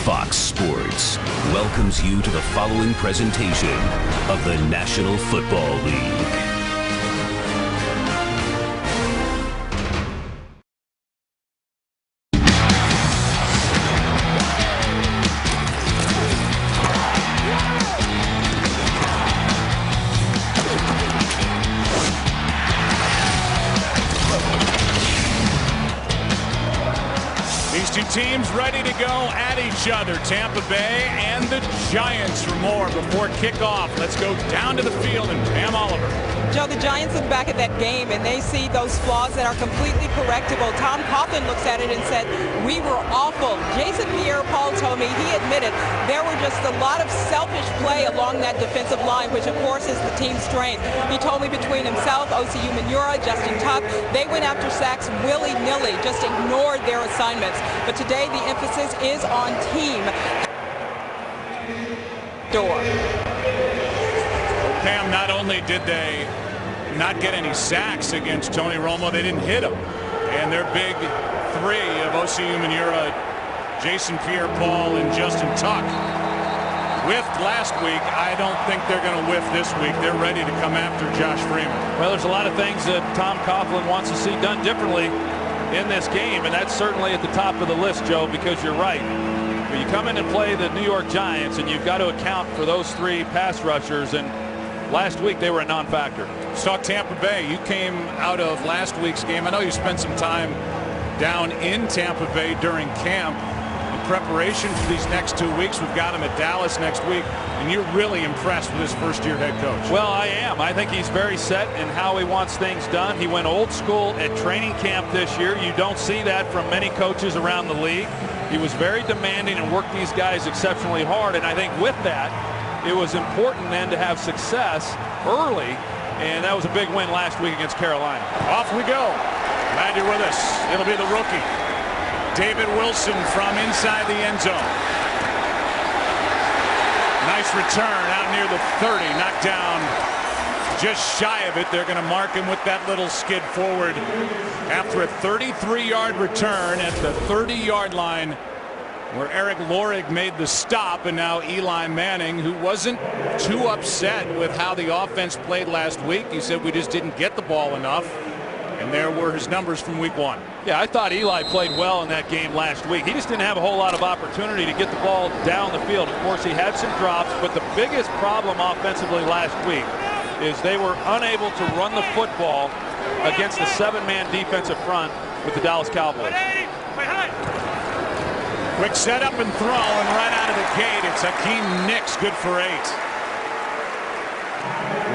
Fox Sports welcomes you to the following presentation of the National Football League. Teams ready to go at each other. Tampa Bay and the Giants for more before kickoff. Let's go down to the field and Pam Oliver. Joe, the Giants look back at that game and they see those flaws that are completely correctable. Tom Coughlin looks at it and said, we were awful. Jason Pierre-Paul told me he admitted there were just a lot of selfish play along that defensive line, which of course is the team's strength. He told me between himself, OCU Manura, Justin Tuck, they went after sacks willy-nilly, just ignored their assignments. But today the emphasis is on team. Pam, not only did they not get any sacks against Tony Romo, they didn't hit him. And their big three of OCU Manura, Jason Pierre-Paul, and Justin Tuck whiffed last week. I don't think they're going to whiff this week. They're ready to come after Josh Freeman. Well, there's a lot of things that Tom Coughlin wants to see done differently in this game, and that's certainly at the top of the list, Joe, because you're right. But you come in and play the New York Giants, and you've got to account for those three pass rushers, and last week they were a non-factor. Saw Tampa Bay. You came out of last week's game. I know you spent some time down in Tampa Bay during camp in preparation for these next 2 weeks. We've got him at Dallas next week, and you're really impressed with his first-year head coach. Well, I am. I think he's very set in how he wants things done. He went old school at training camp this year. You don't see that from many coaches around the league. He was very demanding and worked these guys exceptionally hard, and I think with that, it was important then to have success early, and that was a big win last week against Carolina. Off we go. Glad you're with us. It'll be the rookie, David Wilson, from inside the end zone. Nice return out near the 30, knocked down just shy of it. They're going to mark him with that little skid forward after a 33-yard return at the 30-yard line, where Eric Lorig made the stop, and now Eli Manning, who wasn't too upset with how the offense played last week. He said we just didn't get the ball enough, and there were his numbers from week 1. Yeah, I thought Eli played well in that game last week. He just didn't have a whole lot of opportunity to get the ball down the field. Of course, he had some drops, but the biggest problem offensively last week is they were unable to run the football against the 7-man defensive front with the Dallas Cowboys. Quick setup and throw, and right out of the gate, it's Hakeem Nicks, good for 8.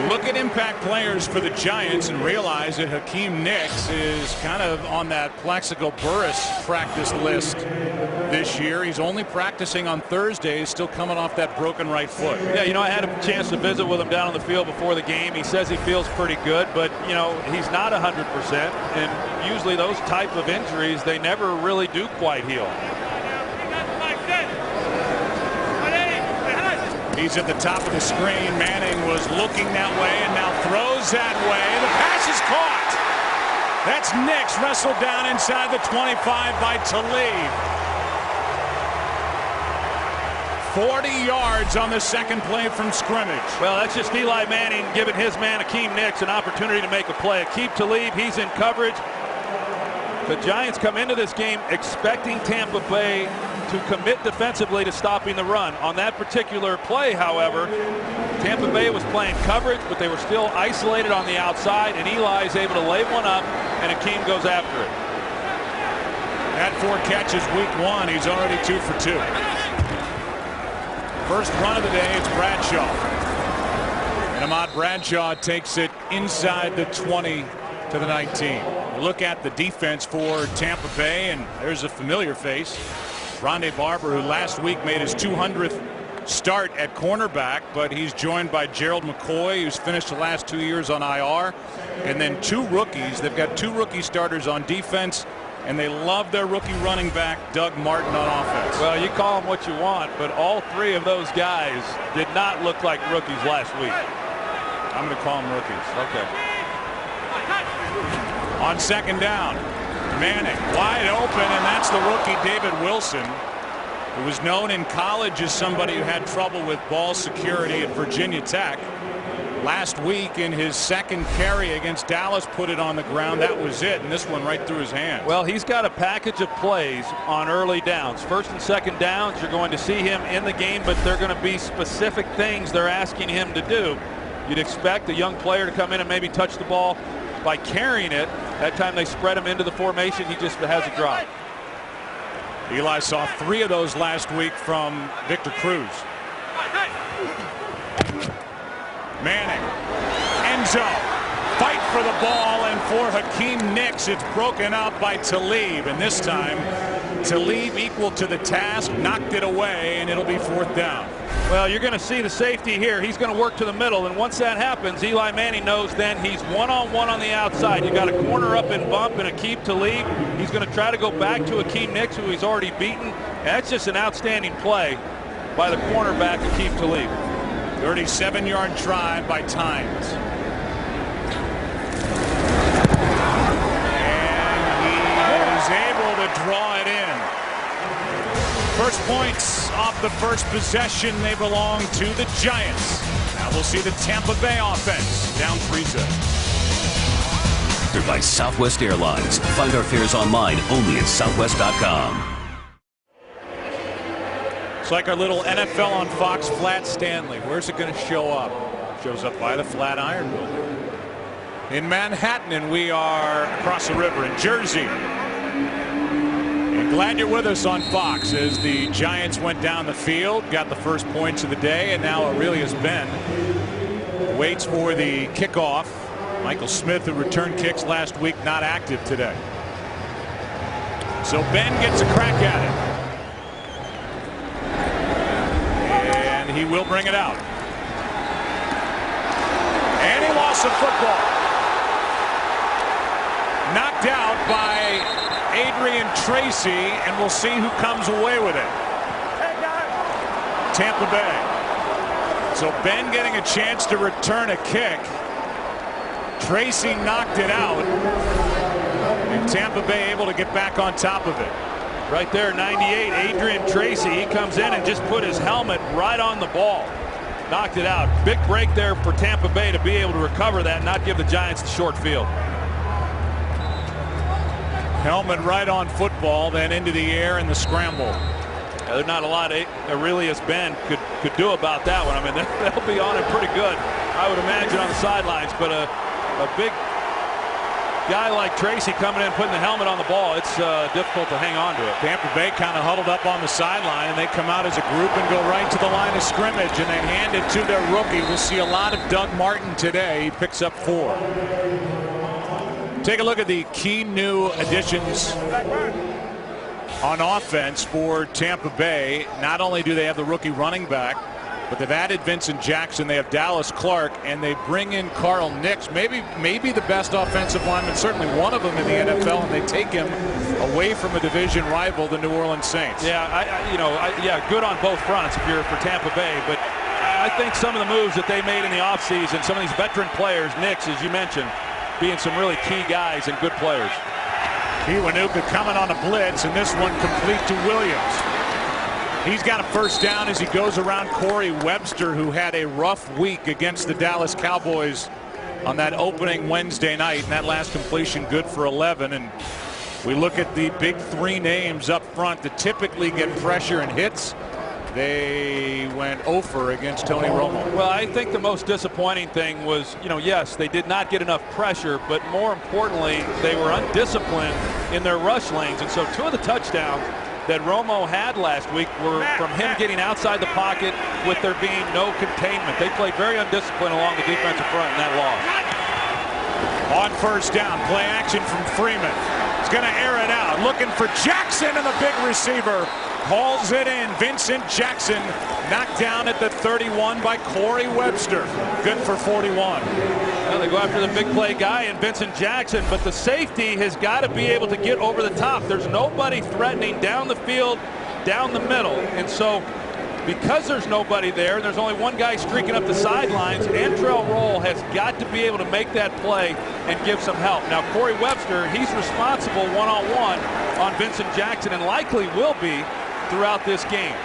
Look at impact players for the Giants and realize that Hakeem Nicks is kind of on that Plaxico Burress practice list this year. He's only practicing on Thursdays, still coming off that broken right foot. Yeah, you know, I had a chance to visit with him down on the field before the game. He says he feels pretty good, but, you know, he's not 100%, and usually those type of injuries, they never really do quite heal. He's at the top of the screen. Manning was looking that way and now throws that way. The pass is caught. That's Nicks, wrestled down inside the 25 by Talib. 40 yards on the second play from scrimmage. Well, that's just Eli Manning giving his man Hakeem Nicks an opportunity to make a play. Aqib Talib, he's in coverage. The Giants come into this game expecting Tampa Bay to commit defensively to stopping the run. On that particular play, however, Tampa Bay was playing coverage, but they were still isolated on the outside, and Eli is able to lay one up, and Hakeem goes after it. Had 4 catches week 1. He's already 2 for 2. First run of the day, it's Bradshaw. And Ahmad Bradshaw takes it inside the 20 to the 19. Look at the defense for Tampa Bay, and there's a familiar face. Rondé Barber, who last week made his 200th start at cornerback, but he's joined by Gerald McCoy, who's finished the last 2 years on IR, and then 2 rookies. They've got 2 rookie starters on defense, and they love their rookie running back, Doug Martin, on offense. Well, you call them what you want, but all 3 of those guys did not look like rookies last week. I'm going to call them rookies. Okay. On second down, Manning wide open, and that's the rookie David Wilson. who was known in college as somebody who had trouble with ball security at Virginia Tech. Last week in his second carry against Dallas, put it on the ground. That was it, and this one right through his hand. Well, he's got a package of plays on early downs. First and second downs, you're going to see him in the game, but they're going to be specific things they're asking him to do. You'd expect a young player to come in and maybe touch the ball by carrying it. That time they spread him into the formation, he just has a drop. Eli saw 3 of those last week from Victor Cruz. Manning, end zone, fight for the ball, and for Hakeem Nicks, it's broken up by Talib, and this time Talib equal to the task, knocked it away, and it'll be 4th down. Well, you're going to see the safety here. He's going to work to the middle, and once that happens, Eli Manning knows then he's one-on-one on the outside. You got a corner up and bump and Aqib Talib. He's going to try to go back to Hakeem Nicks, who he's already beaten. And that's just an outstanding play by the cornerback Aqib Talib. 37-yard drive by Tynes. And he is able to draw it in. First points off the first possession. They belong to the Giants. Now we'll see the Tampa Bay offense down 3-0. By Southwest Airlines. Find our fares online only at southwest.com. It's like our little NFL on Fox Flat Stanley. Where's it going to show up? Shows up by the Flatiron Building in Manhattan, and we are across the river in Jersey. And glad you're with us on Fox as the Giants went down the field, got the first points of the day, and now Aurelius Ben waits for the kickoff. Michael Smith, who returned kicks last week, not active today. So Ben gets a crack at it. And he will bring it out. And he lost the football. Knocked out by Adrian Tracy, and we'll see who comes away with it. Tampa Bay. So Ben getting a chance to return a kick. Tracy knocked it out, and Tampa Bay able to get back on top of it. Right there, 98, Adrian Tracy. He comes in and just put his helmet right on the ball. Knocked it out. Big break there for Tampa Bay to be able to recover that and not give the Giants the short field. Helmet right on football, then into the air in the scramble. There's not a lot Aurelius Ben could do about that one. I mean, they'll be on it pretty good, I would imagine, on the sidelines. But a big guy like Tracy coming in, putting the helmet on the ball, it's difficult to hang on to it. Tampa Bay kind of huddled up on the sideline, and they come out as a group and go right to the line of scrimmage, and they hand it to their rookie. We'll see a lot of Doug Martin today. He picks up 4. Take a look at the key new additions on offense for Tampa Bay. Not only do they have the rookie running back, but they've added Vincent Jackson. They have Dallas Clark, and they bring in Carl Nicks, maybe the best offensive lineman, certainly one of them in the NFL, and they take him away from a division rival, the New Orleans Saints. Yeah, good on both fronts if you're for Tampa Bay, but I think some of the moves that they made in the offseason, some of these veteran players, Nicks, as you mentioned, being some really key guys and good players. Kiwanuka coming on a blitz, and this one complete to Williams. He's got a first down as he goes around Corey Webster, who had a rough week against the Dallas Cowboys on that opening Wednesday night, and that last completion good for 11. And we look at the big 3 names up front that typically get pressure and hits. They went 0 against Tony Romo. Well, I think the most disappointing thing was, yes, they did not get enough pressure, but more importantly, they were undisciplined in their rush lanes. And so 2 of the touchdowns that Romo had last week were from him getting outside the pocket with there being no containment. They played very undisciplined along the defensive front in that loss. On first down, play action from Freeman. He's going to air it out, looking for Jackson, and the big receiver hauls it in. Vincent Jackson knocked down at the 31 by Corey Webster. Good for 41. Well, they go after the big play guy and Vincent Jackson, but the safety has got to be able to get over the top. There's nobody threatening down the field, down the middle. And so because there's nobody there, and there's only one guy streaking up the sidelines, Antrell Roll has got to be able to make that play and give some help. Now, Corey Webster, he's responsible one-on-one on Vincent Jackson and likely will be throughout this game.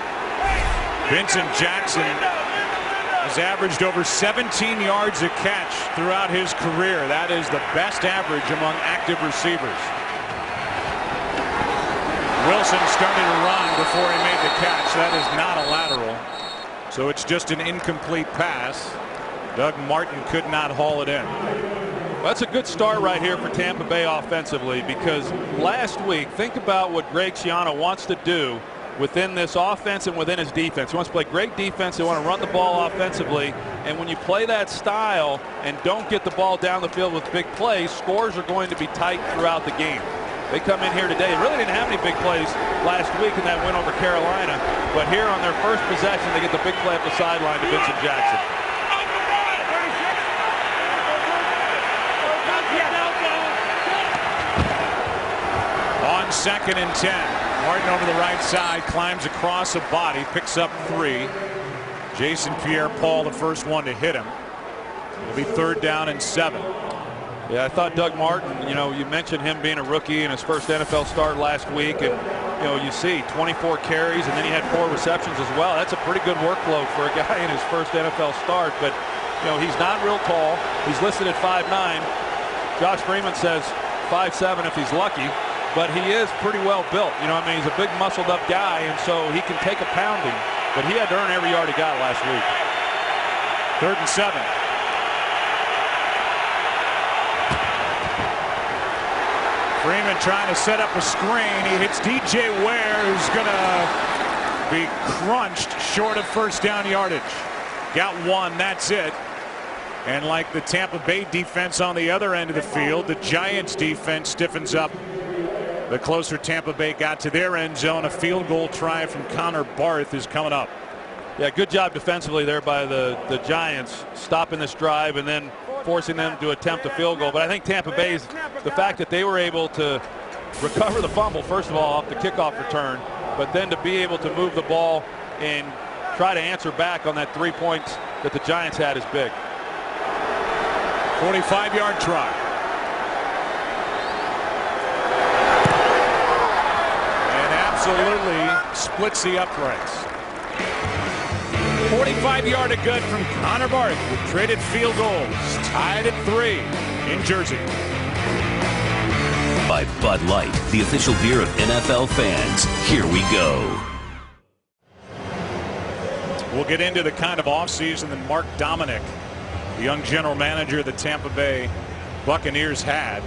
Vincent Jackson has averaged over 17 yards a catch throughout his career. That is the best average among active receivers. Wilson started to run before he made the catch. That is not a lateral. So it's just an incomplete pass. Doug Martin could not haul it in. That's a good start right here for Tampa Bay offensively, because last week, think about what Greg Schiano wants to do within this offense and within his defense. He wants to play great defense. They want to run the ball offensively. And when you play that style and don't get the ball down the field with big plays, scores are going to be tight throughout the game. They come in here today. They really didn't have any big plays last week in that win over Carolina. But here on their first possession, they get the big play up the sideline to Vincent Jackson. On 2nd and 10. Martin over the right side, climbs across a body, picks up 3. Jason Pierre-Paul, the first one to hit him. It'll be 3rd down and 7. Yeah, I thought Doug Martin, you mentioned him being a rookie in his first NFL start last week, and you see 24 carries, and then he had 4 receptions as well. That's a pretty good workload for a guy in his first NFL start. But he's not real tall. He's listed at 5'9". Josh Freeman says 5'7" if he's lucky. But he is pretty well built. He's a big muscled up guy, and so he can take a pounding. But he had to earn every yard he got last week. 3rd and 7. Freeman trying to set up a screen. He hits DJ Ware, who's going to be crunched short of 1st down yardage. Got 1, that's it. And like the Tampa Bay defense on the other end of the field, the Giants defense stiffens up. The closer Tampa Bay got to their end zone, a field goal try from Connor Barth is coming up. Yeah, good job defensively there by the Giants, stopping this drive and then forcing them to attempt a field goal. But I think Tampa Bay's, the fact that they were able to recover the fumble, first of all, off the kickoff return, but then to be able to move the ball and try to answer back on that 3 points that the Giants had is big. 45-yard try. Absolutely splits the uprights. 45-yard to good from Connor Barth with traded field goals. Tied at 3 in Jersey. By Bud Light, the official beer of NFL fans. Here we go. We'll get into the kind of offseason that Mark Dominic, the young general manager of the Tampa Bay Buccaneers, had.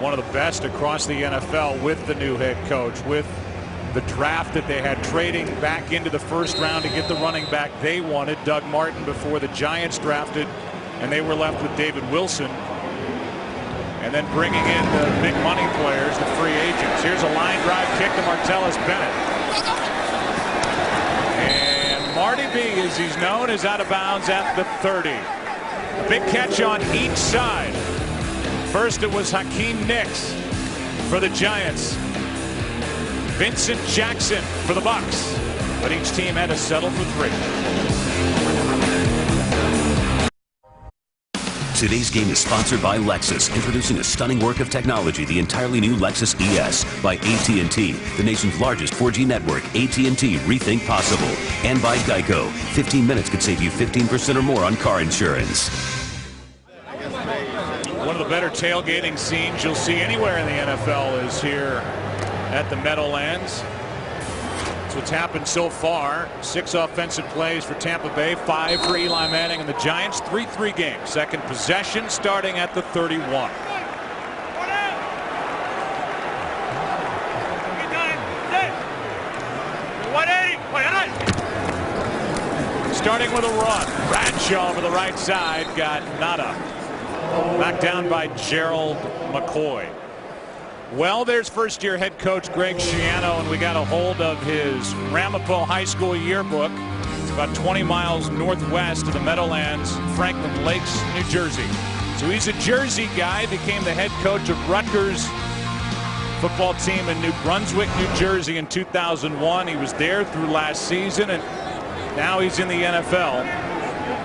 One of the best across the NFL with the new head coach, with the draft that they had, trading back into the 1st round to get the running back they wanted, Doug Martin, before the Giants drafted, and they were left with David Wilson. And then bringing in the big money players, the free agents. Here's a line drive kick to Martellus Bennett. And Marty B, as he's known, is out of bounds at the 30. A big catch on each side. First it was Hakeem Nicks for the Giants. Vincent Jackson for the Bucs. But each team had to settle for 3. Today's game is sponsored by Lexus, introducing a stunning work of technology, the entirely new Lexus ES by AT&T, the nation's largest 4G network. AT&T, rethink possible. And by Geico, 15 minutes could save you 15% or more on car insurance. One of the better tailgating scenes you'll see anywhere in the NFL is here at the Meadowlands. That's what's happened so far. 6 offensive plays for Tampa Bay, 5 for Eli Manning and the Giants. 3-3 game. Second possession starting at the 31. Starting with a run. Bradshaw over the right side got nada. Knocked down by Gerald McCoy. Well, there's first-year head coach Greg Schiano, and we got a hold of his Ramapo High School yearbook. It's about 20 miles northwest of the Meadowlands, Franklin Lakes, New Jersey. So he's a Jersey guy, became the head coach of Rutgers football team in New Brunswick, New Jersey in 2001. He was there through last season, and now he's in the NFL.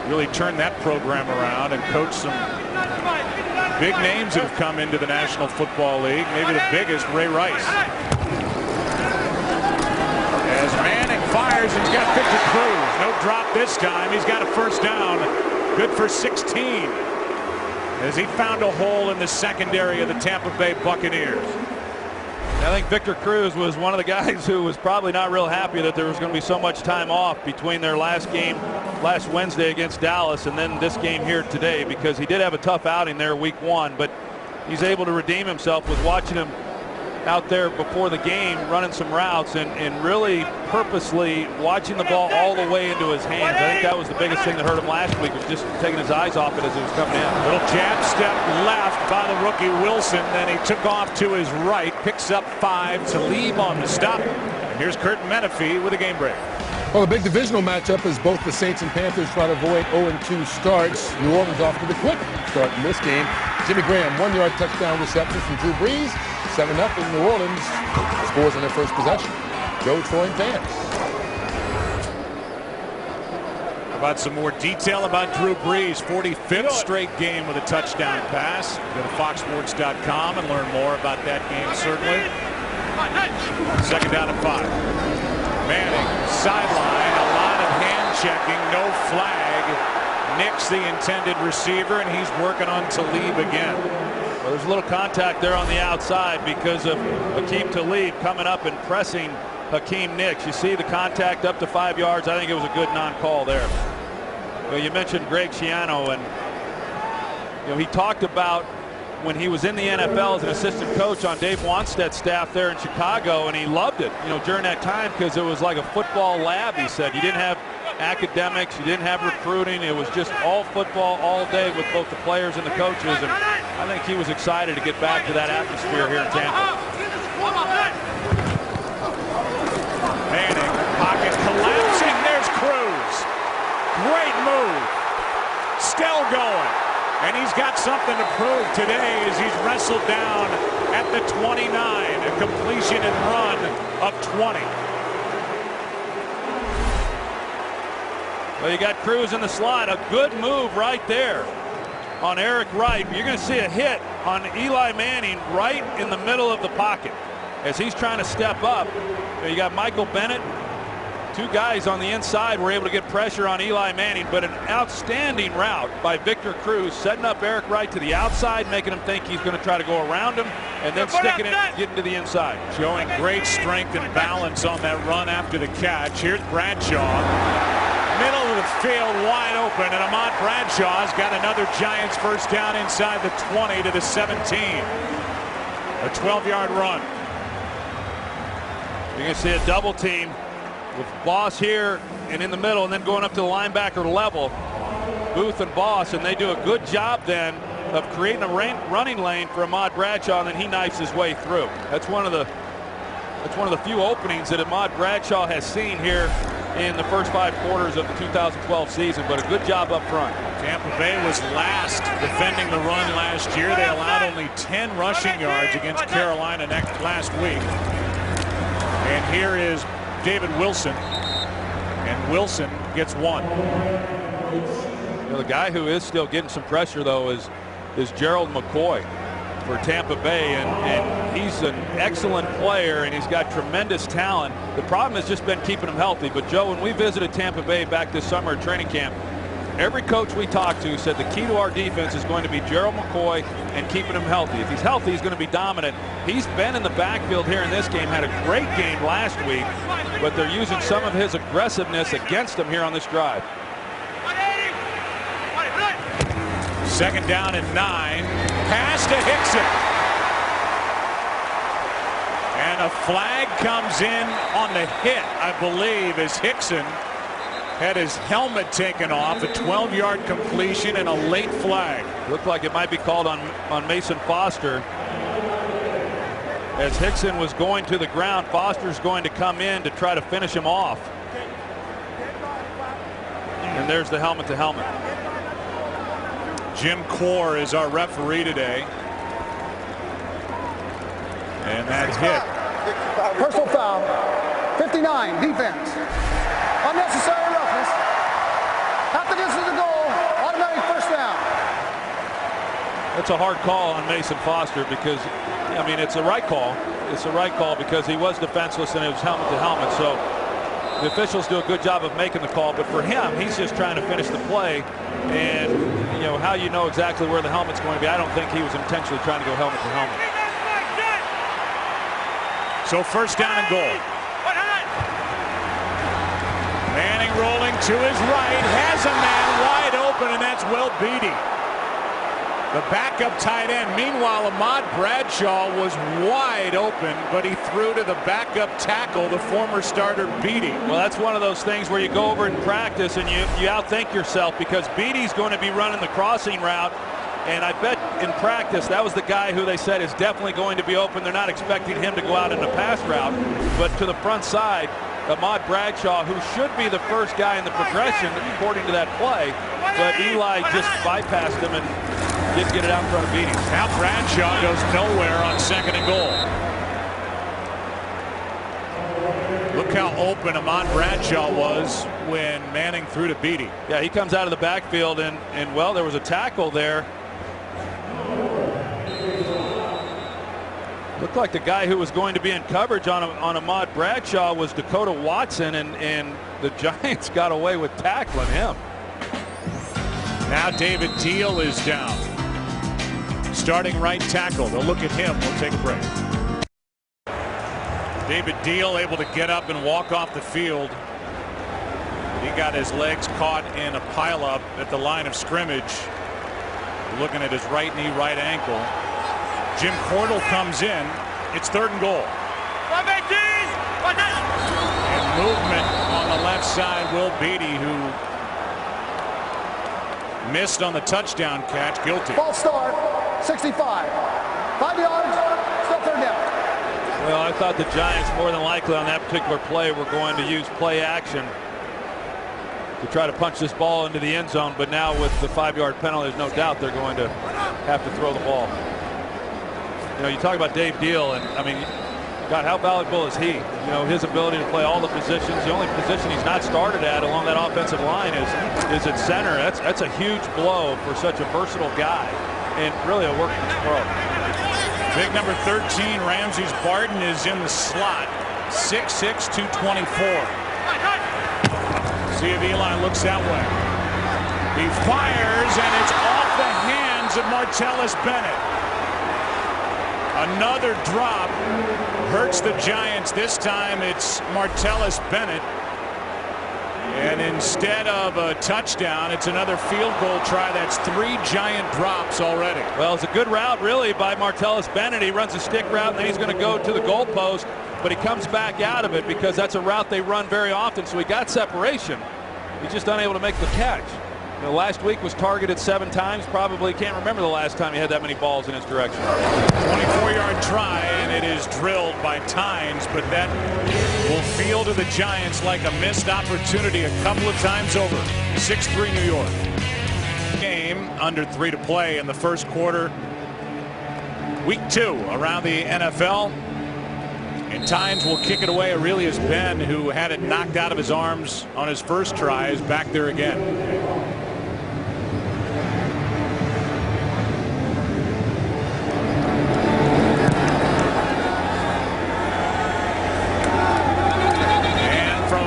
Really turned that program around and coached some big names that have come into the National Football League. Maybe the biggest, Ray Rice. fires, and he's got Victor Cruz. No drop this time. He's got a first down. Good for 16. As he found a hole in the secondary of the Tampa Bay Buccaneers. I think Victor Cruz was one of the guys who was probably not real happy that there was going to be so much time off between their last game last Wednesday against Dallas and then this game here today, because he did have a tough outing there week 1, but he's able to redeem himself with watching him out there before the game running some routes and really purposely watching the ball all the way into his hands. I think that was the biggest thing that hurt him last week, was just taking his eyes off it as it was coming in. Little jab step left by the rookie Wilson, then he took off to his right, picks up 5 to leave on the stop. And here's Kurt Menefee with a game break. Well, a big divisional matchup as both the Saints and Panthers try to avoid 0-2 starts. New Orleans off to the quick start in this game. Jimmy Graham, 1-yard touchdown reception from Drew Brees. 7-0 New Orleans scores on their first possession. Joe Troy fans. About some more detail about Drew Brees, 45th straight game with a touchdown pass. Go to foxsports.com and learn more about that game, certainly. Second down and 5. Manning, sideline, a lot of hand checking, no flag. Nicks the intended receiver, and he's working on Talib again. Well, there's a little contact there on the outside because of Aqib Talib coming up and pressing Hakeem Nicks. You see the contact up to 5 yards. I think it was a good non-call there. Well, you mentioned Greg Schiano, and he talked about when he was in the NFL as an assistant coach on Dave Wanstead's staff there in Chicago, and he loved it, during that time, because it was like a football lab. He said you didn't have academics, you didn't have recruiting, it was just all football all day with both the players and the coaches, and I think he was excited to get back to that atmosphere here in Tampa. Manning, pocket collapsing, there's Cruz. Great move. Still going. And he's got something to prove today as he's wrestled down at the 29. A completion and run of 20. Well, you got Cruz in the slot. A good move right there on Eric Wright. You're going to see a hit on Eli Manning right in the middle of the pocket as he's trying to step up. You got Michael Bennett. 2 guys on the inside were able to get pressure on Eli Manning, but an outstanding route by Victor Cruz, setting up Eric Wright to the outside, making him think he's going to try to go around him, and then sticking it, getting to the inside. Showing great strength and balance on that run after the catch. Here's Bradshaw. Middle of the field wide open, and Ahmad Bradshaw's got another Giants first down inside the 20 to the 17. A 12-yard run. You're going to see a double team with Boss here and in the middle, and then going up to the linebacker level, Booth and Boss, and they do a good job then of creating a running lane for Ahmad Bradshaw, and then he knifes his way through. That's one of the few openings that Ahmad Bradshaw has seen here in the first 5 quarters of the 2012 season, but a good job up front. Tampa Bay was last defending the run last year. They allowed only 10 rushing yards against Carolina last week. And here is David Wilson, and Wilson gets 1. The guy who is still getting some pressure, though, is Gerald McCoy for Tampa Bay, and he's an excellent player, and he's got tremendous talent. The problem has just been keeping him healthy. But Joe, when we visited Tampa Bay back this summer at training camp, every coach we talked to said the key to our defense is going to be Gerald McCoy and keeping him healthy. If he's healthy, he's going to be dominant. He's been in the backfield here in this game, had a great game last week, but they're using some of his aggressiveness against him here on this drive. Second down and 9. Pass to Hickson. And a flag comes in on the hit, I believe, as Hickson had his helmet taken off. A 12-yard completion and a late flag. Looked like it might be called on Mason Foster. As Hickson was going to the ground, Foster's going to come in to try to finish him off. And there's the helmet to helmet. Jim Core is our referee today. And that hit. Personal foul. 59, defense. Unnecessary roughness. Half the distance to the goal. Automatic first down. That's a hard call on Mason Foster because, it's a right call. It's a right call because he was defenseless and it was helmet to helmet. So The officials do a good job of making the call, but for him, he's just trying to finish the play. And, you know, how you know exactly where the helmet's going to be, I don't think he was intentionally trying to go helmet to helmet. So first down and goal. Manning rolling to his right, has a man wide open, and that's Will Beatty, the backup tight end. Meanwhile, Ahmad Bradshaw was wide open, but he threw to the backup tackle, the former starter Beatty. Well, that's one of those things where you go over in practice and you outthink yourself, because Beatty's going to be running the crossing route. And I bet in practice that was the guy who they said is definitely going to be open. They're not expecting him to go out in the pass route, but to the front side, Ahmad Bradshaw, who should be the first guy in the progression according to that play, but Eli just bypassed him and didn't get it out in front of Beatty. Now Bradshaw goes nowhere on second and goal. Look how open Ahmad Bradshaw was when Manning threw to Beatty. Yeah, he comes out of the backfield and well, there was a tackle there. Looked like the guy who was going to be in coverage on Ahmad Bradshaw was Dakota Watson, and the Giants got away with tackling him. Now David Deal is down. Starting right tackle. They'll look at him. We'll take a break. David Deal able to get up and walk off the field. He got his legs caught in a pileup at the line of scrimmage. Looking at his right knee, right ankle. Jim Cordell comes in. It's third and goal. And movement on the left side. Will Beatty, who missed on the touchdown catch, guilty. False start, 65. 5 yards, still third down. Well, I thought the Giants more than likely on that particular play were going to use play action to try to punch this ball into the end zone, but now with the 5-yard penalty, there's no doubt they're going to have to throw the ball. You know, you talk about Dave Deal, and I mean, God, how valuable is he? You know, his ability to play all the positions. The only position he's not started at along that offensive line is at center. That's a huge blow for such a versatile guy, and really a working pro. Big number 13, Ramses Barden, is in the slot. 6'6", 224. See if Eli looks that way. He fires, and it's off the hands of Martellus Bennett. Another drop hurts the Giants. This time it's Martellus Bennett. And instead of a touchdown, it's another field goal try. That's 3 Giant drops already. Well, it's a good route, really, by Martellus Bennett. He runs a stick route, and then he's going to go to the goalpost, but he comes back out of it because that's a route they run very often. So he got separation. He's just unable to make the catch. You know, last week was targeted 7 times. Probably can't remember the last time he had that many balls in his direction. 24-yard try, and it is drilled by Tynes, but that will feel to the Giants like a missed opportunity a couple of times over. 6-3 New York. Game under 3 to play in the first quarter. Week 2 around the NFL. And Tynes will kick it away. Aurelius Ben, who had it knocked out of his arms on his first try, is back there again.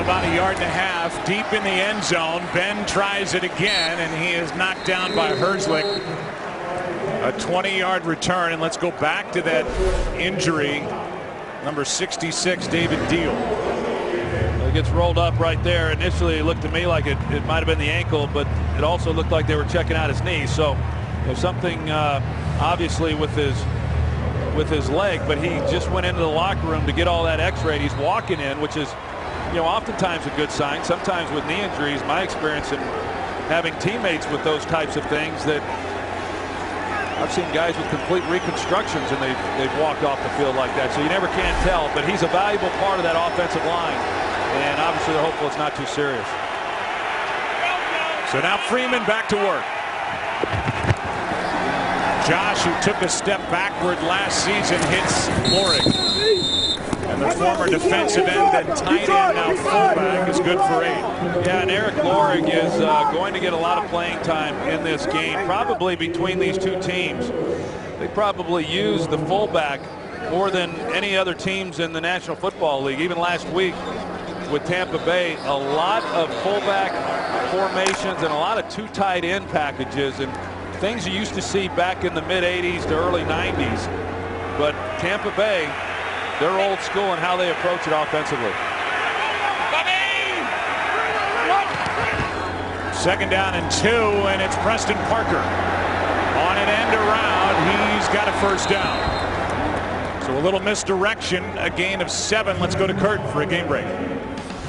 About a yard and a half deep in the end zone. Ben tries it again, and he is knocked down by Herzlich. A 20-yard return, and let's go back to that injury. Number 66, David Deal. Well, it gets rolled up right there. Initially, it looked to me like it might have been the ankle, but it also looked like they were checking out his knee. So there's something obviously with his leg, but he just went into the locker room to get all that x-ray. He's walking in, which is, you know, oftentimes a good sign. Sometimes with knee injuries, my experience in having teammates with those types of things, that I've seen guys with complete reconstructions and they've walked off the field like that. So you never can tell, but he's a valuable part of that offensive line, and obviously they're hopeful it's not too serious. So now Freeman back to work. Josh, who took a step backward last season, hits Lorig. And the former defensive end and tight end, now fullback, is good for 8. Yeah, and Eric Lorig is going to get a lot of playing time in this game. Probably between these two teams, they probably use the fullback more than any other teams in the National Football League. Even last week, with Tampa Bay, a lot of fullback formations and a lot of two tight end packages and things you used to see back in the mid-'80s to early '90s. But Tampa Bay, they're old school in how they approach it offensively. Second down and 2, and it's Preston Parker. On an end around, he's got a first down. So a little misdirection, a gain of 7. Let's go to Curtin for a game break.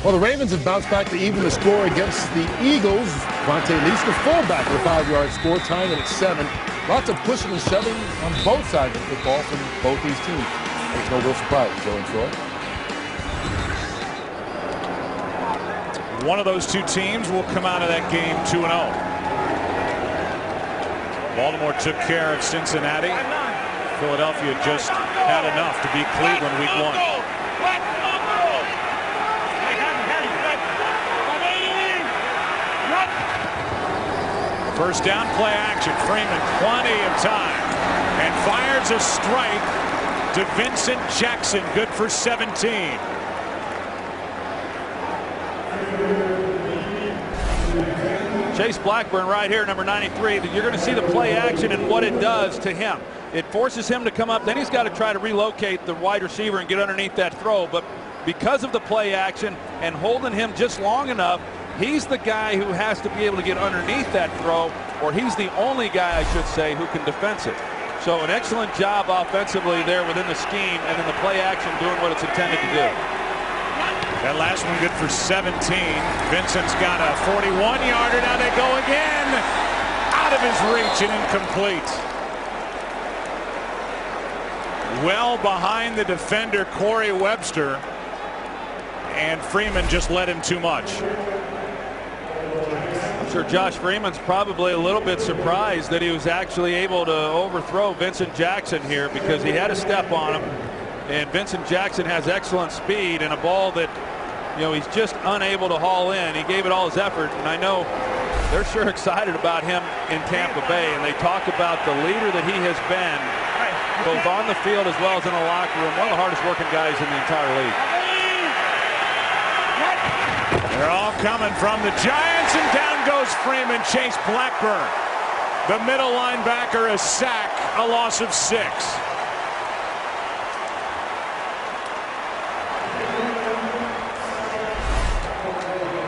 Well, the Ravens have bounced back to even the score against the Eagles. Vontae Lease, the fullback, with a 5-yard score, tying it at 7. Lots of pushing and shoving on both sides of the football from both these teams. It's no real surprise, Joe and Troy. One of those two teams will come out of that game 2-0. Baltimore took care of Cincinnati. Philadelphia just had enough to beat Cleveland week 1. First down, play action. Freeman, plenty of time, and fires a strike to Vincent Jackson, good for 17. Chase Blackburn right here, number 93. You're going to see the play action and what it does to him. It forces him to come up. Then he's got to try to relocate the wide receiver and get underneath that throw. But because of the play action and holding him just long enough, he's the guy who has to be able to get underneath that throw, or he's the only guy, I should say, who can defense it. So an excellent job offensively there within the scheme, and then the play action doing what it's intended to do. That last one good for 17. Vincent's got a 41-yarder. Now they go again. Out of his reach and incomplete. Well behind the defender, Corey Webster. And Freeman just led him too much. I'm sure Josh Freeman's probably a little bit surprised that he was actually able to overthrow Vincent Jackson here, because he had a step on him. And Vincent Jackson has excellent speed and a ball that, you know, he's just unable to haul in. He gave it all his effort, and I know they're sure excited about him in Tampa Bay, and they talk about the leader that he has been, both on the field as well as in the locker room. One of the hardest working guys in the entire league. They're all coming from the Giants, and down goes Freeman. Chase Blackburn, the middle linebacker, a sack, a loss of 6.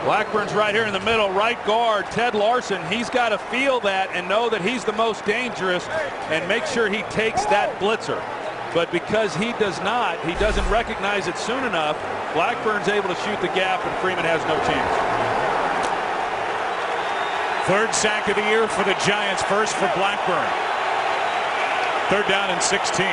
Blackburn's right here in the middle, right guard, Ted Larson. He's got to feel that and know that he's the most dangerous and make sure he takes that blitzer. But because he does not, he doesn't recognize it soon enough, Blackburn's able to shoot the gap, and Freeman has no chance. 3rd sack of the year for the Giants, first for Blackburn. 3rd down and 16.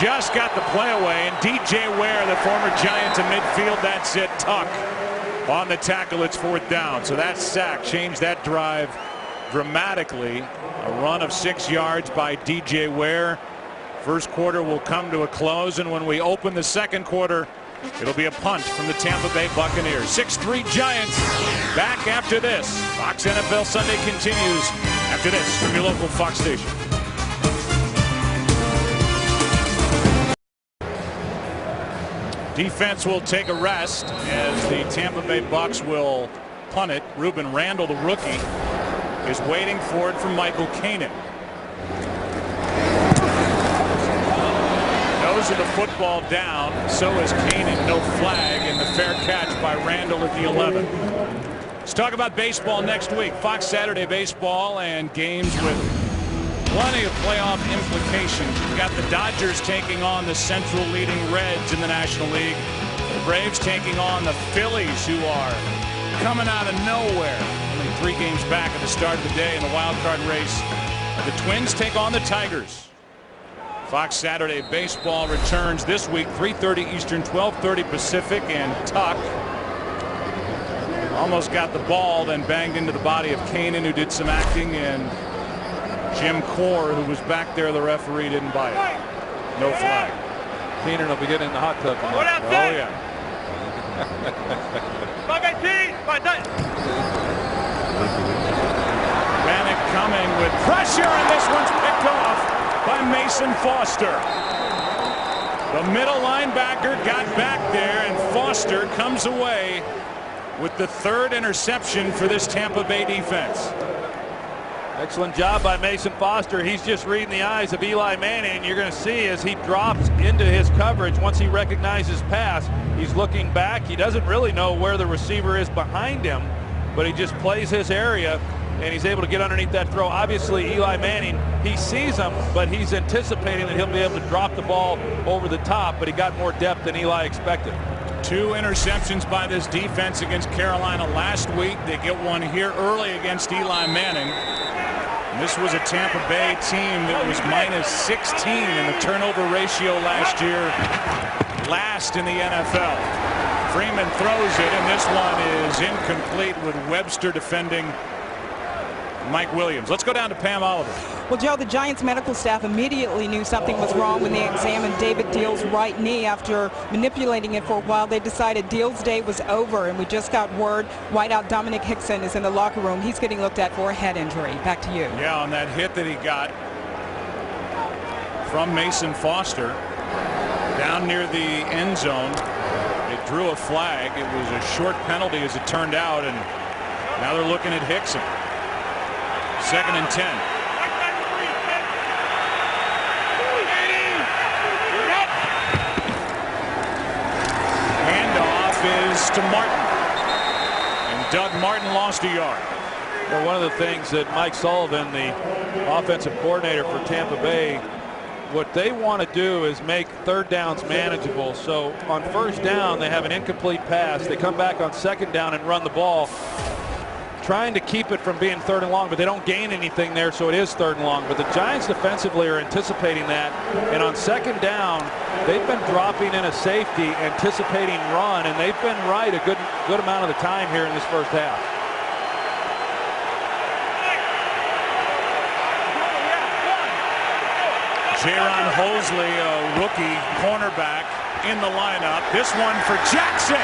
Just got the play away, and DJ Ware, the former Giant, to midfield. That's it. Tuck on the tackle. It's 4th down. So that sack changed that drive dramatically. A run of 6 yards by DJ Ware. First quarter will come to a close, and when we open the second quarter, it'll be a punt from the Tampa Bay Buccaneers. 6-3 Giants back after this. Fox NFL Sunday continues after this from your local Fox station. Defense will take a rest as the Tampa Bay Bucks will punt it. Ruben Randall, the rookie, is waiting for it from Michael Kanan. Nose of the football down. So is Kanan. No flag, and the fair catch by Randall at the 11. Let's talk about baseball next week. Fox Saturday Baseball and games with plenty of playoff implications. You've got the Dodgers taking on the Central leading Reds in the National League. The Braves taking on the Phillies, who are coming out of nowhere. Only 3 games back at the start of the day in the wild card race. The Twins take on the Tigers. Fox Saturday Baseball returns this week, 3:30 Eastern, 12:30 Pacific, and Tuck almost got the ball, then banged into the body of Kanan, who did some acting, and Jim Core, who was back there, the referee, didn't buy it. No flag. Keenan will be getting in the hot tub tonight. Oh, yeah. Manic coming with pressure, and this one's picked off by Mason Mason Foster. The middle linebacker got back there, and Foster comes away with the third interception for this Tampa Bay defense. Excellent job by Mason Foster. He's just reading the eyes of Eli Manning, and you're going to see as he drops into his coverage, once he recognizes pass, he's looking back. He doesn't really know where the receiver is behind him, but he just plays his area, and he's able to get underneath that throw. Obviously, Eli Manning, he sees him, but he's anticipating that he'll be able to drop the ball over the top, but he got more depth than Eli expected. 2 interceptions by this defense against Carolina last week. They get one here early against Eli Manning. This was a Tampa Bay team that was -16 in the turnover ratio last year, last in the NFL. Freeman throws it, and this one is incomplete with Webster defending Mike Williams. Let's go down to Pam Oliver. Well, Joe, the Giants medical staff immediately knew something was wrong when they examined David Deal's right knee. After manipulating it for a while, they decided Deal's day was over, and we just got word wideout Dominic Hickson is in the locker room. He's getting looked at for a head injury. Back to you. Yeah, on that hit that he got from Mason Foster down near the end zone, it drew a flag. It was a short penalty as it turned out, and now they're looking at Hickson. 2nd and 10. Handoff is to Martin, and Doug Martin lost a yard. Well, one of the things that Mike Sullivan, the offensive coordinator for Tampa Bay, what they want to do is make third downs manageable. So on first down, they have an incomplete pass. They come back on 2nd down and run the ball, trying to keep it from being 3rd and long, but they don't gain anything there, so it is 3rd and long. But the Giants defensively are anticipating that, and on 2nd down, they've been dropping in a safety, anticipating run, and they've been right a good amount of the time here in this first half. Jaron Hosley, a rookie cornerback, in the lineup. This one for Jackson.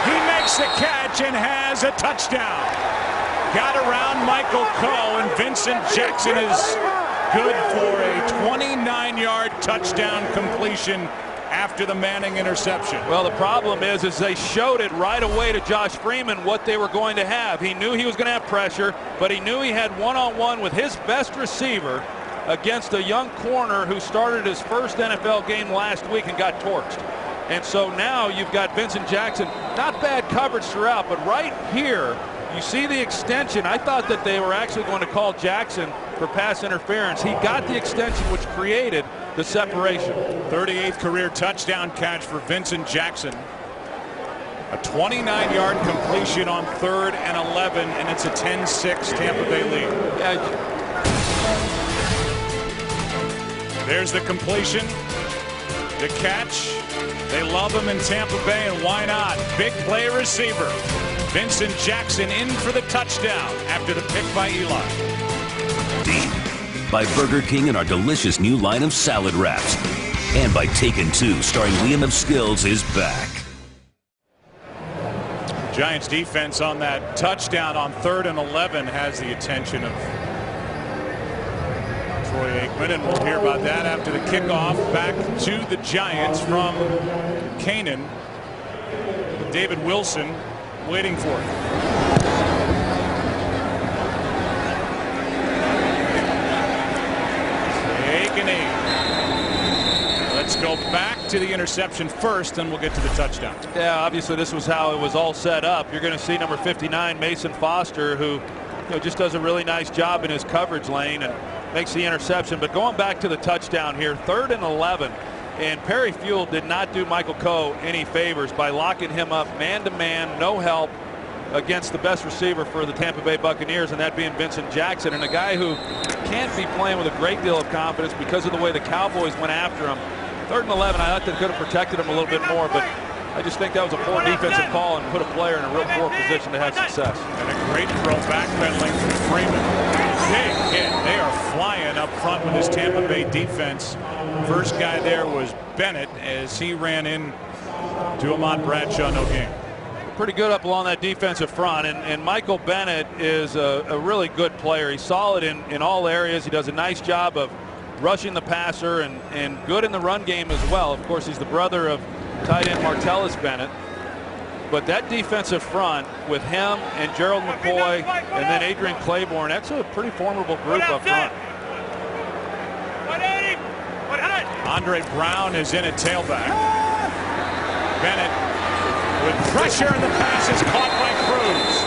He makes the catch and has a touchdown. Got around Michael Coe, and Vincent Jackson is good for a 29-yard touchdown completion after the Manning interception. Well, the problem is they showed it right away to Josh Freeman what they were going to have. He knew he was going to have pressure, but he knew he had one-on-one with his best receiver against a young corner who started his first NFL game last week and got torched. And so now you've got Vincent Jackson. Not bad coverage throughout, but right here you see the extension. I thought that they were actually going to call Jackson for pass interference. He got the extension, which created the separation. 38th career touchdown catch for Vincent Jackson. A 29-yard completion on 3rd and 11, and it's a 10-6 Tampa Bay lead. Yeah. There's the completion, the catch. They love him in Tampa Bay, and why not? Big play receiver. Vincent Jackson in for the touchdown after the pick by Eli. Deep by Burger King and our delicious new line of salad wraps. And by Taken 2, starring Liam of Skills, is back. Giants defense on that touchdown on 3rd and 11 has the attention of Troy Aikman, and we'll hear about that after the kickoff. Back to the Giants from Canaan. David Wilson waiting for it. Let's go back to the interception first, and we'll get to the touchdown. Yeah, obviously this was how it was all set up. You're going to see number 59, Mason Foster, who just does a really nice job in his coverage lane and makes the interception. But going back to the touchdown here, 3rd and 11, and Perry Fuel did not do Michael Coe any favors by locking him up man-to-man, no help, against the best receiver for the Tampa Bay Buccaneers, and that being Vincent Jackson, and a guy who can't be playing with a great deal of confidence because of the way the Cowboys went after him. 3rd and 11, I thought they could have protected him a little bit more, but I just think that was a poor defensive call and put a player in a real poor position to have success. And a great throw backpedaling from Freeman. Big hit. They are flying up front with this Tampa Bay defense. First guy there was Bennett as he ran in to Ahmad Bradshaw, no gain. Pretty good up along that defensive front, and Michael Bennett is a really good player. He's solid in all areas. He does a nice job of rushing the passer and good in the run game as well. Of course, he's the brother of tight end Martellus Bennett. But that defensive front with him and Gerald McCoy and then Adrian Claiborne, that's a pretty formidable group up front. Andre Brown is in at tailback. Bennett with pressure, and the pass is caught by Cruz.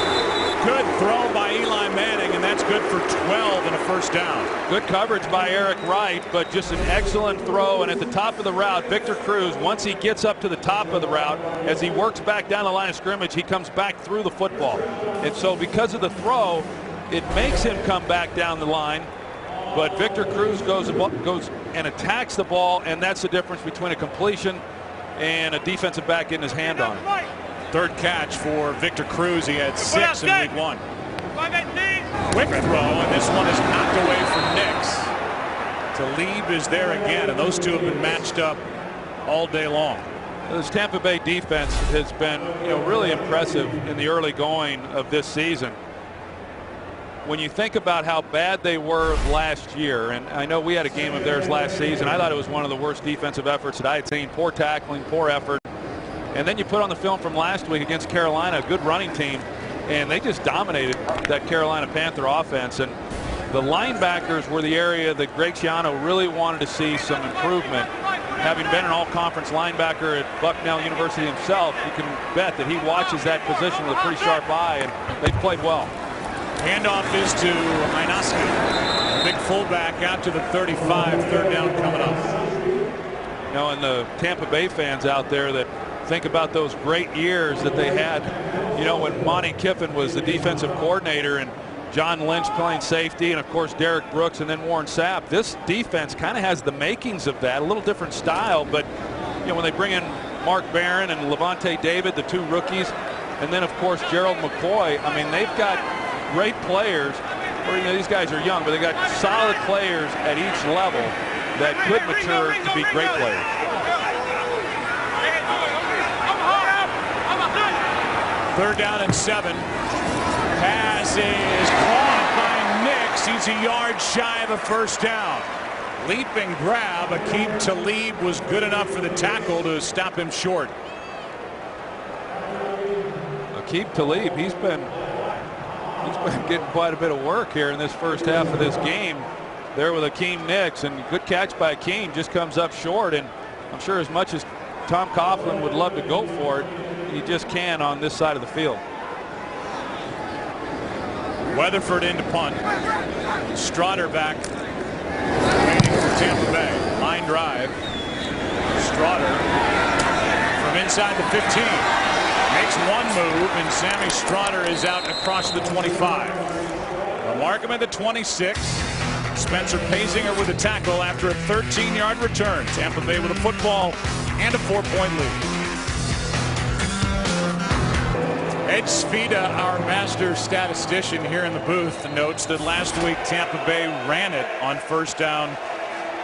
Good throw by Eli Manning, and that's good for 12 and a first down. Good coverage by Eric Wright, but just an excellent throw. And at the top of the route, Victor Cruz, once he gets up to the top of the route, as he works back down the line of scrimmage, he comes back through the football. And so because of the throw, it makes him come back down the line. But Victor Cruz goes and attacks the ball, and that's the difference between a completion and a defensive back getting his hand on it. Third catch for Victor Cruz. He had 6 in week 1. Quick throw, and this one is knocked away from Nix. Talib is there again, and those two have been matched up all day long. This Tampa Bay defense has been, really impressive in the early going of this season. When you think about how bad they were last year, and I know we had a game of theirs last season, I thought it was one of the worst defensive efforts that I had seen. Poor tackling, poor effort. And then you put on the film from last week against Carolina, a good running team, and they just dominated that Carolina Panther offense. And the linebackers were the area that Greg Schiano really wanted to see some improvement. Having been an all-conference linebacker at Bucknell University himself, you can bet that he watches that position with a pretty sharp eye, and they've played well. Handoff is to Hynoski. Big fullback out to the 35. Third down coming up. And the Tampa Bay fans out there that think about those great years that they had, when Monty Kiffin was the defensive coordinator and John Lynch playing safety, and of course Derek Brooks and then Warren Sapp. This defense kind of has the makings of that, a little different style, but when they bring in Mark Barron and Levante David, the 2 rookies, and then of course Gerald McCoy, I mean, they've got great players. These guys are young, but they got solid players at each level that could mature to be great players. Third down and 7. Pass is caught by Nix. He's a yard shy of a first down. Leaping grab. Aqib Talib was good enough for the tackle to stop him short. Aqib Talib, he's been getting quite a bit of work here in this first half of this game. There with Akeem Nix, and good catch by Akeem, just comes up short. And I'm sure as much as Tom Coughlin would love to go for it, he just can't on this side of the field. Weatherford into punt. Strotter back, waiting for Tampa Bay. Line drive. Strotter from inside the 15. Makes one move, and Sammy Strotter is out across the 25. They'll mark him at the 26. Spencer Pazinger with a tackle after a 13-yard return. Tampa Bay with a football and a 4-point lead. Ed Svita, our master statistician here in the booth, notes that last week Tampa Bay ran it on first down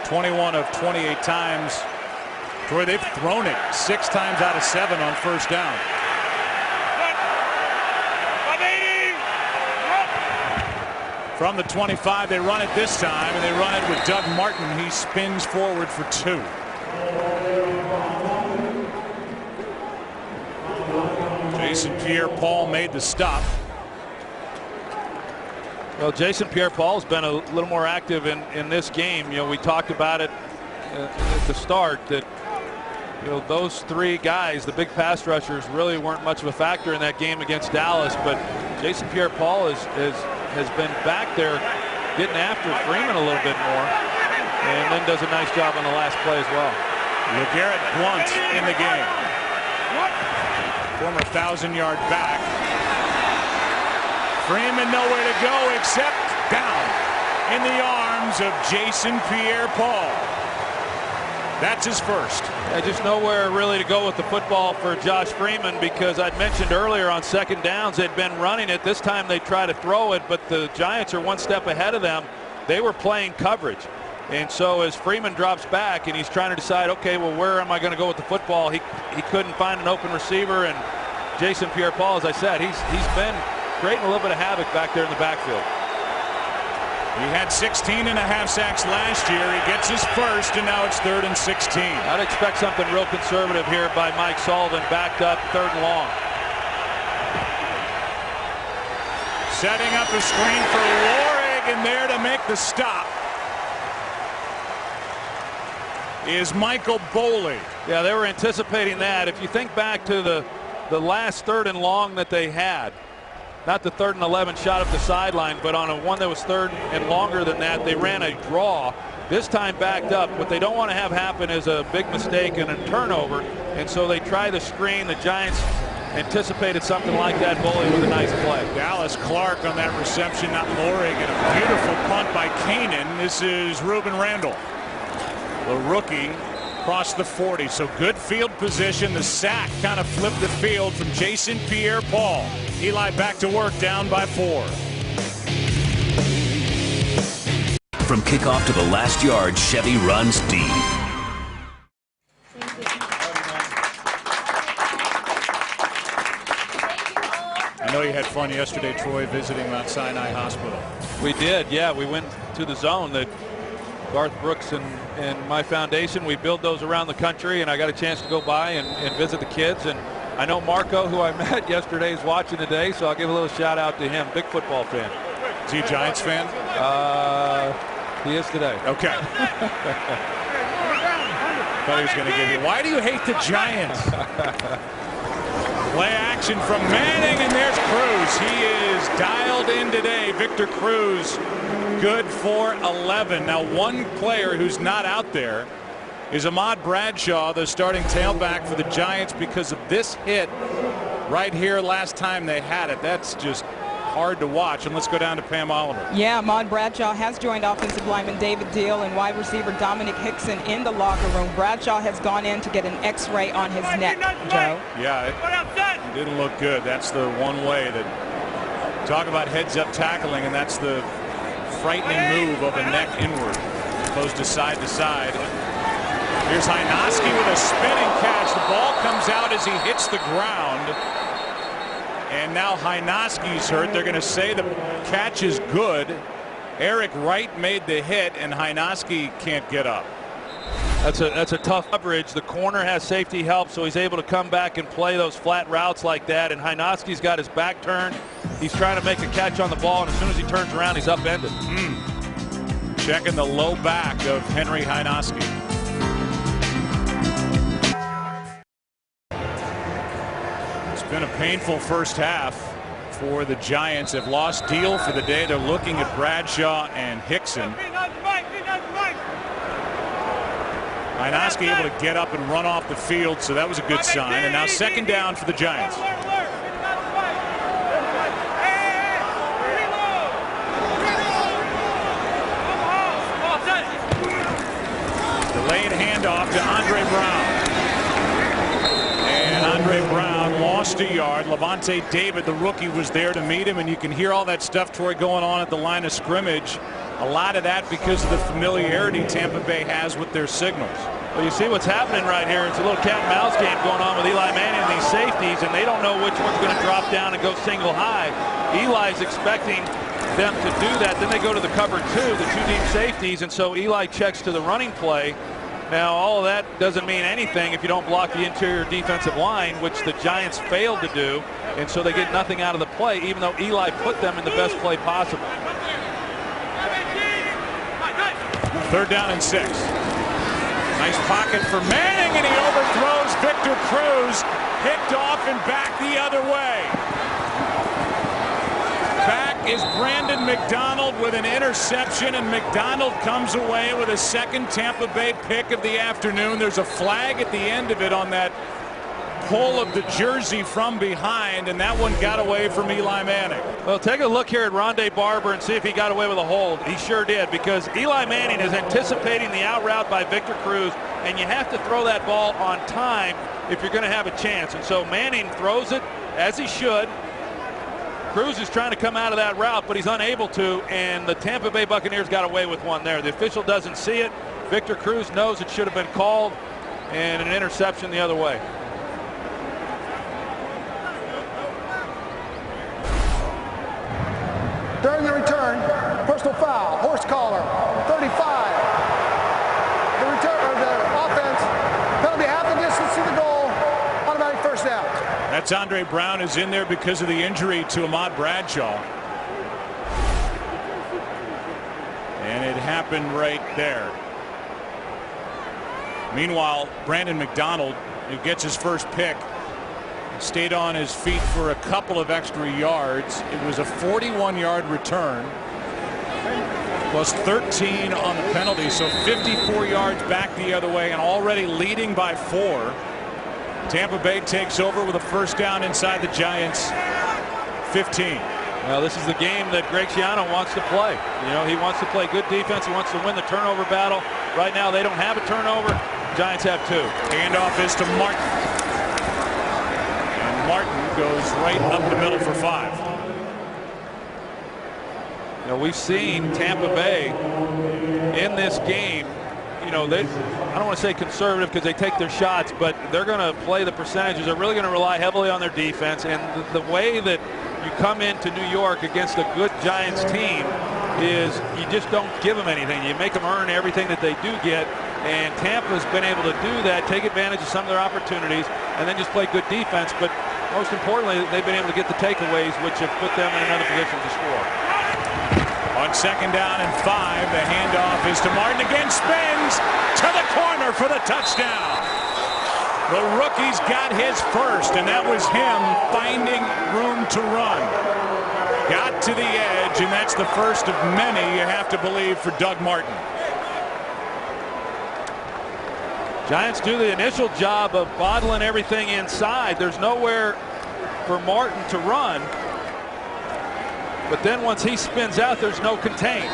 21 of 28 times. Troy, they've thrown it 6 times out of 7 on first down. From the 25, they run it this time, and they run it with Doug Martin. He spins forward for 2. Jason Pierre-Paul made the stop. Well, Jason Pierre-Paul's been a little more active in this game. We talked about it at the start that those 3 guys, the big pass rushers, really weren't much of a factor in that game against Dallas. But Jason Pierre-Paul has been back there getting after Freeman a little bit more, and then does a nice job on the last play as well. LeGarrette Blount in the game. Former 1,000-yard back. Freeman nowhere to go except down in the arms of Jason Pierre-Paul. That's his first. Yeah, just nowhere really to go with the football for Josh Freeman, because I'd mentioned earlier on second downs they'd been running it. This time they try to throw it, but the Giants are one step ahead of them. They were playing coverage. And so as Freeman drops back and he's trying to decide, okay, well, where am I going to go with the football? He couldn't find an open receiver, and Jason Pierre-Paul, as I said, he's been creating a little bit of havoc back there in the backfield. He had 16 and a half sacks last year. He gets his first, and now it's 3rd and 16. I'd expect something real conservative here by Mike Sullivan, backed up 3rd and long. Setting up a screen for Lorig, and there to make the stop is Michael Boley. Yeah, they were anticipating that. If you think back to the last 3rd and long that they had, not the 3rd and 11 shot up the sideline, but on a one that was 3rd and longer than that, they ran a draw. This time backed up. What they don't want to have happen is a big mistake and a turnover, and so they try the screen. The Giants anticipated something like that. Boley with a nice play. Dallas Clark on that reception, not Lorig, and a beautiful punt by Kanan. This is Ruben Randall, the rookie, across the 40. So good field position. The sack kind of flipped the field from Jason Pierre-Paul. Eli back to work, down by 4. From kickoff to the last yard, Chevy runs deep. I know you had fun yesterday, Troy, visiting Mount Sinai Hospital. We did, yeah. We went to the zone that Garth Brooks and my foundation, we build those around the country, and I got a chance to go by and visit the kids. And I know Marco, who I met yesterday, is watching today, so I'll give a little shout out to him. Big football fan. Is he a Giants fan? He is today. Okay. Thought he was going to give you. Why do you hate the Giants? Play action from Manning, and there's Cruz. He is dialed in today. Victor Cruz, good for 11. Now, one player who's not out there is Ahmad Bradshaw, the starting tailback for the Giants, because of this hit right here last time they had it. That's just hard to watch. And let's go down to Pam Oliver. Yeah, Ahmad Bradshaw has joined offensive lineman David Deal and wide receiver Dominic Hickson in the locker room. Bradshaw has gone in to get an X-ray on his neck, Joe. Yeah, it didn't look good. That's the one way that, talk about heads-up tackling, and that's the frightening move of a neck inward opposed to side. Here's Hynoski with a spinning catch. The ball comes out as he hits the ground. And now Hynoski's hurt. They're going to say the catch is good. Eric Wright made the hit, and Hynoski can't get up. That's a tough coverage. The corner has safety help, so he's able to come back and play those flat routes like that. And Hynoski's got his back turned. He's trying to make a catch on the ball, and as soon as he turns around, he's upended. Checking the low back of Henry Hynoski. It's been a painful first half for the Giants. Have lost Deal for the day. They're looking at Bradshaw and Hickson. Hynoski able to get up and run off the field, so that was a good sign. And now second down for the Giants. Delayed handoff to Andre Brown. And Andre Brown lost a yard. Levante David, the rookie, was there to meet him, and you can hear all that stuff, Troy, going on at the line of scrimmage. A lot of that because of the familiarity Tampa Bay has with their signals. Well, you see what's happening right here. It's a little cat and mouse game going on with Eli Manning and these safeties, and they don't know which one's going to drop down and go single high. Eli's expecting them to do that. Then they go to the cover two, the two deep safeties, and so Eli checks to the running play. Now, all of that doesn't mean anything if you don't block the interior defensive line, which the Giants failed to do, and so they get nothing out of the play, even though Eli put them in the best play possible. 3rd down and 6. Nice pocket for Manning, and he overthrows Victor Cruz. Picked off and back the other way. Back is Brandon McDonald with an interception, and McDonald comes away with a second Tampa Bay pick of the afternoon. There's a flag at the end of it on that pull of the jersey from behind, and that one got away from Eli Manning. Well, take a look here at Rondé Barber and see if he got away with a hold. He sure did, because Eli Manning is anticipating the out route by Victor Cruz, and you have to throw that ball on time if you're going to have a chance. And so Manning throws it as he should. Cruz is trying to come out of that route, but he's unable to, and the Tampa Bay Buccaneers got away with one there. The official doesn't see it. Victor Cruz knows it should have been called, and an interception the other way. During the return, Personal foul, horse collar, 35. The return, or the offense, penalty half the distance to the goal, automatic first down. That's Andre Brown is in there because of the injury to Ahmad Bradshaw. And it happened right there. Meanwhile, Brandon McDonald, who gets his first pick, stayed on his feet for a couple of extra yards. It was a 41-yard return, plus 13 on the penalty, so 54 yards back the other way, and already leading by 4. Tampa Bay takes over with a first down inside the Giants' 15. Well, this is the game that Greg Schiano wants to play. You know, he wants to play good defense. He wants to win the turnover battle. Right now, they don't have a turnover. Giants have 2. Handoff is to Martin. And Martin goes right up the middle for 5. You know, we've seen Tampa Bay in this game. You know, I don't want to say conservative because they take their shots, but they're going to play the percentages. They're really going to rely heavily on their defense. And the way that you come into New York against a good Giants team is you just don't give them anything. You make them earn everything that they do get. And Tampa's been able to do that, take advantage of some of their opportunities, and then just play good defense. But most importantly, they've been able to get the takeaways, which have put them in another position to score. On second down and 5, the handoff is to Martin. Again, spins to the corner for the touchdown. The rookie's got his first, and that was him finding room to run. Got to the edge, and that's the first of many, you have to believe, for Doug Martin. Giants do the initial job of bottling everything inside. There's nowhere for Martin to run. But then once he spins out, there's no contain.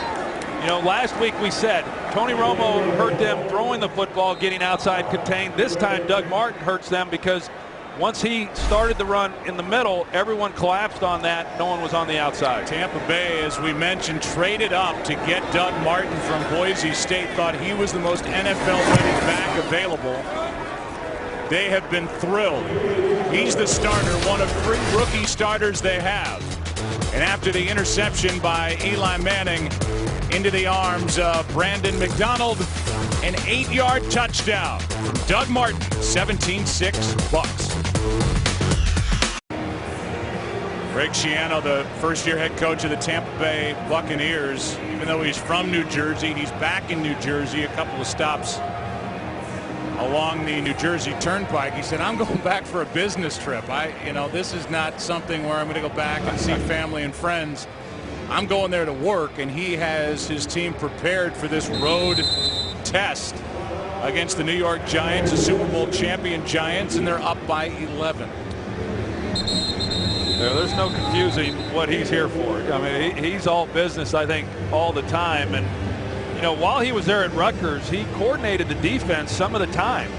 You know, last week we said Tony Romo hurt them throwing the football, getting outside contained. This time Doug Martin hurts them because once he started the run in the middle, everyone collapsed on that. No one was on the outside. Tampa Bay, as we mentioned, traded up to get Doug Martin from Boise State. Thought he was the most NFL-ready back available. They have been thrilled. He's the starter, one of 3 rookie starters they have. And after the interception by Eli Manning into the arms of Brandon McDonald, an 8-yard touchdown from Doug Martin, 17-6 Bucks. Greg Schiano, the first-year head coach of the Tampa Bay Buccaneers, even though he's from New Jersey, he's back in New Jersey, a couple of stops along the New Jersey Turnpike. He said, I'm going back for a business trip. You know, this is not something where I'm going to go back and see family and friends. I'm going there to work, and he has his team prepared for this road test against the New York Giants, the Super Bowl champion Giants, and they're up by 11. There's no confusing what he's here for. I mean, he's all business, I think, all the time. And you know, while he was there at Rutgers, he coordinated the defense some of the time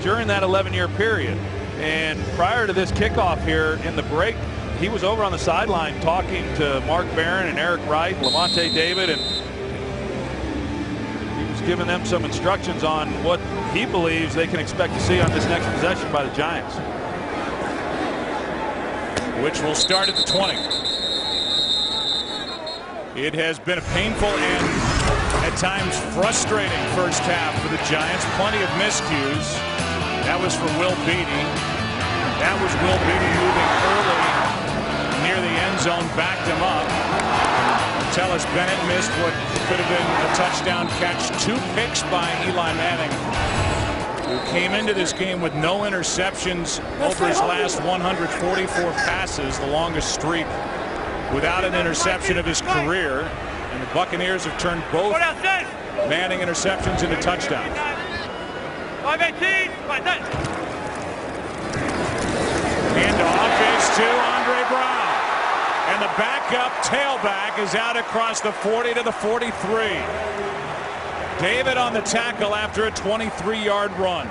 during that 11-year period. And prior to this kickoff here in the break, he was over on the sideline talking to Mark Barron and Eric Wright, Lavonte David, and he was giving them some instructions on what he believes they can expect to see on this next possession by the Giants. Which will start at the 20. It has been a painful and at times frustrating first half for the Giants. Plenty of miscues. That was for Will Beatty. That was Will Beatty moving early near the end zone, backed him up. Tellus Bennett missed what could have been a touchdown catch. 2 picks by Eli Manning, who came into this game with no interceptions over his last 144 passes, the longest streak without an interception of his career. And the Buccaneers have turned both Manning interceptions into touchdowns. 5-18, Handoff is to Andre Brown. And the backup tailback is out across the 40 to the 43. David on the tackle after a 23-yard run.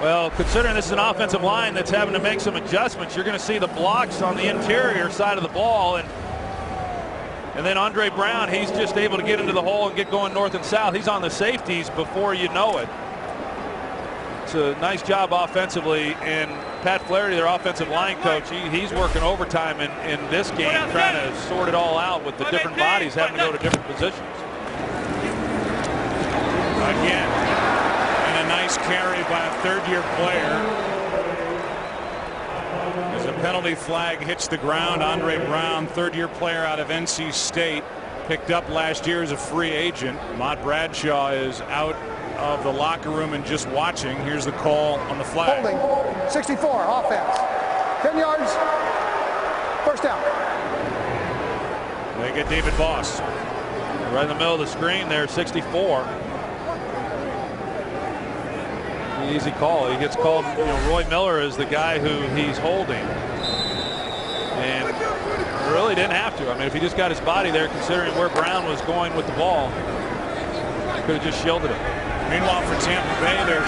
Well, considering this is an offensive line that's having to make some adjustments, you're going to see the blocks on the interior side of the ball. And then Andre Brown, he's just able to get into the hole and get going north and south. He's on the safeties before you know it. It's a nice job offensively, and Pat Flaherty, their offensive line coach, he's working overtime in this game, trying to sort it all out with the different bodies having to go to different positions. Again, and a nice carry by a third-year player. As a penalty flag hits the ground, Andre Brown, third-year player out of NC State, picked up last year as a free agent. Ahmad Bradshaw is out of the locker room and just watching. Here's the call on the flag. Holding, 64, offense. 10 yards, first down. They get David Boss. Right in the middle of the screen there, 64. Easy call. He gets called, Roy Miller is the guy who he's holding. And really didn't have to. I mean, if he just got his body there, considering where Brown was going with the ball, could have just shielded it. Meanwhile, for Tampa Bay, their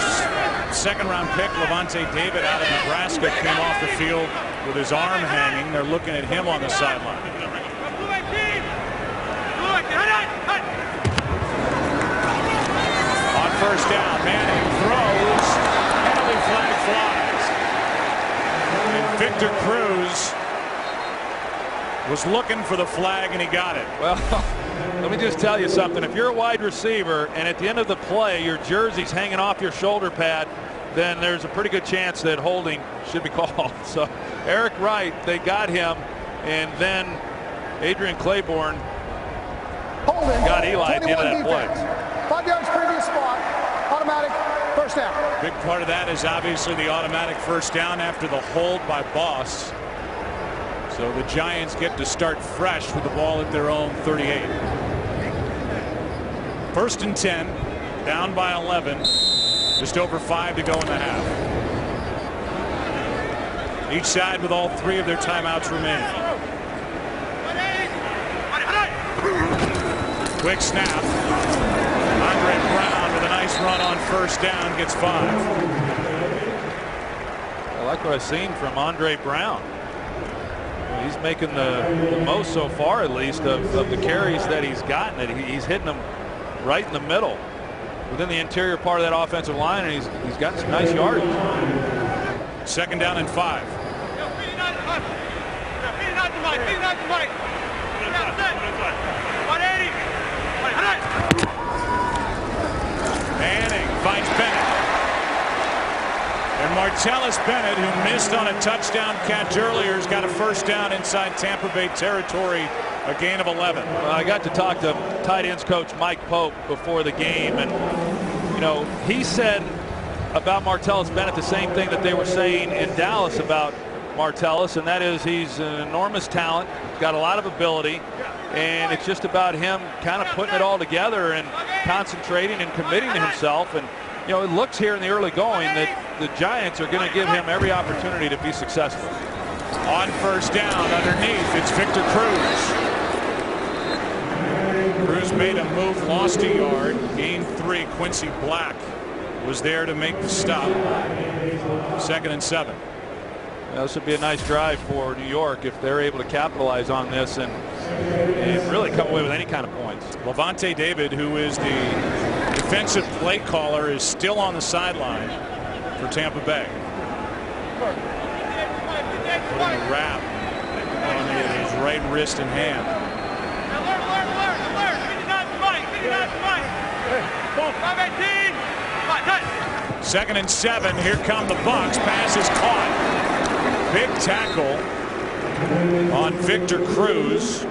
second-round pick, Levante David out of Nebraska, came off the field with his arm hanging. They're looking at him on the sideline. On first down, Manning throws, penalty flag flies. And Victor Cruz was looking for the flag, and he got it. Well, let me just tell you something. If you're a wide receiver and at the end of the play your jersey's hanging off your shoulder pad, then there's a pretty good chance that holding should be called. So Eric Wright, they got him, and then Adrian Claiborne got Eli at the end of that play. 5 yards previous spot, automatic first down. Big part of that is obviously the automatic first down after the hold by Boss. So the Giants get to start fresh with the ball at their own 38. First and 10, down by 11. Just over 5 to go in the half. Each side with all 3 of their timeouts remaining. Quick snap. Andre Brown with a nice run on first down, gets 5. I like what I've seen from Andre Brown. He's making the most so far, at least, of the carries that he's gotten. He's hitting them right in the middle, within the interior part of that offensive line, and he's gotten some nice yardage. Second down and 5. Manning finds Bennett. And Martellus Bennett, who missed on a touchdown catch earlier, has got a first down inside Tampa Bay territory, a gain of 11. Well, I got to talk to tight ends coach Mike Pope before the game, and he said about Martellus Bennett the same thing that they were saying in Dallas about Martellus, and that is he's an enormous talent, got a lot of ability, and it's just about him kind of putting it all together and concentrating and committing to himself. And it looks here in the early going that the Giants are going to give him every opportunity to be successful. On first down, underneath, it's Victor Cruz. Cruz made a move, lost a yard, gained 3. Quincy Black was there to make the stop. Second and 7. This would be a nice drive for New York if they're able to capitalize on this and really come away with any kind of points. Levante David, who is the defensive play caller, is still on the sideline for Tampa Bay. Putting a wrap on his right wrist and hand. Second and 7. Here come the Bucs. Pass is caught. Big tackle on Victor Cruz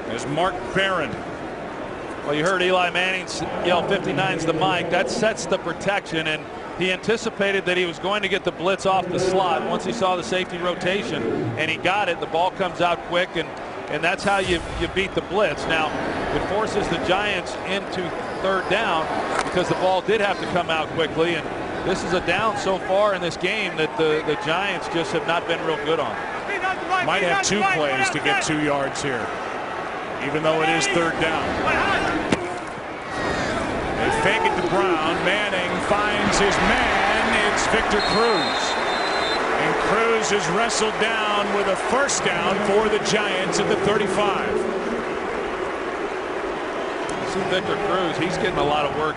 as Mark Barron. Well, you heard Eli Manning yell 59's the mic. That sets the protection, and he anticipated that he was going to get the blitz off the slot once he saw the safety rotation, and he got it. The ball comes out quick, and that's how you beat the blitz. Now, it forces the Giants into third down because the ball did have to come out quickly, and this is a down so far in this game that the Giants just have not been real good on. Might have 2 plays to get 2 yards here, even though it is third down. They fake it to Brown. Manning finds his man. It's Victor Cruz. And Cruz is wrestled down with a first down for the Giants at the 35. See Victor Cruz, he's getting a lot of work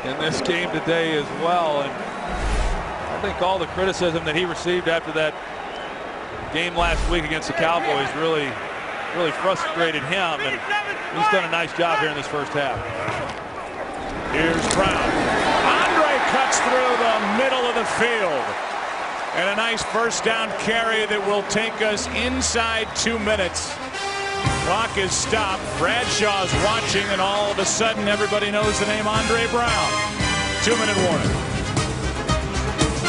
in this game today as well. And I think all the criticism that he received after that game last week against the Cowboys really frustrated him, and he's done a nice job here in this first half. Here's Brown. Andre cuts through the middle of the field. And a nice first down carry that will take us inside 2 minutes. Clock is stopped. Bradshaw's watching, and all of a sudden everybody knows the name Andre Brown. 2-minute warning.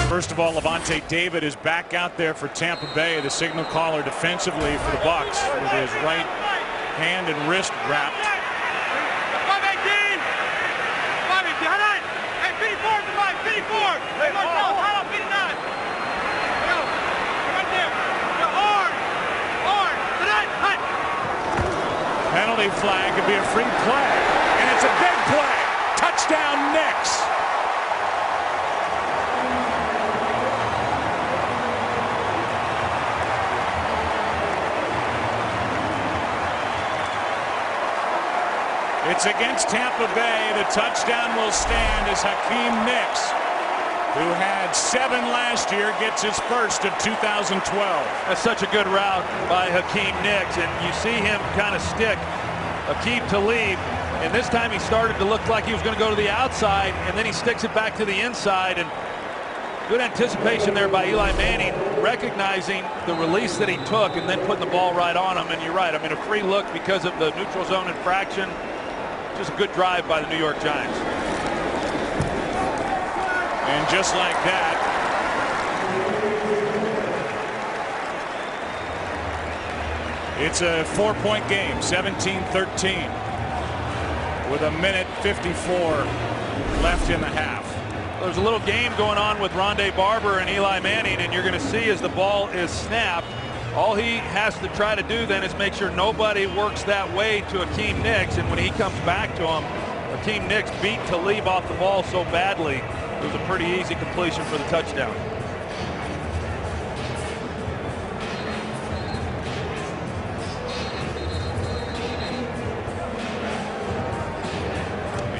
First of all, Levante David is back out there for Tampa Bay, the signal caller defensively for the Bucs, with his right hand and wrist wrapped. 5-18. 5-18. Hey, 54 to 5. 54. Hey, Marcel, hold up, 59. Go. Right there. Go hard. Hard. Tonight. Hut. Penalty flag could be a free play, and it's a big play. Touchdown, Knicks. It's against Tampa Bay. The touchdown will stand as Hakeem Nicks, who had 7 last year, gets his first of 2012. That's such a good route by Hakeem Nicks, and you see him kind of stick Aqib Talib, and this time he started to look like he was going to go to the outside, and then he sticks it back to the inside, and good anticipation there by Eli Manning, recognizing the release that he took and then putting the ball right on him. And you're right, I mean, a free look because of the neutral zone infraction. Just a good drive by the New York Giants. And just like that, it's a 4-point game, 17-13, with 1:54 left in the half. There's a little game going on with Rondé Barber and Eli Manning, and you're going to see as the ball is snapped, all he has to try to do then is make sure nobody works that way to Hakeem Nicks, and when he comes back to him, Hakeem Nicks beat Talib off the ball so badly, it was a pretty easy completion for the touchdown.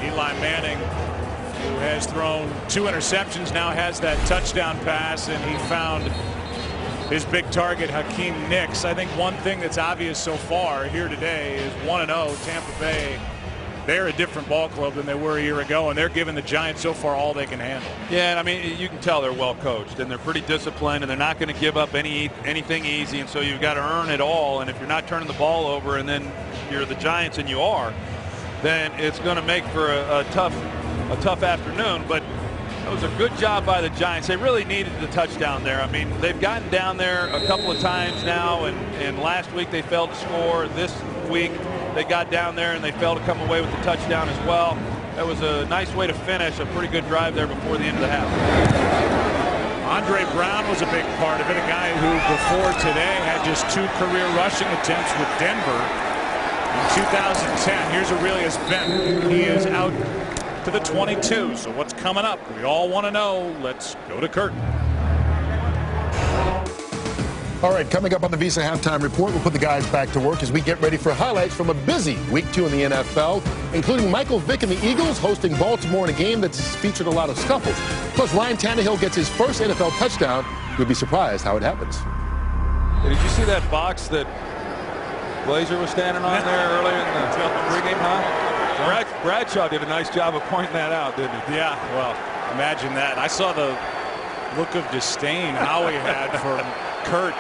Eli Manning, who has thrown 2 interceptions, now has that touchdown pass, and he found his big target, Hakeem Nicks. I think one thing that's obvious so far here today is 1-0 Tampa Bay. They're a different ball club than they were a year ago, and they're giving the Giants so far all they can handle. Yeah, and I mean, you can tell they're well coached, and they're pretty disciplined, and they're not going to give up anything easy, and so you've got to earn it all. And if you're not turning the ball over, and then you're the Giants, and you are, then it's going to make for a tough afternoon. But it was a good job by the Giants. They really needed the touchdown there. I mean, they've gotten down there a couple of times now, and last week they failed to score. This week they got down there and they failed to come away with the touchdown as well. That was a nice way to finish a pretty good drive there before the end of the half. Andre Brown was a big part of it, a guy who before today had just 2 career rushing attempts with Denver in 2010. Here's Aurelius Benton. He is out to the 22. So what's coming up? We all want to know. Let's go to Curtin. All right, coming up on the Visa Halftime Report, we'll put the guys back to work as we get ready for highlights from a busy Week 2 in the NFL, including Michael Vick and the Eagles hosting Baltimore in a game that's featured a lot of scuffles. Plus, Ryan Tannehill gets his first NFL touchdown. You'll be surprised how it happens. Hey, did you see that box that Glazer was standing on there earlier in the pregame, huh? Bradshaw did a nice job of pointing that out, didn't he? Yeah, well, imagine that. I saw the look of disdain Howie had for Kurt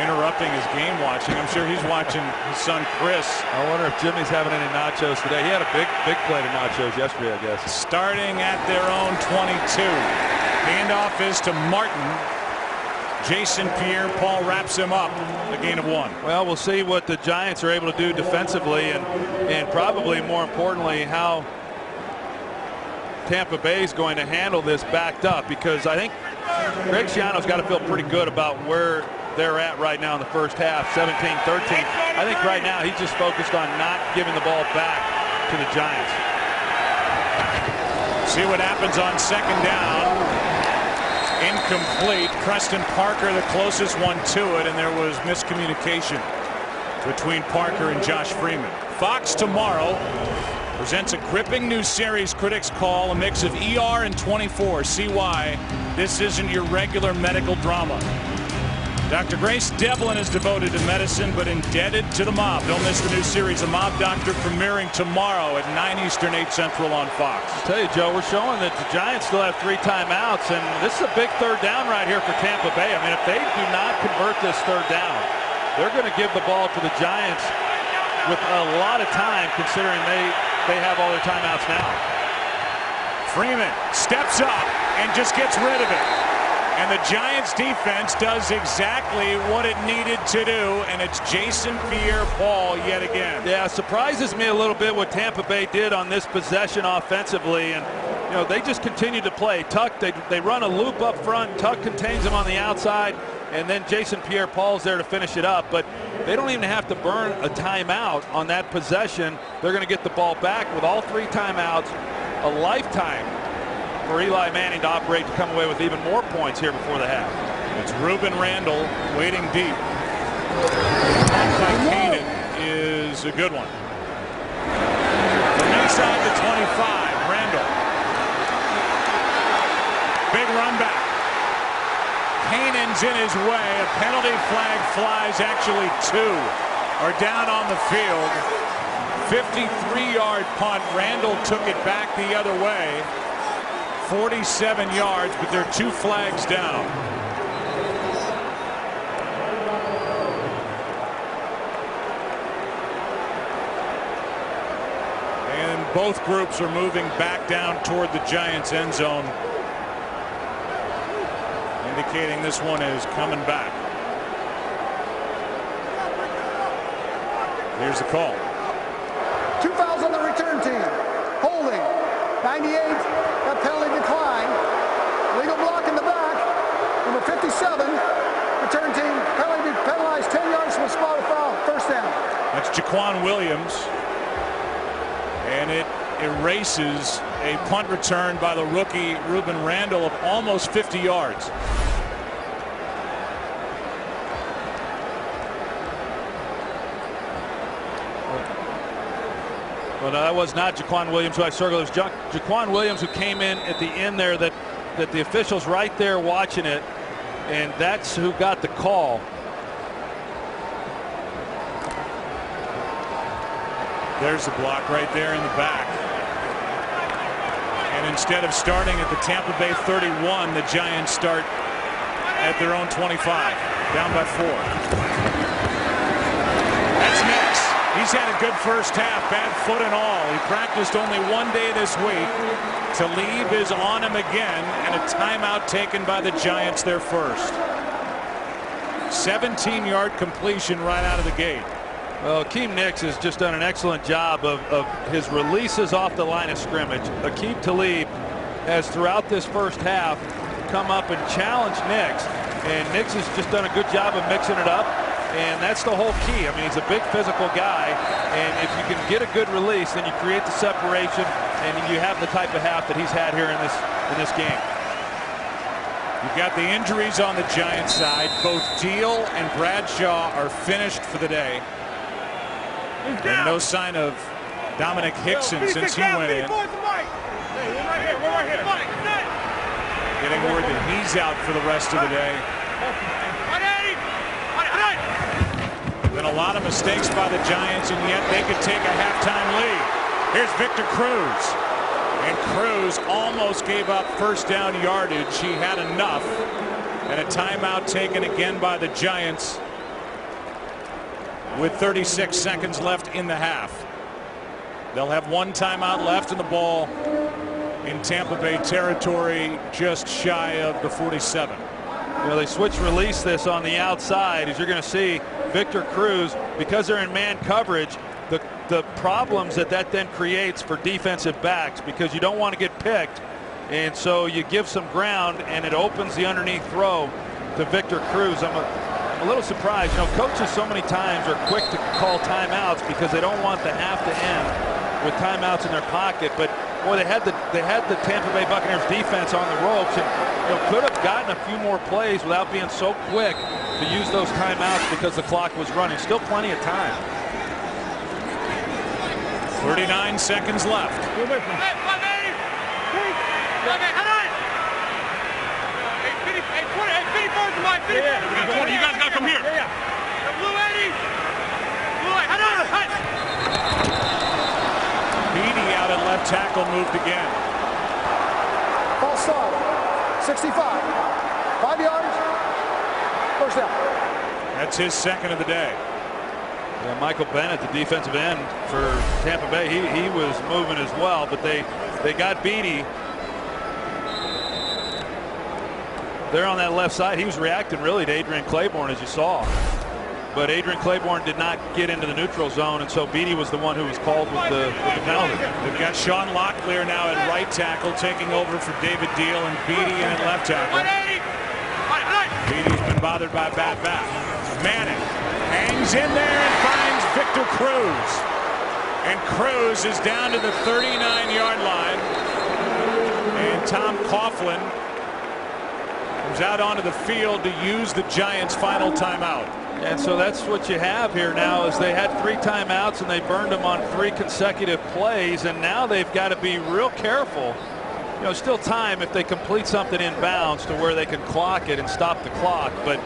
interrupting his game watching. I'm sure he's watching his son Chris. I wonder if Jimmy's having any nachos today. He had a big plate of nachos yesterday, I guess. Starting at their own 22. Handoff is to Martin. Jason Pierre-Paul wraps him up. A gain of 1. Well, we'll see what the Giants are able to do defensively, and probably more importantly, how Tampa Bay is going to handle this backed up, because I think Greg Schiano's got to feel pretty good about where they're at right now in the first half, 17-13. I think right now he's just focused on not giving the ball back to the Giants. See what happens on second down. Incomplete. Preston Parker the closest one to it, and there was miscommunication between Parker and Josh Freeman. Fox tomorrow presents a gripping new series critics call a mix of ER and 24. See why This isn't your regular medical drama. Dr. Grace Devlin is devoted to medicine, but indebted to the mob. Don't miss the new series, The Mob Doctor, premiering tomorrow at 9 Eastern, 8 Central on Fox. I'll tell you, Joe, we're showing that the Giants still have 3 timeouts, and this is a big third down right here for Tampa Bay. I mean, if they do not convert this third down, they're going to give the ball to the Giants with a lot of time, considering they have all their timeouts now. Freeman steps up and just gets rid of it. And the Giants defense does exactly what it needed to do, and it's Jason Pierre-Paul yet again. Yeah, it surprises me a little bit what Tampa Bay did on this possession offensively, and you know, they just continue to play. Tuck, they run a loop up front, Tuck contains them on the outside, and then Jason Pierre-Paul's there to finish it up. But they don't even have to burn a timeout on that possession. They're going to get the ball back with all 3 timeouts, a lifetime for Eli Manning to operate to come away with even more points here before the half. It's Ruben Randall waiting deep. By Kanan is a good one. From inside the 25, Randall. Big run back. Kanan's in his way. A penalty flag flies. Actually 2 are down on the field. 53-yard punt. Randall took it back the other way. 47 yards, but there are 2 flags down. And both groups are moving back down toward the Giants' end zone, indicating this one is coming back. Here's the call. 2 fouls on the return team. Holding. 98. That penalty decline. Legal block in the back. Number 57. Return team penalty penalized 10 yards from the spot of foul. First down. That's Jaquan Williams. And it erases a punt return by the rookie Ruben Randall of almost 50 yards. Well, no, that was not Jaquan Williams who I circled. It was Jaquan Williams who came in at the end there that the officials right there watching it, and that's who got the call. There's the block right there in the back. And instead of starting at the Tampa Bay 31, the Giants start at their own 25, down by 4. That's Nix. He's had a good first half, bad foot and all. He practiced only 1 day this week. Talib is on him again, and a timeout taken by the Giants, their first. 17-yard completion right out of the gate. Well, Akeem Nicks has just done an excellent job of his releases off the line of scrimmage. Aqib Talib has throughout this first half come up and challenged Nicks, and Nicks has just done a good job of mixing it up. And that's the whole key. I mean, he's a big physical guy, and if you can get a good release, then you create the separation, and you have the type of half that he's had here in this game. You've got the injuries on the Giants side. Both Deal and Bradshaw are finished for the day. And no sign of Dominic Hickson since he went in. Getting word that he's out for the rest of the day. Been a lot of mistakes by the Giants, and yet they could take a halftime lead. Here's Victor Cruz. And Cruz almost gave up first down yardage. He had enough. And a timeout taken again by the Giants with 36 seconds left in the half. They'll have 1 timeout left, and the ball in Tampa Bay territory just shy of the 47. You know, they switch release this on the outside, as you're going to see Victor Cruz, because they're in man coverage, the problems that then creates for defensive backs, because you don't want to get picked, and so you give some ground and it opens the underneath throw to Victor Cruz. I'm a little surprised. You know, coaches so many times are quick to call timeouts because they don't want the half to end with timeouts in their pocket, but boy, they had the Tampa Bay Buccaneers defense on the ropes, and you know, could have gotten a few more plays without being so quick to use those timeouts because the clock was running. Still plenty of time. 39 seconds left. You guys got to come here. Blue 80. Blue 80. Head on. Head. Beatty out at left tackle, moved again. False start. 65. 5 yards. First down. That's his second of the day. Yeah, Michael Bennett, the defensive end for Tampa Bay, he was moving as well, but they got Beatty. There on that left side, he was reacting really to Adrian Claiborne, as you saw. But Adrian Claiborne did not get into the neutral zone, and so Beatty was the one who was called with the penalty. They've got Sean Locklear now at right tackle, taking over for David Deal, and Beatty in at left tackle. Beatty's been bothered by a bad back. Manning hangs in there and finds Victor Cruz. And Cruz is down to the 39-yard line. And Tom Coughlin comes out onto the field to use the Giants' final timeout. And so that's what you have here now, is they had 3 timeouts and they burned them on 3 consecutive plays, and now they've got to be real careful. You know, still time if they complete something in bounds to where they can clock it and stop the clock, but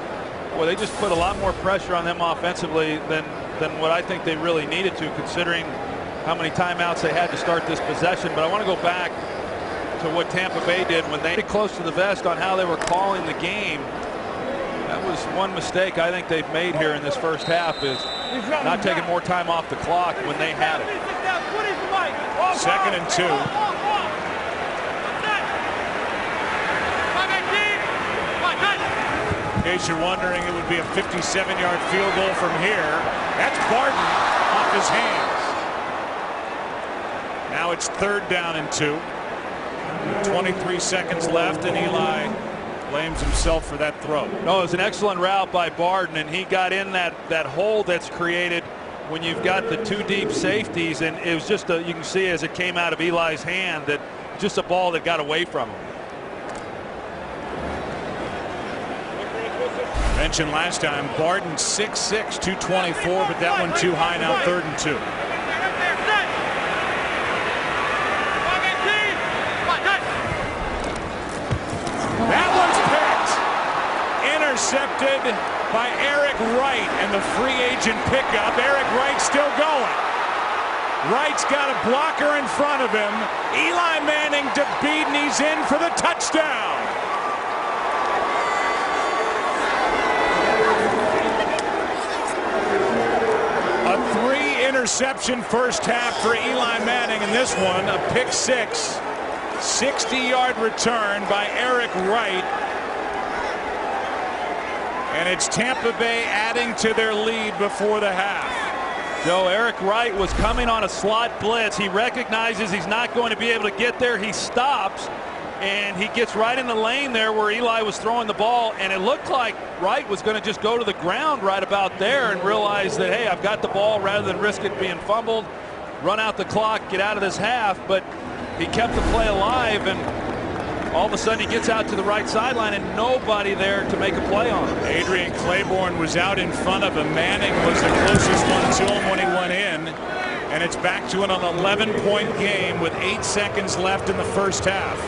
well, they just put a lot more pressure on them offensively than what I think they really needed to, considering how many timeouts they had to start this possession. But I want to go back to what Tampa Bay did when they got close to the vest on how they were calling the game. That was one mistake I think they've made here in this first half, is not taking more time off the clock when they had it. 2nd and 2. In case you're wondering, it would be a 57-yard field goal from here. That's Barton off his hands. Now it's 3rd down and 2. 23 seconds left, and Eli blames himself for that throw. No, it was an excellent route by Barton, and he got in that hole that's created when you've got the 2 deep safeties, and it was just you can see as it came out of Eli's hand that just a ball that got away from him. Mentioned last time, Barton 6'6", 224, but that one too high now, 3rd and 2. That one's picked. Intercepted by Eric Wright, and the free agent pickup. Eric Wright still going. Wright's got a blocker in front of him. Eli Manning to beat, and he's in for the touchdown. A 3-interception first half for Eli Manning, and this one a pick 6. 60-yard return by Eric Wright. And it's Tampa Bay adding to their lead before the half. Joe, Eric Wright was coming on a slot blitz. He recognizes he's not going to be able to get there. He stops, and he gets right in the lane there where Eli was throwing the ball, and it looked like Wright was going to just go to the ground right about there and realize that, hey, I've got the ball, rather than risk it being fumbled, run out the clock, get out of this half. But he kept the play alive, and all of a sudden he gets out to the right sideline and nobody there to make a play on him. Adrian Claiborne was out in front of him. Manning was the closest one to him when he went in. And it's back to an 11-point game with 8 seconds left in the first half.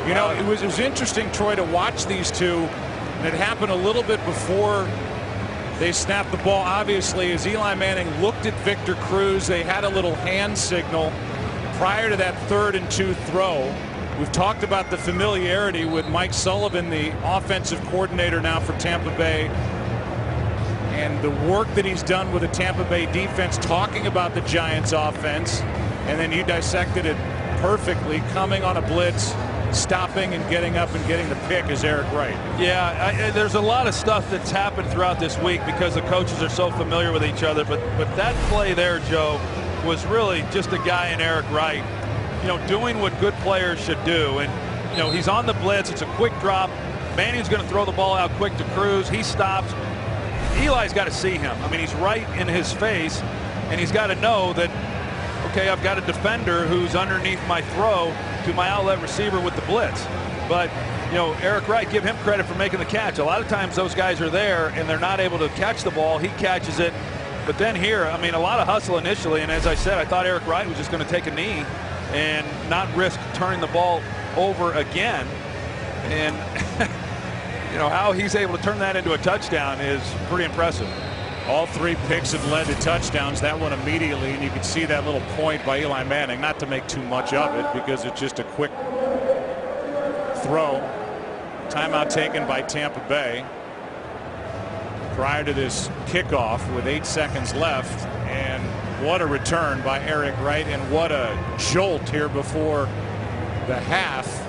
You know, it was interesting, Troy, to watch these two. And it happened a little bit before they snapped the ball. Obviously, as Eli Manning looked at Victor Cruz, they had a little hand signal prior to that 3rd and 2 throw. We've talked about the familiarity with Mike Sullivan, the offensive coordinator now for Tampa Bay, and the work that he's done with the Tampa Bay defense, talking about the Giants offense. And then you dissected it perfectly, coming on a blitz, stopping and getting up and getting the pick is Eric Wright. Yeah, there's a lot of stuff that's happened throughout this week because the coaches are so familiar with each other, but that play there, Joe, was really just a guy in Eric Wright, you know, doing what good players should do. And, you know, he's on the blitz. It's a quick drop. Manning's going to throw the ball out quick to Cruz. He stops. Eli's got to see him. I mean, he's right in his face, and he's got to know that, okay, I've got a defender who's underneath my throw to my outlet receiver with the blitz. But, you know, Eric Wright, give him credit for making the catch. A lot of times those guys are there and they're not able to catch the ball. He catches it. But then here, I mean, a lot of hustle initially, and as I said, I thought Eric Wright was just going to take a knee and not risk turning the ball over again. And you know, how he's able to turn that into a touchdown is pretty impressive. All 3 picks have led to touchdowns. That one immediately, and you can see that little point by Eli Manning, not to make too much of it because it's just a quick throw. Timeout taken by Tampa Bay prior to this kickoff with 8 seconds left. And what a return by Eric Wright, and what a jolt here before the half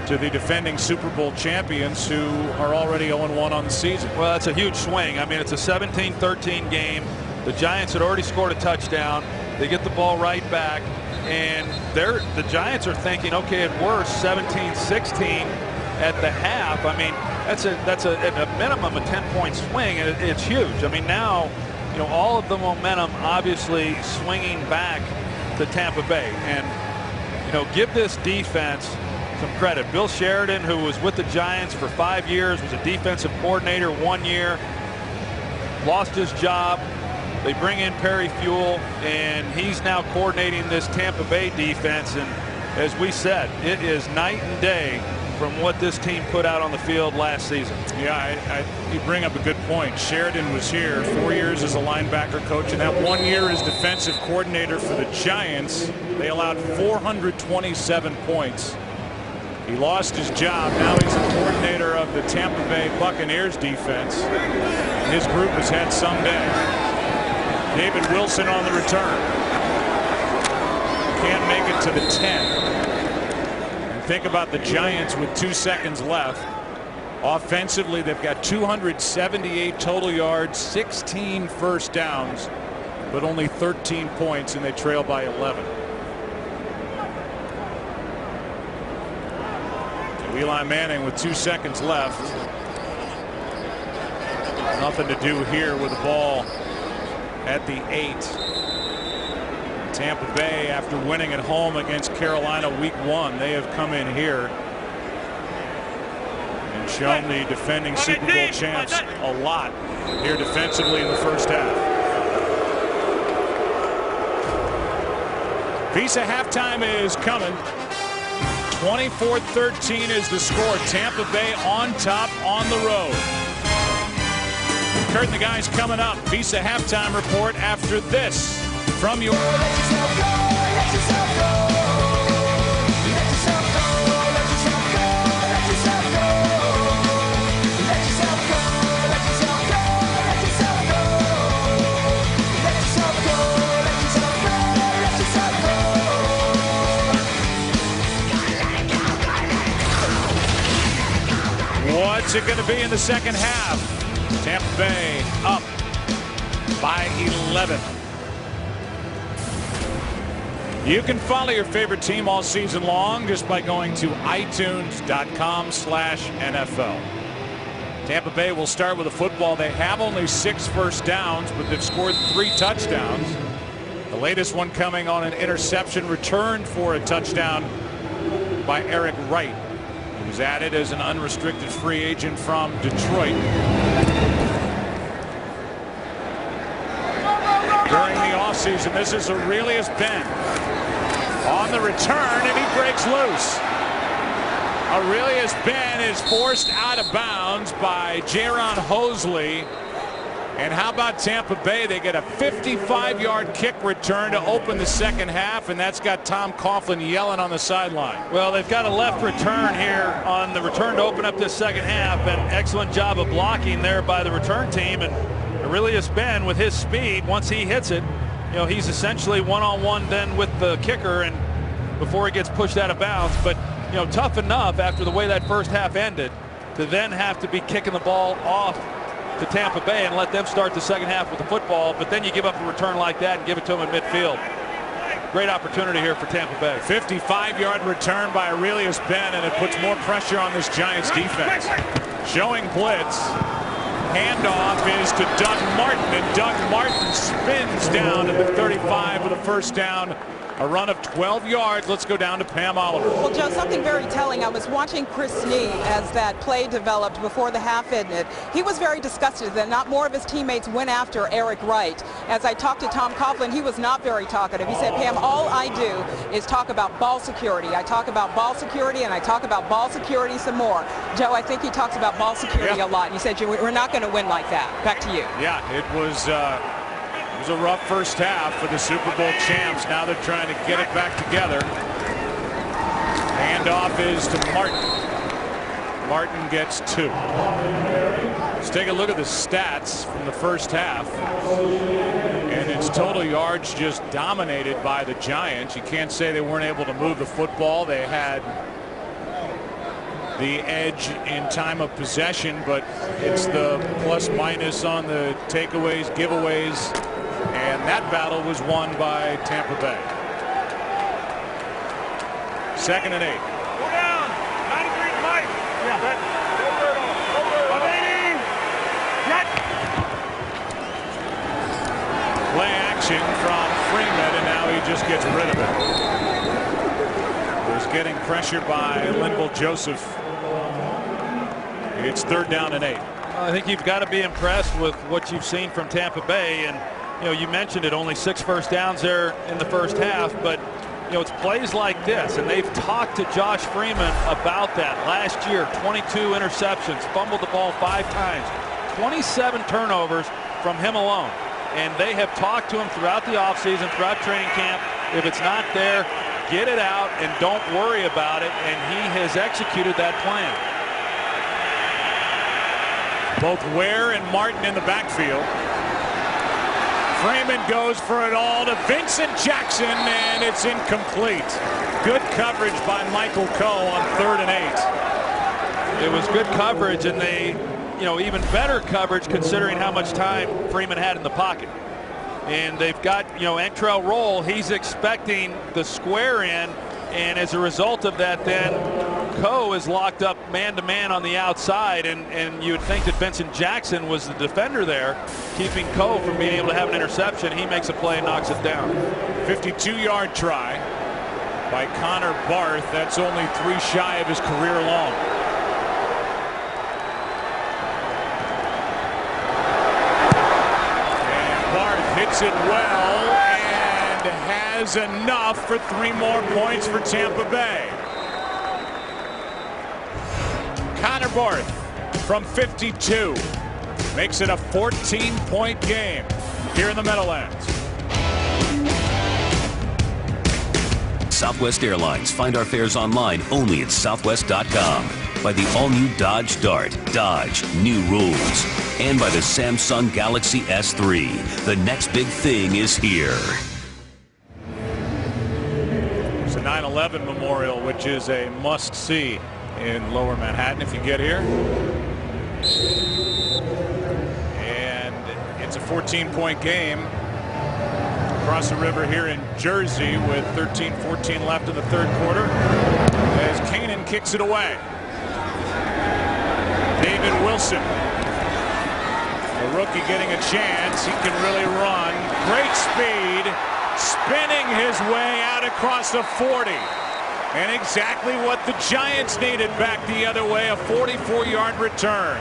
to the defending Super Bowl champions, who are already 0-1 on the season. Well, that's a huge swing. I mean, it's a 17-13 game. The Giants had already scored a touchdown. They get the ball right back, and the Giants are thinking, okay, at worst 17-16 at the half. I mean, that's at a minimum a 10-point swing, and it's huge. I mean, now, you know, all of the momentum obviously swinging back to Tampa Bay, and you know, give this defense some credit. Bill Sheridan, who was with the Giants for 5 years, was a defensive coordinator 1 year, lost his job. They bring in Perry Fuel, and he's now coordinating this Tampa Bay defense. And as we said, it is night and day from what this team put out on the field last season. Yeah, you bring up a good point. Sheridan was here 4 years as a linebacker coach, and that 1 year as defensive coordinator for the Giants. They allowed 427 points. He lost his job. Now he's the coordinator of the Tampa Bay Buccaneers defense. His group has had some day. David Wilson on the return. Can't make it to the 10. And think about the Giants with 2 seconds left. Offensively, they've got 278 total yards, 16 first downs, but only 13 points, and they trail by 11. Eli Manning with 2 seconds left. Nothing to do here with the ball at the 8. Tampa Bay, after winning at home against Carolina week 1, they have come in here and shown the defending Super Bowl champs a lot here defensively in the first half. Visa halftime is coming. 24-13 is the score. Tampa Bay on top on the road. Kurt and the guys coming up. Visa halftime report after this from your. What's it going to be in the second half? Tampa Bay up by 11. You can follow your favorite team all season long just by going to itunes.com/NFL. Tampa Bay will start with a football. They have only 6 first downs, but they've scored 3 touchdowns. The latest one coming on an interception returned for a touchdown by Eric Wright. He was added as an unrestricted free agent from Detroit. During the offseason, this is Aurelius Ben on the return, and he breaks loose. Aurelius Ben is forced out of bounds by Jaron Hosley. And how about Tampa Bay? They get a 55-yard kick return to open the second half, and that's got Tom Coughlin yelling on the sideline. Well, they've got a left return here on the return to open up this second half, and excellent job of blocking there by the return team. And Aurelius Ben, with his speed, once he hits it, you know, he's essentially one-on-one then with the kicker, and before he gets pushed out of bounds. But you know, tough enough after the way that first half ended to then have to be kicking the ball off to Tampa Bay and let them start the second half with the football, but then you give up a return like that and give it to them in midfield. Great opportunity here for Tampa Bay. 55-yard return by Aurelius Ben, and it puts more pressure on this Giants defense. Showing blitz. Handoff is to Doug Martin, and Doug Martin spins down to the 35 with a first down A run of 12 yards. Let's go down to Pam Oliver. Well, Joe, something very telling. I was watching Chris Snee as that play developed before the half ended. He was very disgusted that not more of his teammates went after Eric Wright. As I talked to Tom Coughlin, he was not very talkative. He said, Pam, all I do is talk about ball security. I talk about ball security, and I talk about ball security some more. Joe, I think he talks about ball security a lot. And he said, we're not going to win like that. Back to you. Yeah, it was a rough first half for the Super Bowl champs. Now they're trying to get it back together. Handoff is to Martin. Martin gets 2. Let's take a look at the stats from the first half. And it's total yards just dominated by the Giants. You can't say they weren't able to move the football. They had the edge in time of possession, but it's the plus minus on the takeaways, giveaways, and that battle was won by Tampa Bay. 2nd and 8. Go down. 93 to Mike. Yeah. Play action from Freeman, and now he just gets rid of it. Was getting pressured by Linval Joseph. It's 3rd down and 8. I think you've got to be impressed with what you've seen from Tampa Bay, and you mentioned it, only 6 first downs there in the first half, but it's plays like this, and they've talked to Josh Freeman about that. Last year, 22 interceptions, fumbled the ball 5 times, 27 turnovers from him alone, and they have talked to him throughout the offseason, throughout training camp. If it's not there, get it out and don't worry about it, and he has executed that plan. Both Ware and Martin in the backfield. Freeman goes for it all to Vincent Jackson, and it's incomplete. Good coverage by Michael Coe on 3rd and 8. It was good coverage, and they, even better coverage considering how much time Freeman had in the pocket. And they've got, Antrell Roll, he's expecting the square in, and as a result of that, then Coe is locked up man-to-man on the outside, and you would think that Vincent Jackson was the defender there, keeping Coe from being able to have an interception. He makes a play and knocks it down. 52-yard try by Connor Barth. That's only 3 shy of his career long. And Barth hits it well and has enough for 3 more points for Tampa Bay. Connor Barth from 52 makes it a 14-point game here in the Meadowlands. Southwest Airlines. Find our fares online only at southwest.com. By the all-new Dodge Dart. Dodge. New rules. And by the Samsung Galaxy S3. The next big thing is here. It's a 9/11 memorial, which is a must-see in Lower Manhattan if you get here. And it's a 14-point game across the river here in Jersey with 13-14 left in the 3rd quarter as Kanan kicks it away. David Wilson, the rookie, getting a chance. He can really run. Great speed, spinning his way out across the 40. And exactly what the Giants needed back the other way, a 44-yard return.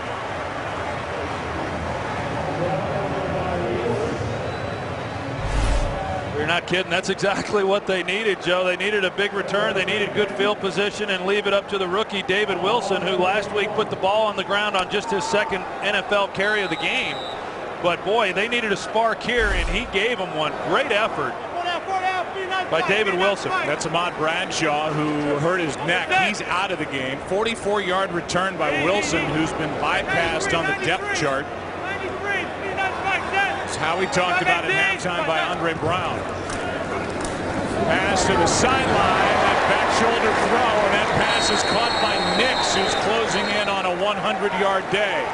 You're not kidding. That's exactly what they needed, Joe. They needed a big return. They needed good field position and leave it up to the rookie, David Wilson, who last week put the ball on the ground on just his 2nd NFL carry of the game. But, boy, they needed a spark here, and he gave them one. Great effort by David Wilson. That's Ahmad Bradshaw, who hurt his neck. He's out of the game. 44-yard return by Wilson, who's been bypassed on the depth chart. That's how we talked about at halftime by Andre Brown. Pass to the sideline, that back shoulder throw, and that pass is caught by Nix, who's closing in on a 100-yard day.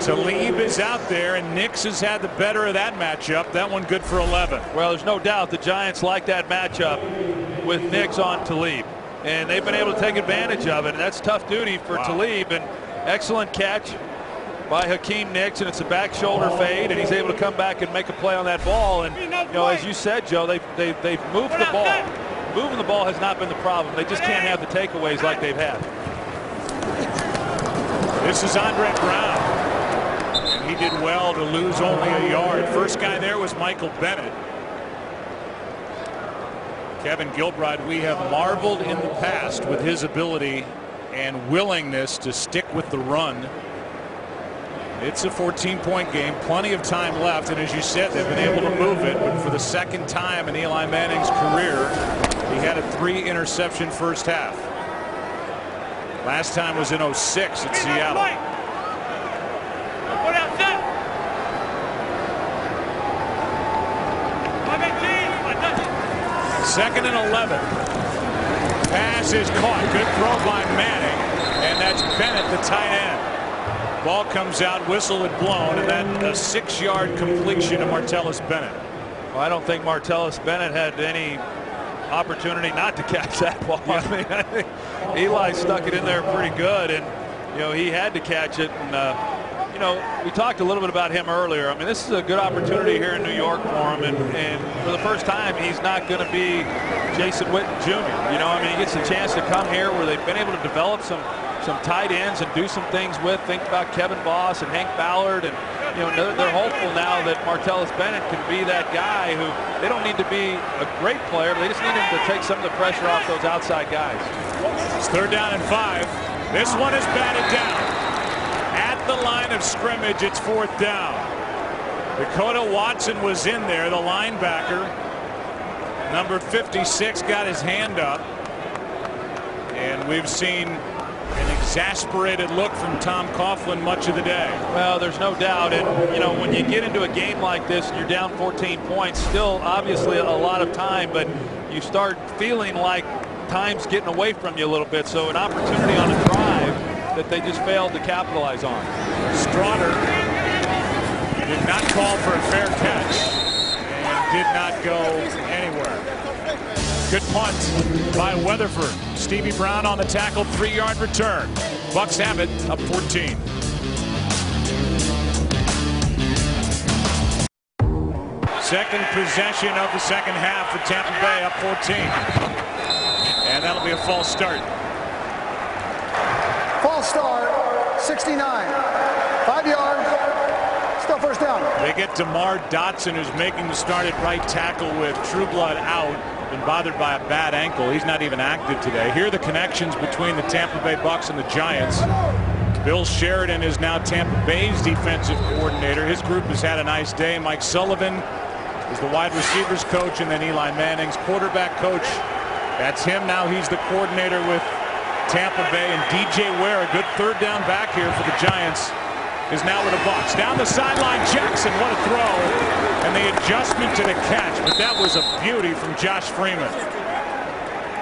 Talib is out there, and Nix has had the better of that matchup. That one good for 11. Well, there's no doubt the Giants like that matchup with Nix on Talib, and they've been able to take advantage of it. And that's tough duty for Talib, and excellent catch. by Hakeem Nicks, and it's a back shoulder fade, and he's able to come back and make a play on that ball. And as you said, Joe, they've moved the ball. Moving the ball has not been the problem. They just can't have the takeaways like they've had. This is Andre Brown, and he did well to lose only a yard. First guy there was Michael Bennett. Kevin Gilbride, we have marveled in the past with his ability and willingness to stick with the run. It's a 14-point game, plenty of time left, and as you said, they've been able to move it, but for the second time in Eli Manning's career, he had a 3-interception first half. Last time was in 06 at Seattle. Second and 11. Pass is caught. Good throw by Manning, and that's Bennett, the tight end. Ball comes out, whistle had blown, and then a 6-yard completion to Martellus Bennett. Well, I don't think Martellus Bennett had any opportunity not to catch that ball. Yeah. I think Eli stuck it in there pretty good, and he had to catch it. And we talked a little bit about him earlier. I mean, this is a good opportunity here in New York for him, and for the first time, he's not going to be Jason Witten Jr. He gets a chance to come here where they've been able to develop some tight ends and do some things with. Think about Kevin Boss and Hank Ballard, and they're hopeful now that Martellus Bennett can be that guy who they don't need to be a great player, but they just need him to take some of the pressure off those outside guys. It's 3rd down and 5. This one is batted down. At the line of scrimmage, it's 4th down. Dakota Watson was in there, the linebacker. Number 56 got his hand up. And we've seen an exasperated look from Tom Coughlin much of the day. Well, there's no doubt. And, when you get into a game like this and you're down 14 points, still obviously a lot of time, but you start feeling like time's getting away from you a little bit. So an opportunity on a drive that they just failed to capitalize on. Strawder did not call for a fair catch and did not go anywhere. Good punt by Weatherford. Stevie Brown on the tackle, 3-yard return. Bucks have it, up 14. Second possession of the second half for Tampa Bay, up 14. And that'll be a false start. False start, 69. 5 yards, still first down. They get DeMar Dotson, who's making the start at right tackle with Trueblood out. Been bothered by a bad ankle. He's not even active today. Here are the connections between the Tampa Bay Bucks and the Giants. Bill Sheridan is now Tampa Bay's defensive coordinator. His group has had a nice day. Mike Sullivan is the wide receivers coach, and then Eli Manning's quarterback coach. That's him now. He's the coordinator with Tampa Bay, and DJ Ware, a good 3rd down back here for the Giants, is now with the Bucks. Down the sideline, Jackson, what a throw. And the adjustment to the catch, but that was a beauty from Josh Freeman.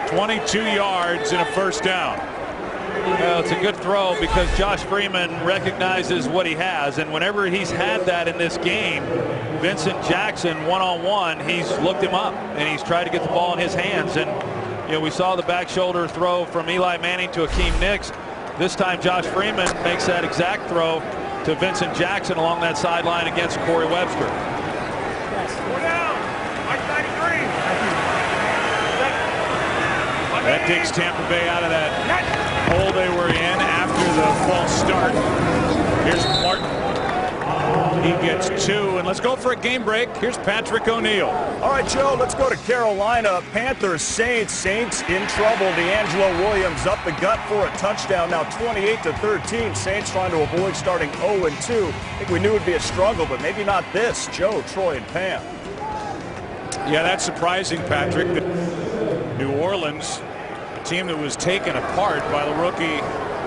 22 yards and a first down. Well, it's a good throw because Josh Freeman recognizes what he has, and whenever he's had that in this game, Vincent Jackson one-on-one, he's looked him up and he's tried to get the ball in his hands. And we saw the back shoulder throw from Eli Manning to Hakeem Nicks. This time Josh Freeman makes that exact throw to Vincent Jackson along that sideline against Corey Webster. That takes Tampa Bay out of that hole they were in after the false start. Here's Martin. He gets 2, and let's go for a game break. Here's Patrick O'Neill. All right, Joe, let's go to Carolina. Panthers, Saints in trouble. DeAngelo Williams up the gut for a touchdown. Now 28-13. Saints trying to avoid starting 0-2. I think we knew it would be a struggle, but maybe not this. Joe, Troy, and Pam. Yeah, that's surprising, Patrick. New Orleans, a team that was taken apart by the rookie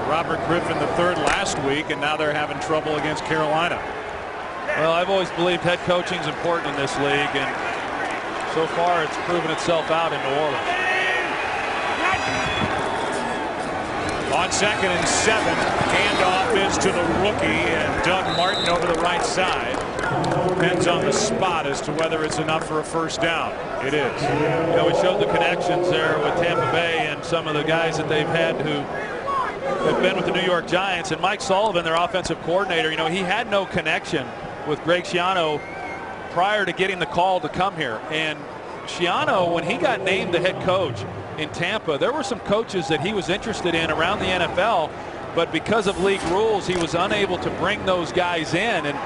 Robert Griffin III last week, and now they're having trouble against Carolina. Well, I've always believed head coaching is important in this league, and so far it's proven itself out in New Orleans. On 2nd and 7, handoff is to the rookie, and Doug Martin over the right side. Depends on the spot as to whether it's enough for a first down. It is. We showed the connections there with Tampa Bay and some of the guys that they've had who had been with the New York Giants, and Mike Sullivan, their offensive coordinator, you know, he had no connection with Greg Schiano prior to getting the call to come here. And Schiano, when he got named the head coach in Tampa, there were some coaches that he was interested in around the NFL, but because of league rules, he was unable to bring those guys in. And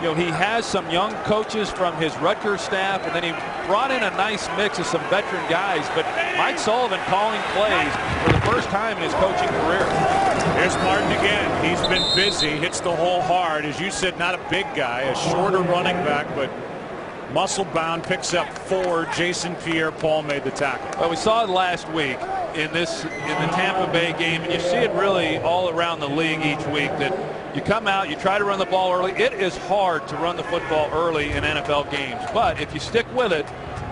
you know, he has some young coaches from his Rutgers staff, and then he brought in a nice mix of some veteran guys. But Mike Sullivan calling plays for the first time in his coaching career. Here's Martin again. He's been busy, hits the hole hard. As you said, not a big guy, a shorter running back, but muscle bound, picks up 4. Jason Pierre-Paul made the tackle. Well, we saw it last week in the Tampa Bay game, and you see it really all around the league each week, that you come out, you try to run the ball early. It is hard to run the football early in NFL games, but if you stick with it,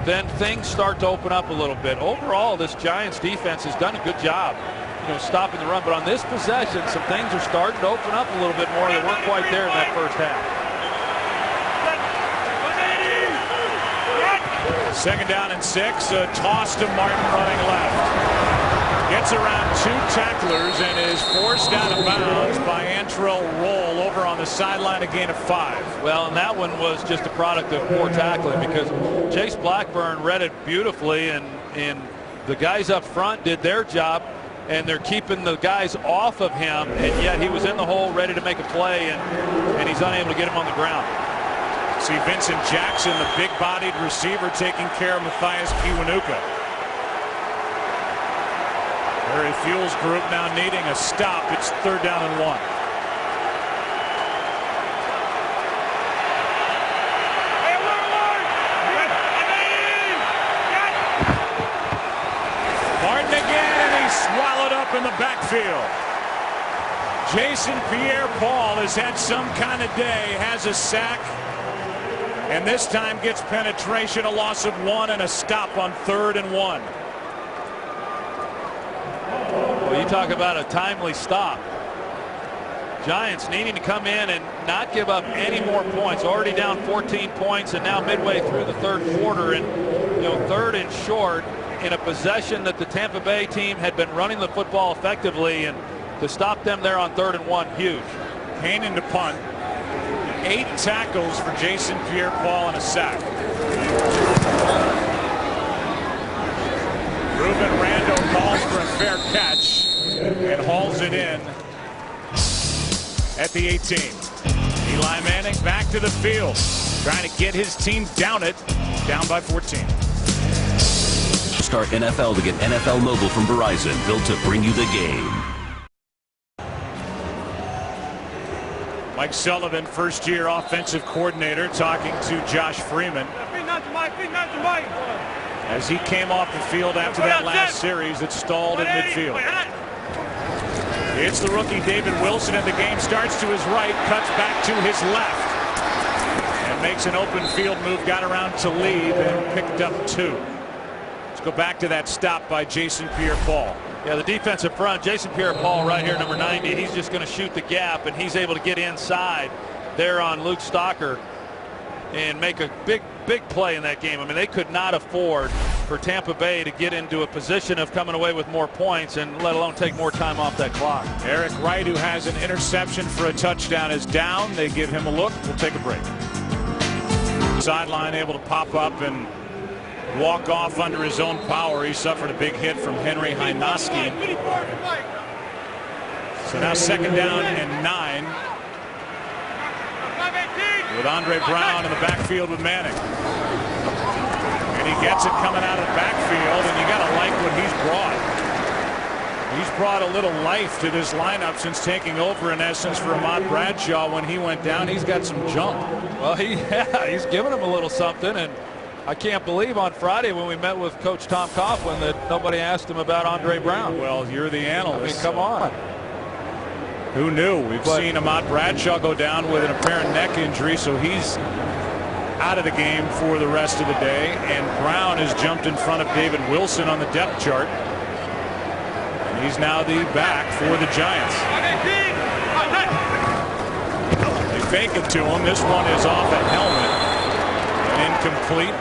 then things start to open up a little bit. Overall, this Giants defense has done a good job, you know, stopping the run, but on this possession, some things are starting to open up a little bit more that weren't quite there in that first half. Second down and 6, a toss to Martin running left. Gets around 2 tacklers and is forced out of bounds by Antrell Roll over on the sideline, a gain of 5. Well, and that one was just a product of poor tackling, because Chase Blackburn read it beautifully, and the guys up front did their job, and they're keeping the guys off of him, and yet he was in the hole ready to make a play, and he's unable to get him on the ground. See Vincent Jackson, the big-bodied receiver, taking care of Matthias Kiwanuka. Larry Fuels group now needing a stop. It's 3rd down and 1. Martin again, and he's swallowed up in the backfield. Jason Pierre-Paul has had some kind of day, has a sack, and this time gets penetration, a loss of 1, and a stop on 3rd and 1. Well, you talk about a timely stop. Giants needing to come in and not give up any more points. Already down 14 points, and now midway through the 3rd quarter, and you know, 3rd and short in a possession that the Tampa Bay team had been running the football effectively, and to stop them there on 3rd and 1, huge. Hanen to punt. 8 tackles for Jason Pierre-Paul and a sack. Ruben Rando calls for a fair catch and hauls it in at the 18. Eli Manning back to the field, trying to get his team down by 14. Start NFL to get NFL Mobile from Verizon, built to bring you the game. Mike Sullivan, first-year offensive coordinator, talking to Josh Freeman as he came off the field after that last series that stalled in midfield. It's the rookie David Wilson, and the game starts to his right, cuts back to his left, and makes an open field move, got around to lead, and picked up 2. Let's go back to that stop by Jason Pierre-Paul. Yeah, the defensive front, Jason Pierre-Paul right here, number 90, he's just going to shoot the gap, and he's able to get inside there on Luke Stocker and make a big play in that game. I mean, they could not afford for Tampa Bay to get into a position of coming away with more points, and let alone take more time off that clock. Eric Wright, who has an interception for a touchdown, is down. They give him a look. We'll take a break. Sideline able to pop up and walk off under his own power. He suffered a big hit from Henry Hynoski. So now 2nd down and 9. With Andre Brown in the backfield with Manning. And he gets it coming out of the backfield, and you got to like what he's brought. He's brought a little life to this lineup since taking over, in essence, for Ahmad Bradshaw. When he went down, he's got some jump. Well, he's given him a little something, and I can't believe on Friday when we met with Coach Tom Coughlin that nobody asked him about Andre Brown. Well, you're the analyst. I mean, come on. Who knew? We've seen Ahmad Bradshaw go down with an apparent neck injury, so he's out of the game for the rest of the day. And Brown has jumped in front of David Wilson on the depth chart. And he's now the back for the Giants. They fake it to him. This one is off a helmet. An incomplete.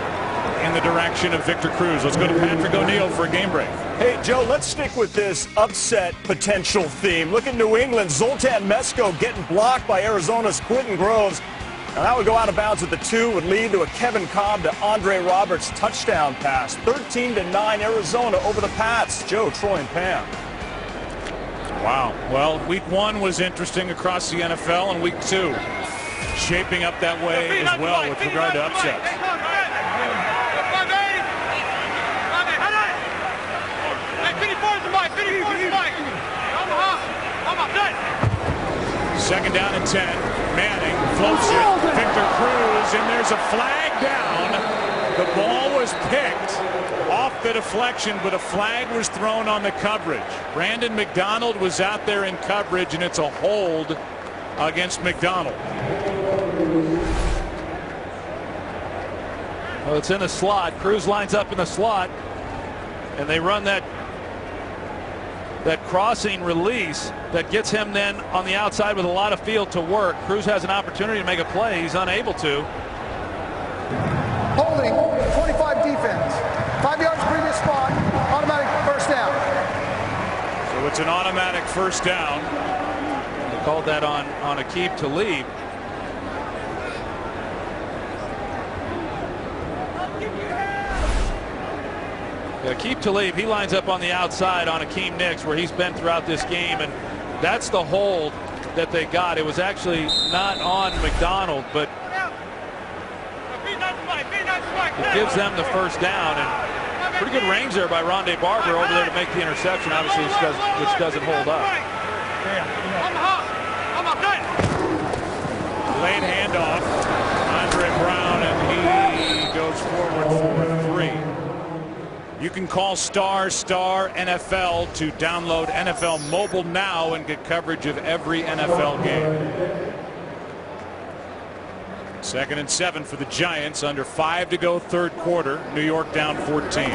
in the direction of Victor Cruz. Let's go to Patrick O'Neill for a game break. Hey, Joe, let's stick with this upset potential theme. Look at New England. Zoltan Mesko getting blocked by Arizona's Quentin Groves. Now that would go out of bounds at the 2, would lead to a Kevin Cobb to Andre Roberts touchdown pass. 13-9 Arizona over the Pats. Joe, Troy, and Pam. Wow. Well, week 1 was interesting across the NFL, and week 2 shaping up that way as well with regard to upsets. Second down and 10. Manning floats it. Victor Cruz, and there's a flag down. The ball was picked off the deflection, but a flag was thrown on the coverage. Brandon McDonald was out there in coverage, and it's a hold against McDonald. Well, it's in the slot. Cruz lines up in the slot, and they run that crossing release that gets him then on the outside with a lot of field to work. Cruz has an opportunity to make a play. He's unable to. Holding, 25 defense. 5 yards previous spot, automatic first down. So it's an automatic first down. They called that on NYGvTB2012wk2. NYGvTB2012wk2, he lines up on the outside on Akeem Nicks, where he's been throughout this game, and that's the hold that they got. It was actually not on McDonald, but it gives them the first down, and pretty good range there by Rondé Barber over there to make the interception, obviously, which doesn't hold up. Late handoff. Andre Brown, and he goes forward for 3. You can call ** NFL to download NFL Mobile now and get coverage of every NFL game. 2nd and 7 for the Giants. Under 5 to go, 3rd quarter. New York down 14.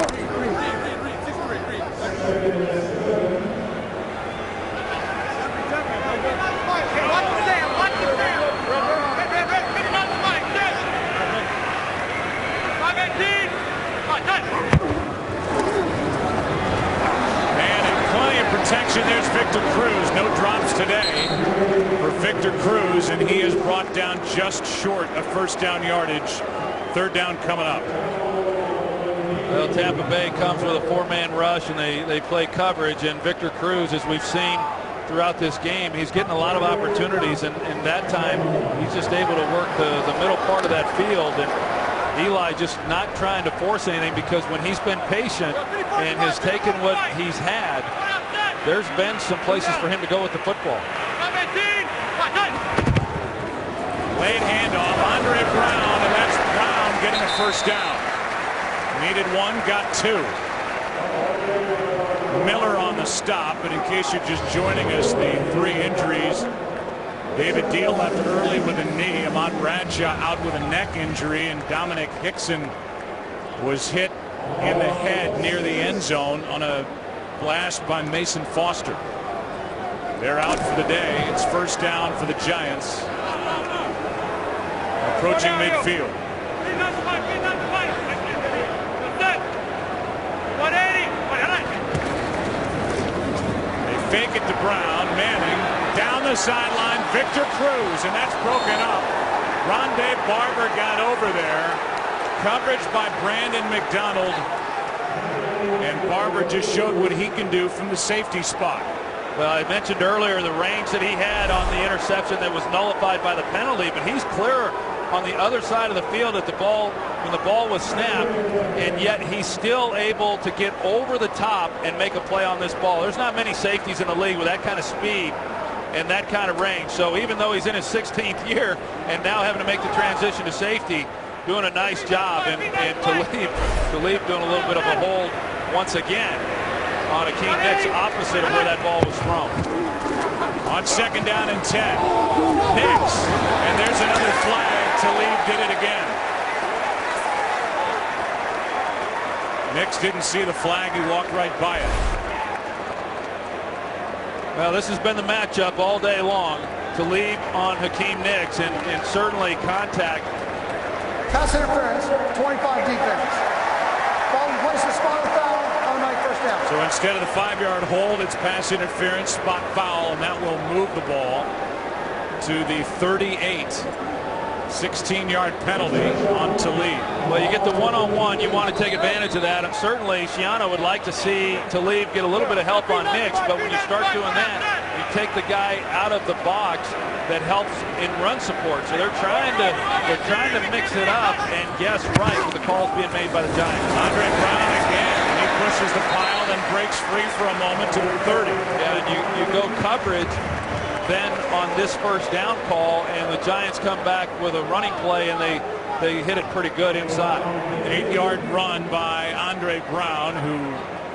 Protection. There's Victor Cruz. No drops today for Victor Cruz, and he is brought down just short of first down yardage. 3rd down coming up. Well, Tampa Bay comes with a 4-man rush, and they play coverage, and Victor Cruz, as we've seen throughout this game, he's getting a lot of opportunities, and that time he's just able to work the middle part of that field, and Eli just not trying to force anything, because when he's been patient and has taken what he's had, there's been some places for him to go with the football. Late handoff, Andre Brown, and that's Brown getting a first down. Needed 1, got 2. Miller on the stop, but in case you're just joining us, the 3 injuries. David Deal left early with a knee. Ahmad Bradshaw out with a neck injury, and Dominic Hickson was hit in the head near the end zone on a blast by Mason Foster. They're out for the day. It's first down for the Giants. Approaching midfield. They fake it to Brown. Manning down the sideline. Victor Cruz, and that's broken up. Rondé Barber got over there. Coverage by Brandon McDonald. And Barber just showed what he can do from the safety spot. Well, I mentioned earlier the range that he had on the interception that was nullified by the penalty, but he's clear on the other side of the field at the ball when the ball was snapped, and yet he's still able to get over the top and make a play on this ball. There's not many safeties in the league with that kind of speed and that kind of range. So even though he's in his 16th year and now having to make the transition to safety, doing a nice job, and Talib doing a little bit of a hold once again on Akeem Nicks, opposite of where that ball was thrown. On 2nd down and 10, Nicks, and there's another flag. Talib did it again. Nicks didn't see the flag. He walked right by it. Well, this has been the matchup all day long. Talib on Akeem Nicks, and certainly contact. Pass interference, 25 defense. touchdown. So instead of the 5-yard hold, it's pass interference, spot foul, and that will move the ball to the 38. 16-yard penalty on Talib. Well, you get the one-on-one. You want to take advantage of that. And certainly, Schiano would like to see Talib get a little bit of help on Nix. But when you start doing that, you take the guy out of the box that helps in run support. So they're trying to mix it up and guess right with the calls being made by the Giants. Andre Brown again. He pushes the pile, then breaks free for a moment to the 30. Yeah, and you go coverage then on this first down call, and the Giants come back with a running play, and they hit it pretty good inside. An 8-yard run by Andre Brown, who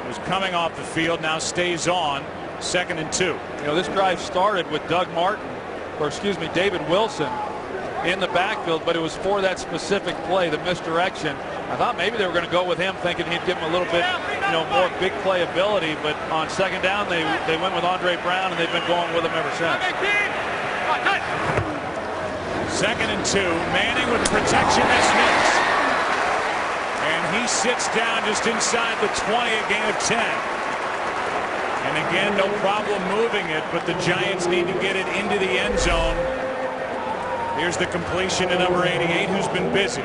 was coming off the field, now stays on. 2nd and 2. You know, this drive started with David Wilson in the backfield, but it was for that specific play, the misdirection. I thought maybe they were going to go with him, thinking he'd give him a little bit, more big play ability. But on 2nd down, they went with Andre Brown, and they've been going with him ever since. 2nd and 2. Manning with protection. That's Nix. And he sits down just inside the 20, a gain of 10. And again, no problem moving it, but the Giants need to get it into the end zone. Here's the completion to number 88, who's been busy.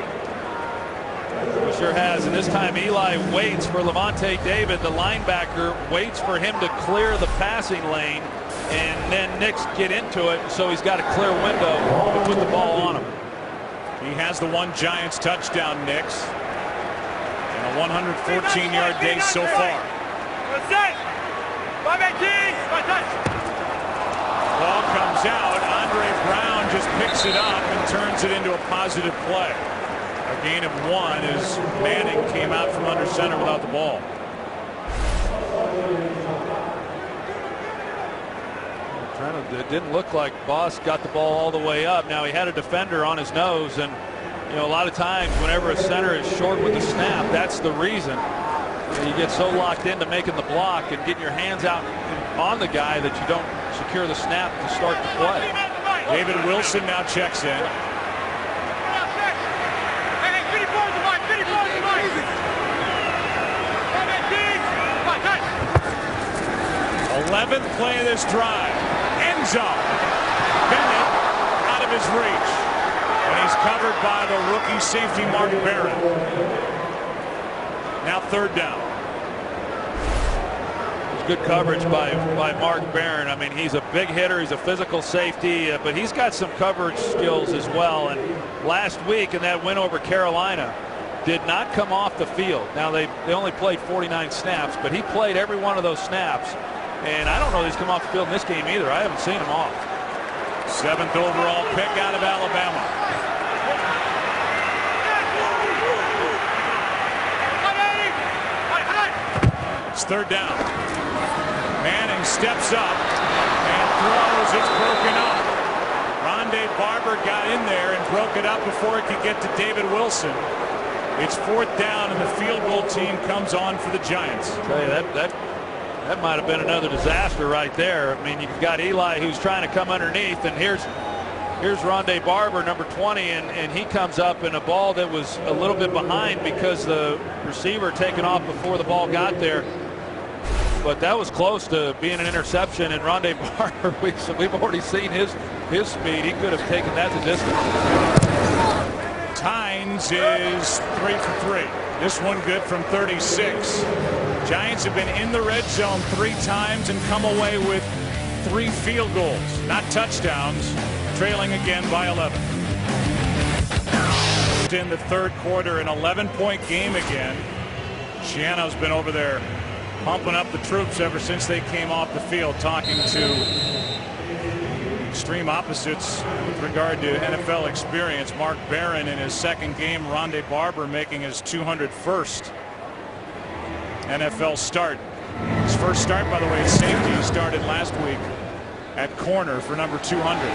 He sure has, and this time Eli waits for Levante David, the linebacker, waits for him to clear the passing lane, and then Nix get into it, so he's got a clear window to put the ball on him. He has the one Giants touchdown, Nix, and a 114-yard day so far. Ball comes out. Andre Brown just picks it up and turns it into a positive play. A gain of 1 as Manning came out from under center without the ball. It didn't look like Boss got the ball all the way up. Now he had a defender on his nose, and a lot of times whenever a center is short with the snap, that's the reason. You get so locked into making the block and getting your hands out on the guy that you don't secure the snap to start the play. David Wilson now checks in. 11th play of this drive. End zone. Bennett out of his reach. And he's covered by the rookie safety Mark Barron. Now 3rd down. Good coverage by Mark Barron. I mean, he's a big hitter. He's a physical safety, but he's got some coverage skills as well. And last week in that win over Carolina, did not come off the field. Now they only played 49 snaps, but he played every one of those snaps. And I don't know that he's come off the field in this game either. I haven't seen him off. 7th overall pick out of Alabama. It's 3rd down. Manning steps up and throws. It's broken up. Rondé Barber got in there and broke it up before it could get to David Wilson. It's 4th down, and the field goal team comes on for the Giants. I'll tell you, that might have been another disaster right there. I mean, you've got Eli who's trying to come underneath, and here's Rondé Barber, number 20, and he comes up in a ball that was a little bit behind because the receiver taken off before the ball got there. But that was close to being an interception, and Rondé Barber, we've already seen his speed. He could have taken that the distance. Tynes is 3 for 3. This one good from 36. Giants have been in the red zone 3 times and come away with 3 field goals, not touchdowns, trailing again by 11. In the 3rd quarter, an 11-point game again. Schiano's been over there pumping up the troops ever since they came off the field, talking to extreme opposites with regard to NFL experience. Mark Barron in his 2nd game, Rondé Barber making his 201st NFL start. His first start, by the way, at safety. He started last week at corner for number 200.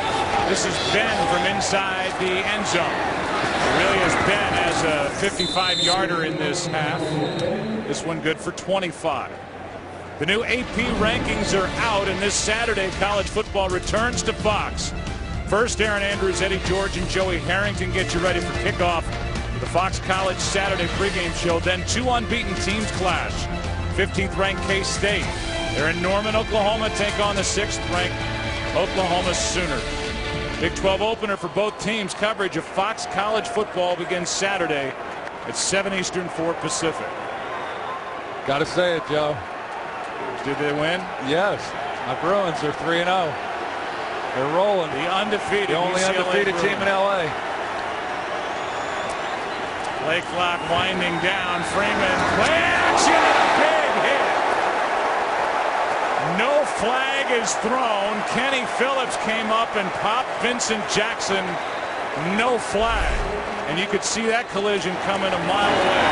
This is Ben from inside the end zone. It really has Ben as a 55-yarder in this half. This one good for 25. The new AP rankings are out, and this Saturday college football returns to Fox. First, Aaron Andrews, Eddie George, and Joey Harrington get you ready for kickoff with the Fox College Saturday pregame show. Then 2 unbeaten teams clash. 15th ranked K-State. They're in Norman, Oklahoma, take on the 6th ranked Oklahoma Sooners. Big 12 opener for both teams. Coverage of Fox College football begins Saturday at 7 Eastern, 4 Pacific. Got to say it, Joe. Did they win? Yes. My Bruins are 3-0. They're rolling. The undefeated, the only UCLA undefeated Bruins. team in LA. Play clock winding down. Freeman, play action, and a big hit. No flag is thrown. Kenny Phillips came up and popped Vincent Jackson. No flag. And you could see that collision coming a mile away.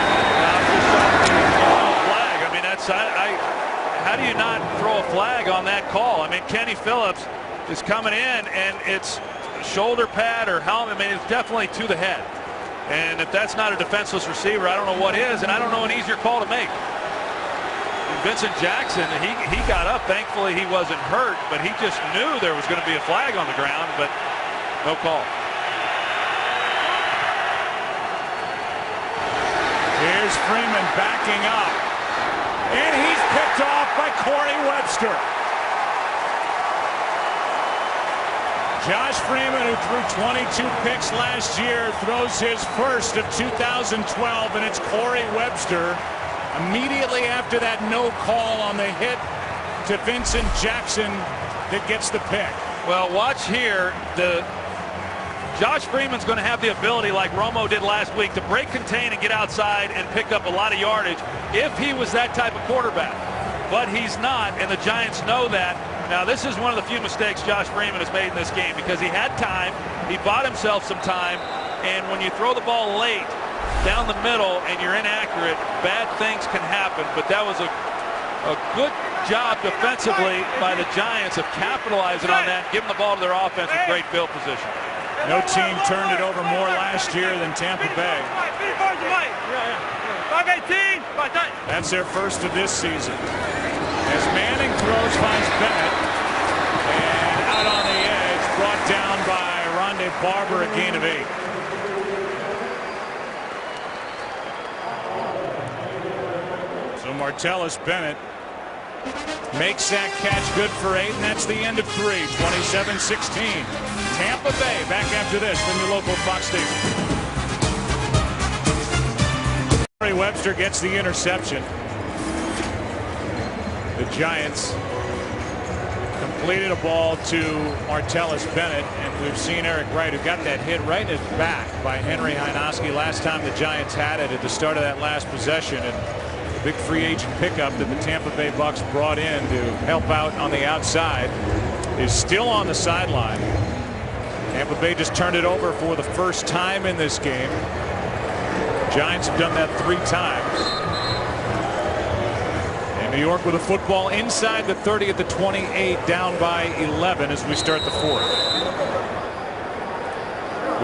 Flag. I mean, that's how do you not throw a flag on that call? I mean, Kenny Phillips is coming in, and it's shoulder pad or helmet. I mean, it's definitely to the head. And if that's not a defenseless receiver, I don't know what is, and I don't know an easier call to make. And Vincent Jackson, he got up. Thankfully, he wasn't hurt, but he just knew there was going to be a flag on the ground, but no call. Here's Freeman backing up, and he's picked off by Corey Webster. Josh Freeman, who threw 22 picks last year, throws his first of 2012, and it's Corey Webster immediately after that no call on the hit to Vincent Jackson that gets the pick. Well, watch here. Josh Freeman's going to have the ability, like Romo did last week, to break, contain, and get outside and pick up a lot of yardage if he was that type of quarterback. But he's not, and the Giants know that. Now, this is one of the few mistakes Josh Freeman has made in this game because he had time, he bought himself some time, and when you throw the ball late down the middle and you're inaccurate, bad things can happen. But that was a good job defensively by the Giants of capitalizing on that, giving the ball to their offense with great field position. No team turned it over more last year than Tampa Bay. That's their first of this season. As Manning throws, finds Bennett, and out on the edge, brought down by Rondé Barber, a gain of 8. So Martellus Bennett makes that catch good for 8, and that's the end of 3. 27-16. Tampa Bay back after this from your local Fox station. Corey Webster gets the interception. The Giants completed a ball to Martellus Bennett, and we've seen Eric Wright, who got that hit right in his back by Henry Hynoski last time the Giants had it at the start of that last possession. And the big free agent pickup that the Tampa Bay Bucks brought in to help out on the outside is still on the sideline. Tampa Bay just turned it over for the first time in this game. Giants have done that 3 times. New York with a football inside the 30 at the 28, down by 11 as we start the 4th.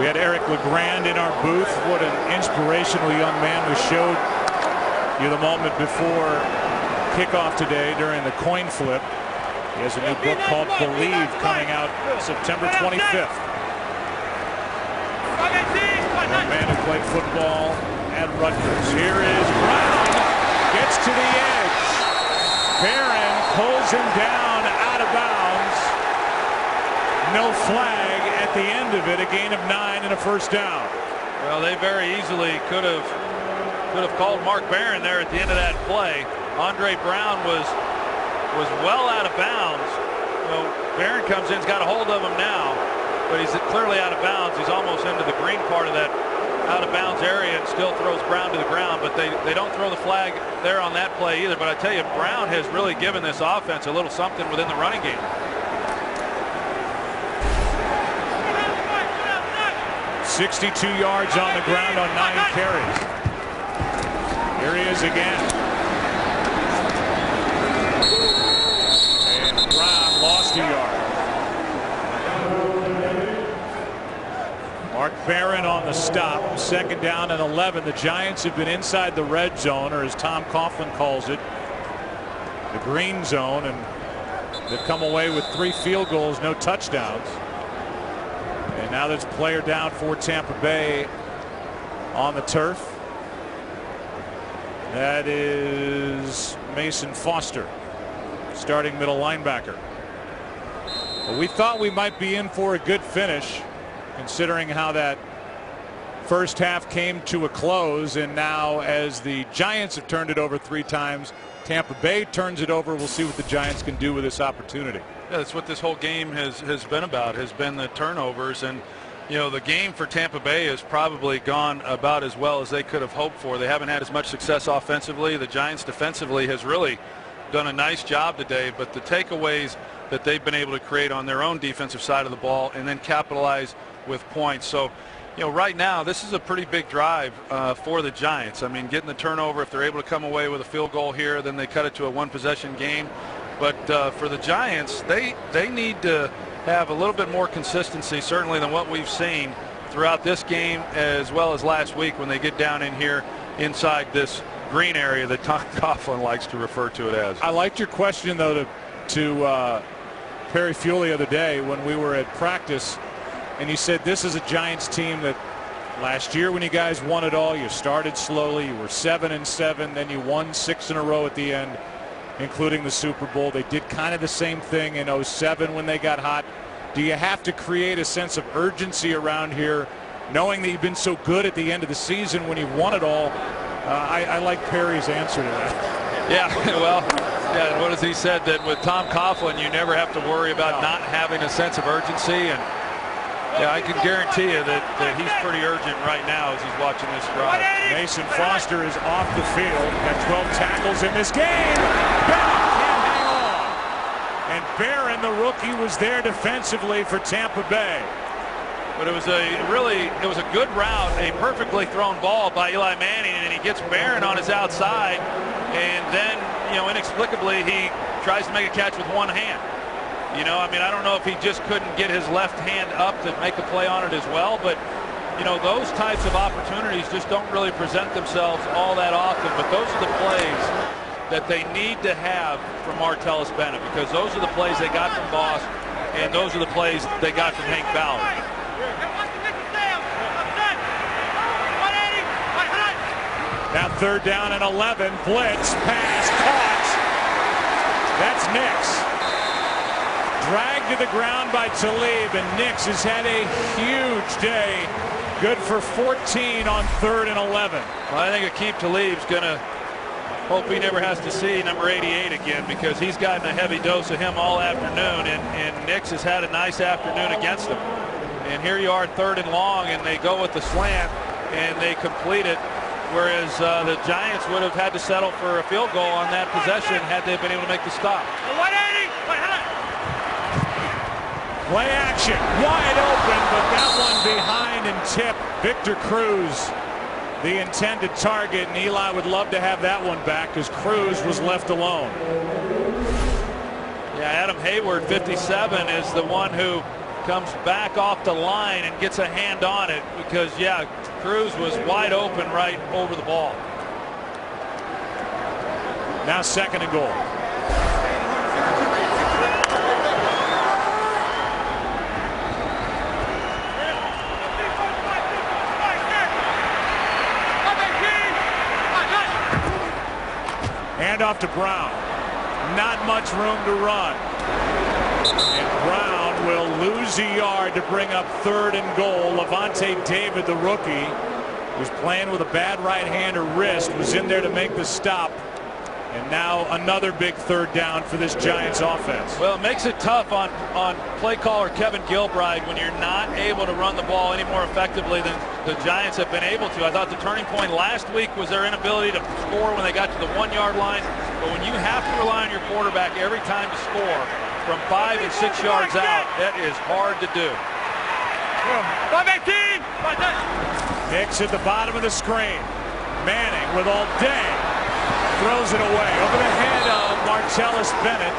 We had Eric LeGrand in our booth. What an inspirational young man. We showed you the moment before kickoff today during the coin flip. He has a new book called Believe coming out September 25th. Young man who played football at Rutgers. Here is Brown. Gets to the edge. Barron pulls him down out of bounds. No flag at the end of it. A gain of 9 and a first down. Well, they very easily could have called Mark Barron there at the end of that play. Andre Brown was well out of bounds. So Barron comes in, he's got a hold of him now, but he's clearly out of bounds. He's almost into the green part of that out of bounds area and still throws Brown to the ground, but they don't throw the flag there on that play either. But I tell you, Brown has really given this offense a little something within the running game. 62 yards on the ground on 9 carries. Here he is again. And Brown lost a yard. Mark Barron on the stop. 2nd down and 11. The Giants have been inside the red zone, or as Tom Coughlin calls it, the green zone, and they've come away with 3 field goals, no touchdowns. And now there's a player down for Tampa Bay on the turf. That is Mason Foster, starting middle linebacker. Well, we thought we might be in for a good finish, considering how that first half came to a close, and now as the Giants have turned it over 3 times, Tampa Bay turns it over. We'll see what the Giants can do with this opportunity. Yeah, that's what this whole game has been about, has been the turnovers. And you know, the game for Tampa Bay has probably gone about as well as they could have hoped for. They haven't had as much success offensively. The Giants defensively has really done a nice job today, but the takeaways that they've been able to create on their own defensive side of the ball and then capitalize with points. So, you know, right now this is a pretty big drive for the Giants. I mean, getting the turnover, if they're able to come away with a field goal here, then they cut it to a 1-possession game. But for the Giants, they need to have a little bit more consistency, certainly, than what we've seen throughout this game as well as last week when they get down in here inside this green area that Tom Coughlin likes to refer to it as. I liked your question, though, to Perry Fuel the other day when we were at practice, and you said this is a Giants team that last year when you guys won it all, you started slowly, you were 7-7, then you won 6 in a row at the end, including the Super Bowl. They did kind of the same thing in 07 when they got hot. Do you have to create a sense of urgency around here, knowing that you've been so good at the end of the season when you won it all? I like Perry's answer to that. Yeah, well, yeah, what has he said? That with Tom Coughlin, you never have to worry about not having a sense of urgency. And yeah, I can guarantee you that he's pretty urgent right now as he's watching this drive. Mason Foster is off the field. Got 12 tackles in this game. Barron can't hang on. And Barron, the rookie, was there defensively for Tampa Bay. But it was a good route, a perfectly thrown ball by Eli Manning, and he gets Barron on his outside, and then, you know, inexplicably he tries to make a catch with one hand. You know, I mean, I don't know if he just couldn't get his left hand up to make a play on it as well, but you know, those types of opportunities just don't really present themselves all that often. But those are the plays that they need to have from Martellus Bennett, because those are the plays they got from Boss, and those are the plays they got from Hank Ballard. Now 3rd down and 11. Blitz, pass, caught. That's Nix. Dragged to the ground by Talib, and Nix has had a huge day. Good for 14 on 3rd and 11. Well, I think Aqib Talib's going to hope he never has to see number 88 again, because he's gotten a heavy dose of him all afternoon, and Nix has had a nice afternoon against him. And here you are, 3rd and long, and they go with the slant, and they complete it, whereas the Giants would have had to settle for a field goal on that possession had they been able to make the stop. Play action, wide open, but that one behind and tipped. Victor Cruz, the intended target, and Eli would love to have that one back because Cruz was left alone. Yeah, Adam Hayward, 57, is the one who comes back off the line and gets a hand on it, because, yeah, Cruz was wide open right over the ball. Now 2nd and goal. Hand off to Brown. Not much room to run. And Brown will lose a yard to bring up 3rd and goal. Levante David, the rookie, was playing with a bad right hand or wrist, was in there to make the stop. And now another big 3rd down for this Giants offense. Well, it makes it tough on play caller Kevin Gilbride when you're not able to run the ball any more effectively than the Giants have been able to. I thought the turning point last week was their inability to score when they got to the 1-yard line. But when you have to rely on your quarterback every time to score from 5 and 6 yards out, that is hard to do. 5-18! Nix at the bottom of the screen. Manning with all day. Throws it away over the head of Martellus Bennett.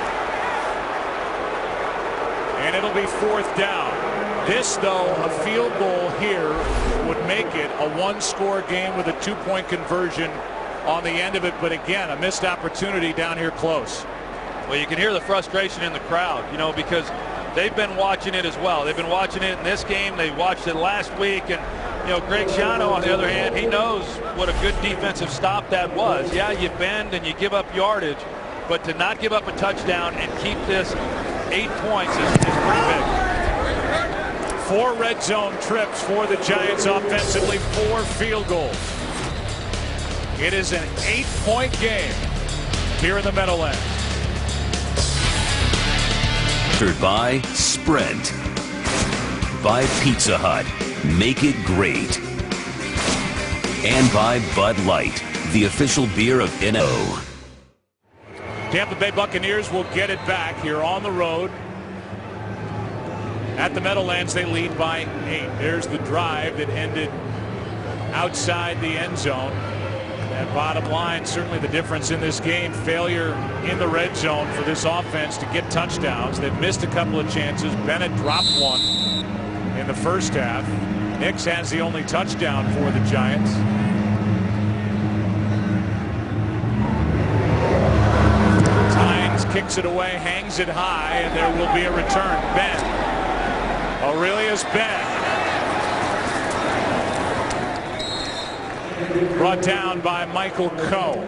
And it'll be 4th down. This, though, a field goal here would make it a 1-score game with a 2-point conversion on the end of it. But again, a missed opportunity down here close. Well, you can hear the frustration in the crowd, you know, because they've been watching it as well. They've been watching it in this game. They watched it last week, and You know, Greg Schiano, on the other hand, he knows what a good defensive stop that was. Yeah, you bend and you give up yardage, but to not give up a touchdown and keep this 8 points is pretty big. 4 red zone trips for the Giants offensively, 4 field goals. It is an 8-point game here in the Meadowlands. Sponsored by Sprint. By Pizza Hut. Make it great. And by Bud Light, the official beer of NO. Tampa Bay Buccaneers will get it back here on the road. At the Meadowlands, they lead by 8. There's the drive that ended outside the end zone. And bottom line, certainly the difference in this game, failure in the red zone for this offense to get touchdowns. They've missed a couple of chances. Bennett dropped one in the first half. Nix has the only touchdown for the Giants. Tynes kicks it away, hangs it high, and there will be a return. Ben. Aurelius Ben. Brought down by Michael Coe.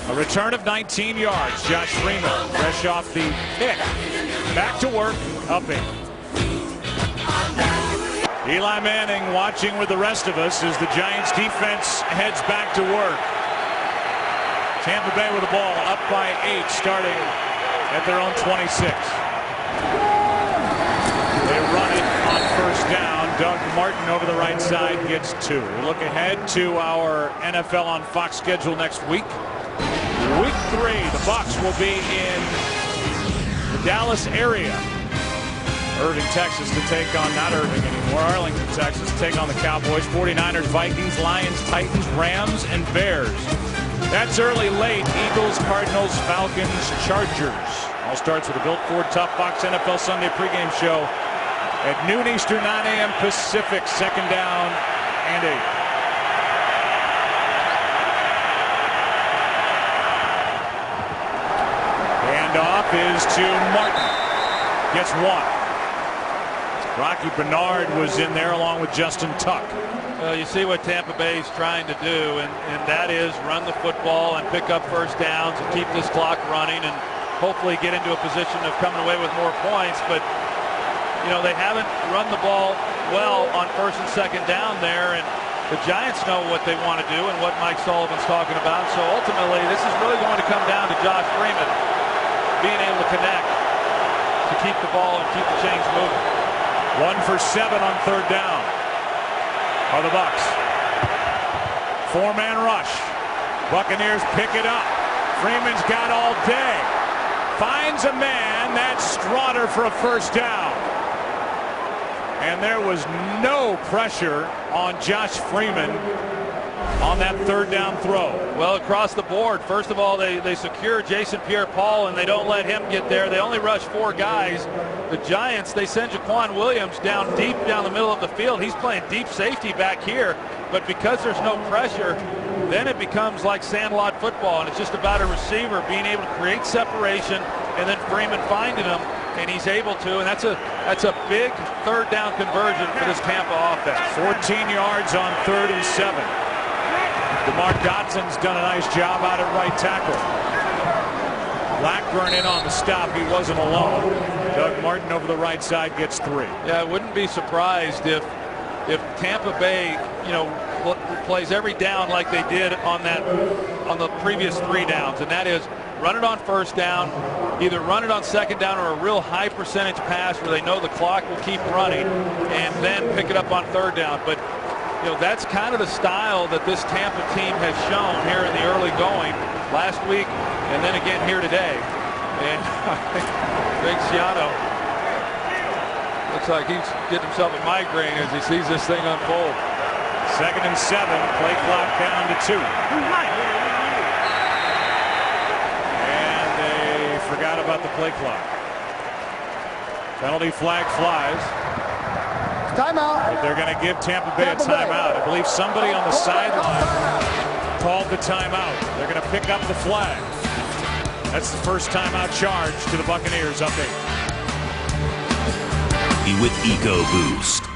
A return of 19 yards. Josh Freeman, fresh off the pick. Back to work, up 8. Eli Manning watching with the rest of us as the Giants defense heads back to work. Tampa Bay with the ball up by 8, starting at their own 26. They run it on first down. Doug Martin over the right side gets 2. We look ahead to our NFL on Fox schedule next week. Week 3, the Bucs will be in the Dallas area. Irving, Texas to take on, not Irving anymore, Arlington, Texas to take on the Cowboys, 49ers, Vikings, Lions, Titans, Rams, and Bears. That's early, late. Eagles, Cardinals, Falcons, Chargers. All starts with the Built Ford Tough Box NFL Sunday pregame show at noon Eastern, 9 a.m. Pacific. Second down and 8. Handoff is to Martin. Gets 1. Rocky Bernard was in there along with Justin Tuck. Well, you see what Tampa Bay is trying to do, and that is run the football and pick up first downs and keep this clock running and hopefully get into a position of coming away with more points. But, you know, they haven't run the ball well on first and second down there, and the Giants know what they want to do and what Mike Sullivan's talking about. So ultimately, this is really going to come down to Josh Freeman being able to connect to keep the ball and keep the chains moving. 1 for 7 on third down are the Bucs. 4-man rush. Buccaneers pick it up. Freeman's got all day. Finds a man. That's Strotter for a first down. And there was no pressure on Josh Freeman on that third down throw. Well, across the board, first of all, they secure Jason Pierre-Paul and they don't let him get there. They only rush 4 guys. The Giants, they send Jaquan Williams down deep down the middle of the field. He's playing deep safety back here, but because there's no pressure, then it becomes like sandlot football, and it's just about a receiver being able to create separation and then Freeman finding him, and he's able to, and that's a big third down conversion for this Tampa offense. 14 yards on 3rd and 7. DeMar Dotson's done a nice job out at right tackle. Blackburn in on the stop. He wasn't alone. Doug Martin over the right side gets 3. Yeah, I wouldn't be surprised if Tampa Bay, you know, plays every down like they did on the previous 3 downs, and that is run it on first down, either run it on second down or a real high percentage pass where they know the clock will keep running, and then pick it up on third down. But you know, that's kind of the style that this Tampa team has shown here in the early going last week and then again here today. And Greg Schiano looks like he's getting himself a migraine as he sees this thing unfold. 2nd and 7, play clock down to 2. And they forgot about the play clock. Penalty flag flies. Timeout. But they're going to give Tampa Bay a timeout. I believe somebody on the sideline called the timeout. They're going to pick up the flag. That's the first timeout charge to the Buccaneers, up 8. With EcoBoost.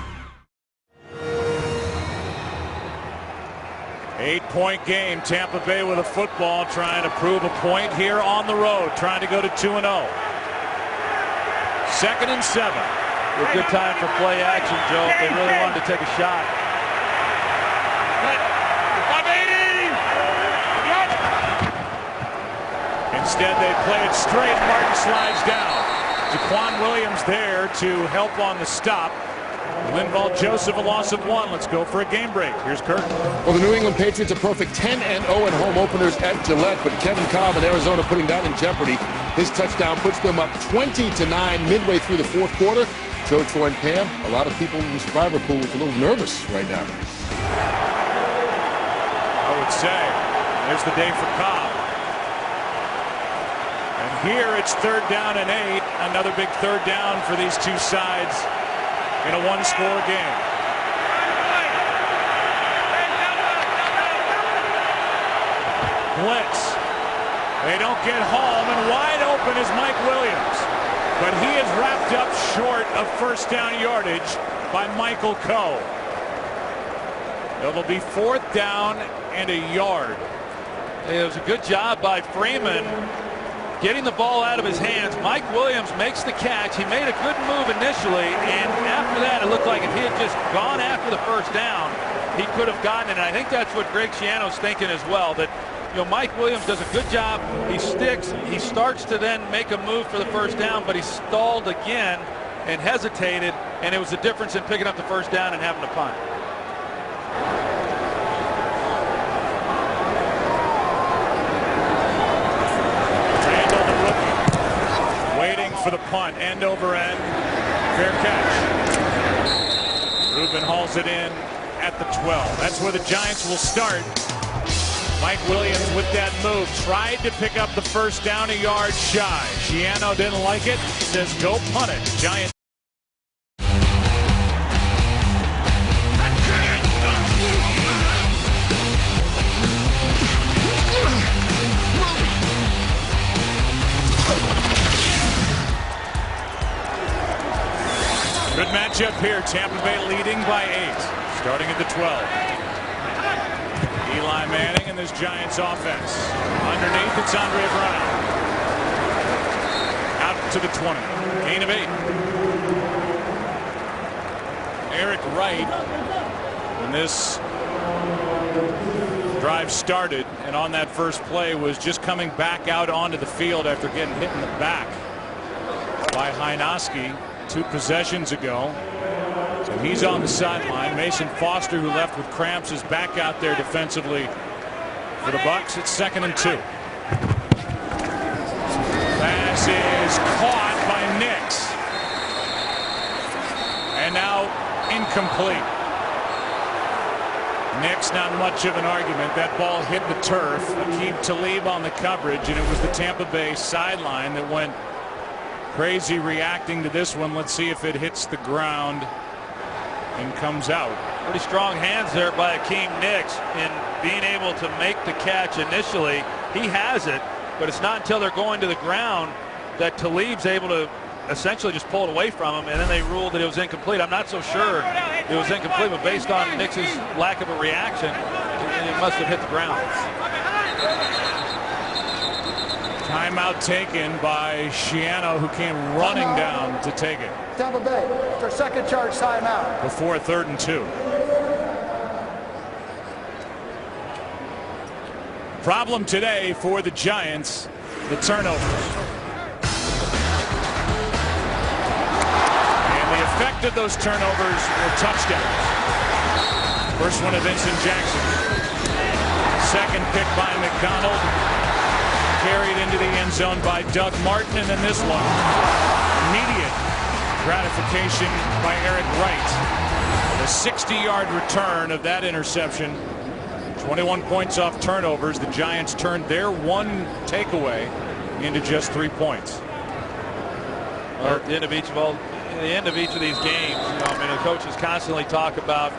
8-point game. Tampa Bay with a football, trying to prove a point here on the road, trying to go to 2-0. 2nd and 7. A good time for play action, Joe. They really wanted to take a shot. Instead, they play it straight. Martin slides down. Jaquan Williams there to help on the stop. Linval Joseph, a loss of 1. Let's go for a game break. Here's Kirk. Well, the New England Patriots a perfect 10-0 in home openers at Gillette, but Kevin Cobb in Arizona putting that in jeopardy. His touchdown puts them up 20-9 midway through the 4th quarter. Joe, Troy, and Pam, a lot of people in the survivor pool is a little nervous right now. I would say. There's the day for Cobb. And here it's 3rd down and 8. Another big 3rd down for these two sides in a 1-score game. Blitz. They don't get home, and wide open is Mike Williams. But he is wrapped up short of 1st down yardage by Michael Coe. It'll be 4th down and a yard. It was a good job by Freeman getting the ball out of his hands. Mike Williams makes the catch. He made a good move initially, and after that, it looked like if he had just gone after the 1st down, he could have gotten it. And I think that's what Greg Schiano's thinking as well, that Mike Williams does a good job. He sticks. He starts to then make a move for the 1st down, but he stalled again and hesitated, and it was the difference in picking up the 1st down and having to punt. For the punt, end over end, fair catch. Rubin hauls it in at the 12. That's where the Giants will start. Mike Williams with that move tried to pick up the 1st down, a yard shy. Schiano didn't like it, says go punt it. Giants. Good matchup here. Tampa Bay leading by 8. Starting at the 12. Eli Manning and this Giants offense. Underneath, it's Andre Brown. Out to the 20. Gain of 8. Eric Wright, when this drive started and on that first play, was just coming back out onto the field after getting hit in the back by Hynoski 2 possessions ago. So he's on the sideline. Mason Foster, who left with cramps, is back out there defensively for the Bucs. It's 2nd and 2. Pass is caught by Nix. And now incomplete. Nix, not much of an argument. That ball hit the turf. Aqib Talib on the coverage, and it was the Tampa Bay sideline that went crazy reacting to this one. Let's see if it hits the ground and comes out. Pretty strong hands there by Akeem Nix in being able to make the catch initially. He has it, but it's not until they're going to the ground that Talib's able to essentially just pull it away from him, and then they ruled that it was incomplete. I'm not so sure it was incomplete, but based on Nix's lack of a reaction, it must have hit the ground. Timeout taken by Schiano, who came running down to take it. Tampa Bay, it's their 2nd charge timeout. Before 3rd and 2. Problem today for the Giants, the turnovers. And the effect of those turnovers were touchdowns. First one of Vincent Jackson. 2nd pick by McDonald. Carried into the end zone by Doug Martin, and then this one, immediate gratification by Eric Wright. The 60-yard return of that interception. 21 points off turnovers. The Giants turned their 1 takeaway into just 3 points. Well, at the end of each of these games, I mean, the coaches constantly talk about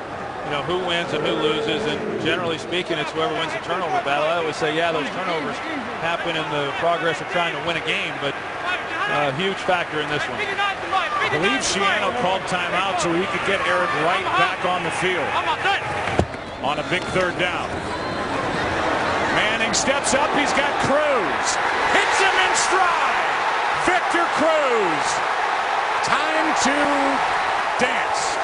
who wins and who loses, and generally speaking, it's whoever wins the turnover battle. I always say, yeah, those turnovers happen in the progress of trying to win a game, but a huge factor in this one. I believe Schiano called timeout so he could get Eric Wright back on the field on a big 3rd down. steps up. He's got Cruz. Hits him in stride. Victor Cruz. Time to dance.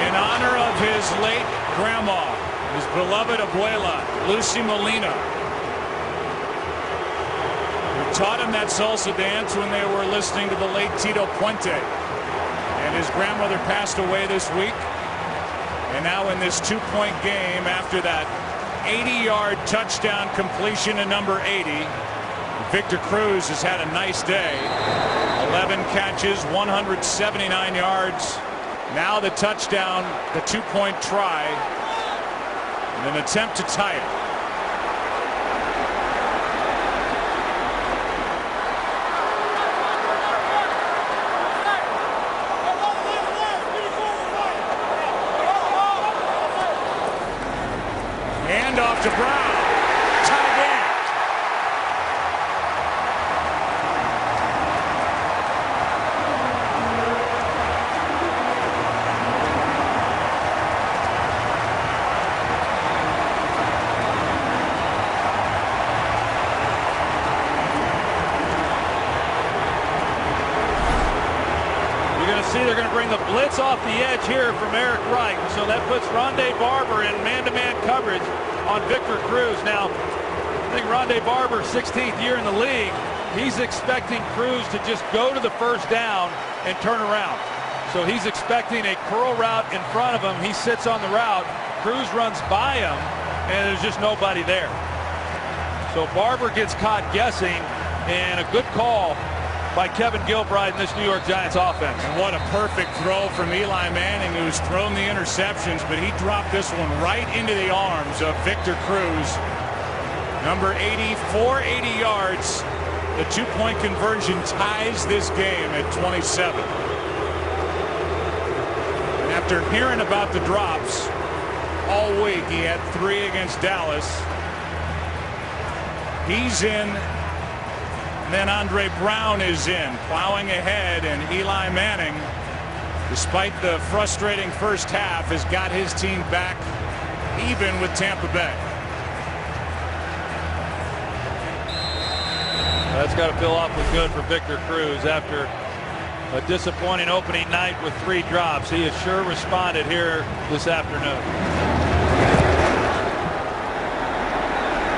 In honor of his late grandma, his beloved abuela, Lucy Molina, who taught him that salsa dance when they were listening to the late Tito Puente. And his grandmother passed away this week. And now in this two-point game after that 80-yard touchdown completion to number 80, Victor Cruz has had a nice day. 11 catches, 179 yards. Now the touchdown, the two-point try, and an attempt to tie it. Hand off to Brown. Tie game. They're going to bring the blitz off the edge here from Eric Wright. So that puts Rondé Barber in man-to-man coverage on Victor Cruz. Now, I think Rondé Barber, 16th year in the league, he's expecting Cruz to just go to the first down and turn around. So he's expecting a curl route in front of him. He sits on the route. Cruz runs by him, and there's just nobody there. So Barber gets caught guessing, and a good call by Kevin Gilbride in this New York Giants offense. And what a perfect throw from Eli Manning, who's thrown the interceptions, but he dropped this one right into the arms of Victor Cruz. Number 80, 480 yards. The two-point conversion ties this game at 27. And after hearing about the drops all week, he had 3 against Dallas. He's in. And then Andre Brown is in, plowing ahead, and Eli Manning, despite the frustrating first half, has got his team back even with Tampa Bay. That's got to feel awfully good for Victor Cruz after a disappointing opening night with 3 drops. He has sure responded here this afternoon.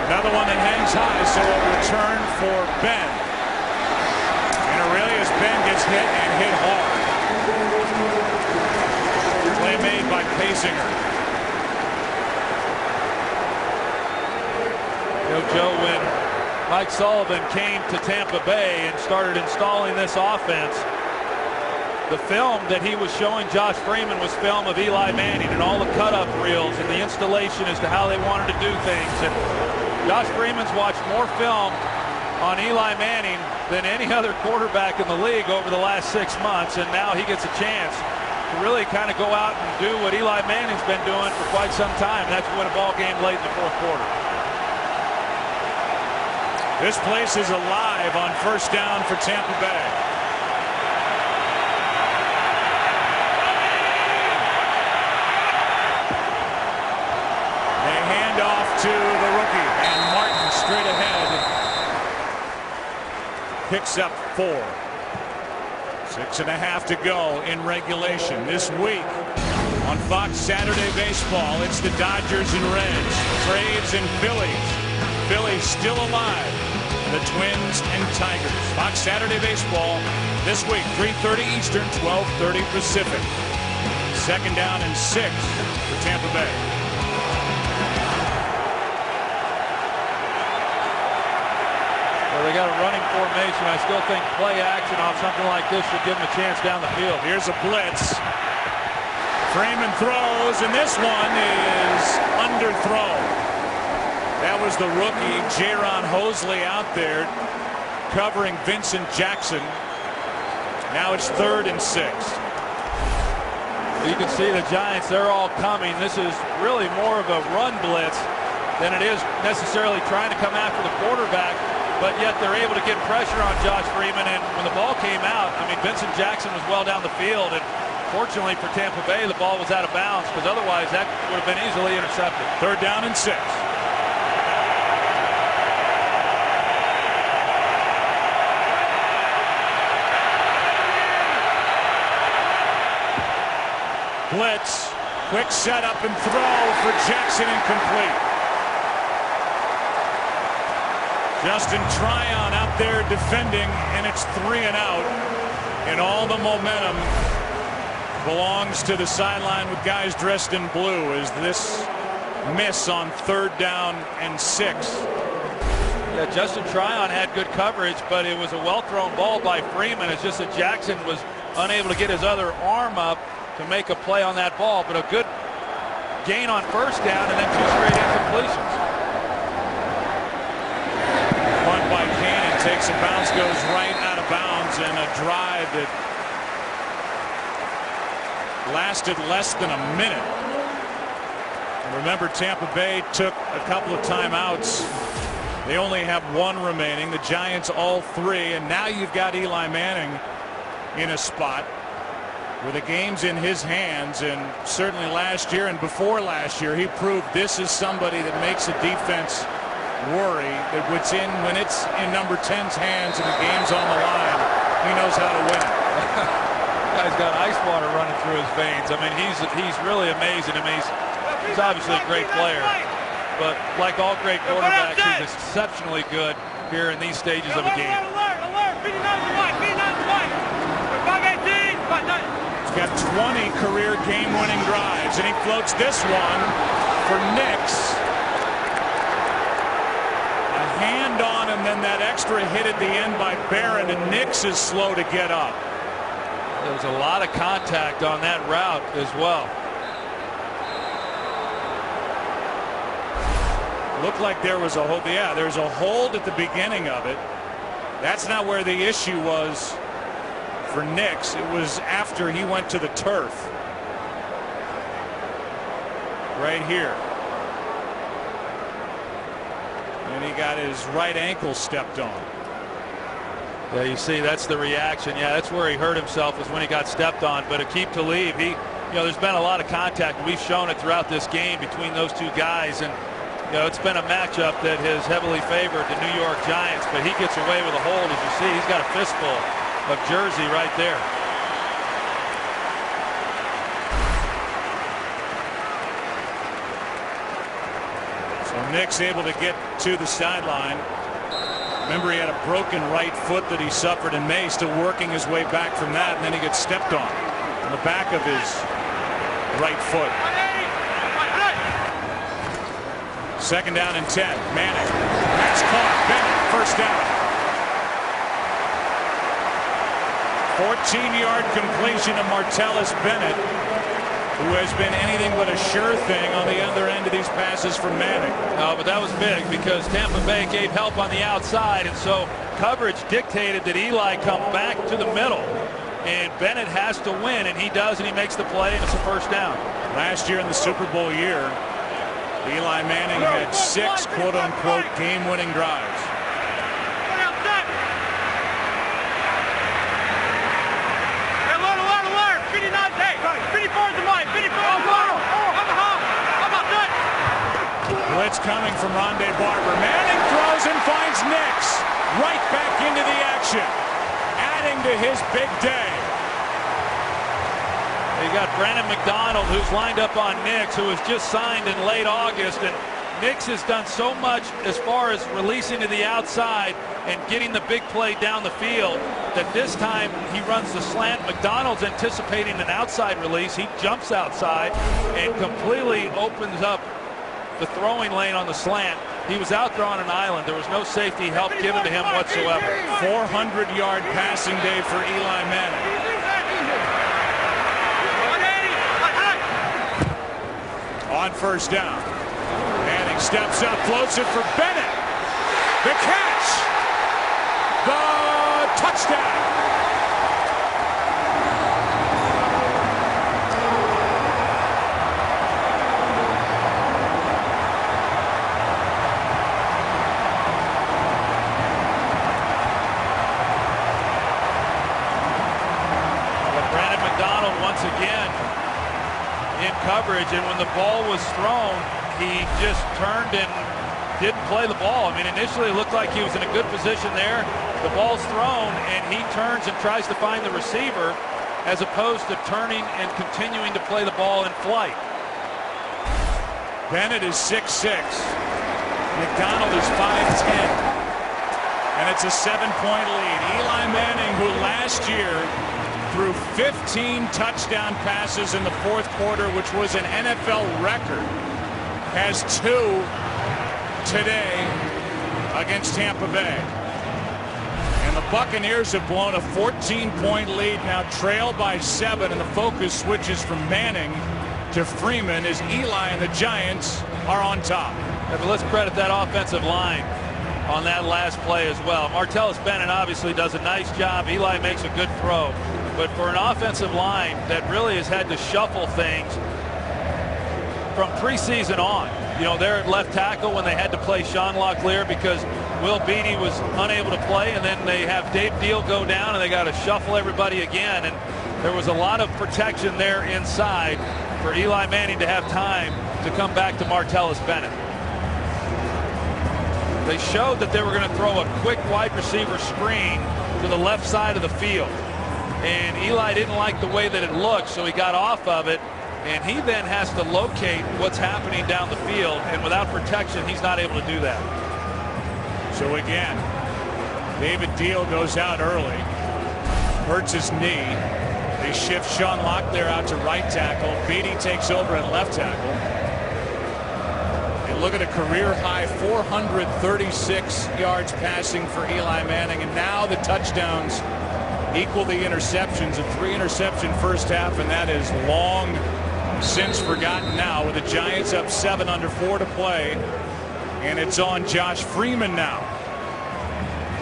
Another one that hangs high, so a return for Ben. And Aurelius Ben gets hit and hit hard. Play made by Paysinger. You know, Joe, when Mike Sullivan came to Tampa Bay and started installing this offense, the film that he was showing Josh Freeman was film of Eli Manning and all the cut-up reels and the installation as to how they wanted to do things. And Josh Freeman's watched more film on Eli Manning than any other quarterback in the league over the last 6 months, and now he gets a chance to really kind of go out and do what Eli Manning's been doing for quite some time. That's win a ball game late in the 4th quarter. This place is alive on first down for Tampa Bay. They hand off to the rookie, and Martin straight ahead picks up 4. 6.5 to go in regulation. This week on Fox Saturday Baseball, it's the Dodgers and Reds, Braves and Phillies. Phillies still alive, and the Twins and Tigers. Fox Saturday Baseball this week, 3:30 Eastern, 12:30 Pacific. 2nd down and 6 for Tampa Bay. Well, they got a running formation. I still think play action off something like this should give them a chance down the field. Here's a blitz. Freeman throws, and this one is underthrown. That was the rookie, Jaron Hosley, out there covering Vincent Jackson. Now it's 3rd and 6. You can see the Giants, they're all coming. This is really more of a run blitz than it is necessarily trying to come after the quarterback. but yet they're able to get pressure on Josh Freeman. And when the ball came out, I mean, Vincent Jackson was well down the field, and fortunately for Tampa Bay, the ball was out of bounds, because otherwise that would have been easily intercepted. 3rd down and 6. Blitz, quick setup and throw for Jackson, incomplete. Justin Tryon out there defending, and it's 3 and out. And all the momentum belongs to the sideline with guys dressed in blue as this miss on 3rd down and 6. Yeah, Justin Tryon had good coverage, but it was a well-thrown ball by Freeman. It's just that Jackson was unable to get his other arm up to make a play on that ball, but a good gain on 1st down and then 2 straight incompletions. Punt by Cannon takes a bounce, goes right out of bounds, and a drive that lasted less than a minute. Remember, Tampa Bay took a couple of timeouts. They only have 1 remaining. The Giants all 3, and now you've got Eli Manning in a spot where the game's in his hands. And certainly last year and before last year, he proved this is somebody that makes a defense worry, that when it's in number 10's hands and the game's on the line, he knows how to win it. Guy's got ice water running through his veins. I mean, he's really amazing. I mean, he's obviously a great player, but like all great quarterbacks, he's exceptionally good here in these stages of a game. He's got 20 career game-winning drives, and he floats this one for Nix. A hand on him, then that extra hit at the end by Barron, and Nix is slow to get up. There was a lot of contact on that route as well. Looked like there was a hold. Yeah, there's a hold at the beginning of it. That's not where the issue was for Nix. It was after he went to the turf. Right here. And he got his right ankle stepped on. Yeah, you see, that's the reaction. Yeah, that's where he hurt himself, was when he got stepped on. But Aqib Talib, there's been a lot of contact. We've shown it throughout this game between those 2 guys, and it's been a matchup that has heavily favored the New York Giants. But he gets away with a hold, as you see. He's got a fistful of jersey right there. So Nix able to get to the sideline. Remember, he had a broken right foot that he suffered in May, still working his way back from that, and then he gets stepped on the back of his right foot. 2nd down and 10. Manning. Pass caught. Bennett. 1st down. 14-yard completion to Martellus Bennett, who has been anything but a sure thing on the other end of these passes from Manning. But that was big, because Tampa Bay gave help on the outside, and so coverage dictated that Eli come back to the middle, and Bennett has to win, and he does, and he makes the play, and it's a 1st down. Last year in the Super Bowl year, Eli Manning had 6 quote-unquote game-winning drives. Blitz coming from Rondé Barber. Manning throws and finds Nix right back into the action, adding to his big day. You got Brandon McDonald, who's lined up on Nix, who was just signed in late August, and Nix has done so much as far as releasing to the outside and getting the big play down the field that this time he runs the slant. McDonald's anticipating an outside release. He jumps outside and completely opens up the throwing lane on the slant. He was out there on an island. There was no safety help given to him whatsoever. 400-yard passing day for Eli Manning. On 1st down. Manning steps up, floats it for Bennett. The catch. The touchdown. McDonald once again in coverage, and when the ball was thrown, he just turned and didn't play the ball. I mean, initially it looked like he was in a good position there. The ball's thrown, and he turns and tries to find the receiver, as opposed to turning and continuing to play the ball in flight. Bennett is 6'6". McDonald is 5'10". And it's a 7-point lead. Eli Manning, who last year threw 15 touchdown passes in the fourth quarter, which was an NFL record, has 2 today against Tampa Bay. And the Buccaneers have blown a 14-point lead, now trailed by 7, and the focus switches from Manning to Freeman as Eli and the Giants are on top. Yeah, but let's credit that offensive line on that last play as well. Martellus Bennett obviously does a nice job. Eli makes a good throw. But for an offensive line that really has had to shuffle things from preseason on, you know, they're at left tackle when they had to play Sean Locklear because Will Beatty was unable to play, and then they have Dave Deal go down and they got to shuffle everybody again, and there was a lot of protection there inside for Eli Manning to have time to come back to Martellus Bennett. They showed that they were going to throw a quick wide receiver screen to the left side of the field, and Eli didn't like the way that it looked, so he got off of it, and he then has to locate what's happening down the field, and without protection he's not able to do that. So again, David Deal goes out early, hurts his knee. They shift Sean Locklear out to right tackle. Beatty takes over at left tackle. And look at a career high 436 yards passing for Eli Manning, and now the touchdowns equal the interceptions. A 3-interception first half, and that is long since forgotten now, with the Giants up 7 under 4 to play, and it's on Josh Freeman now,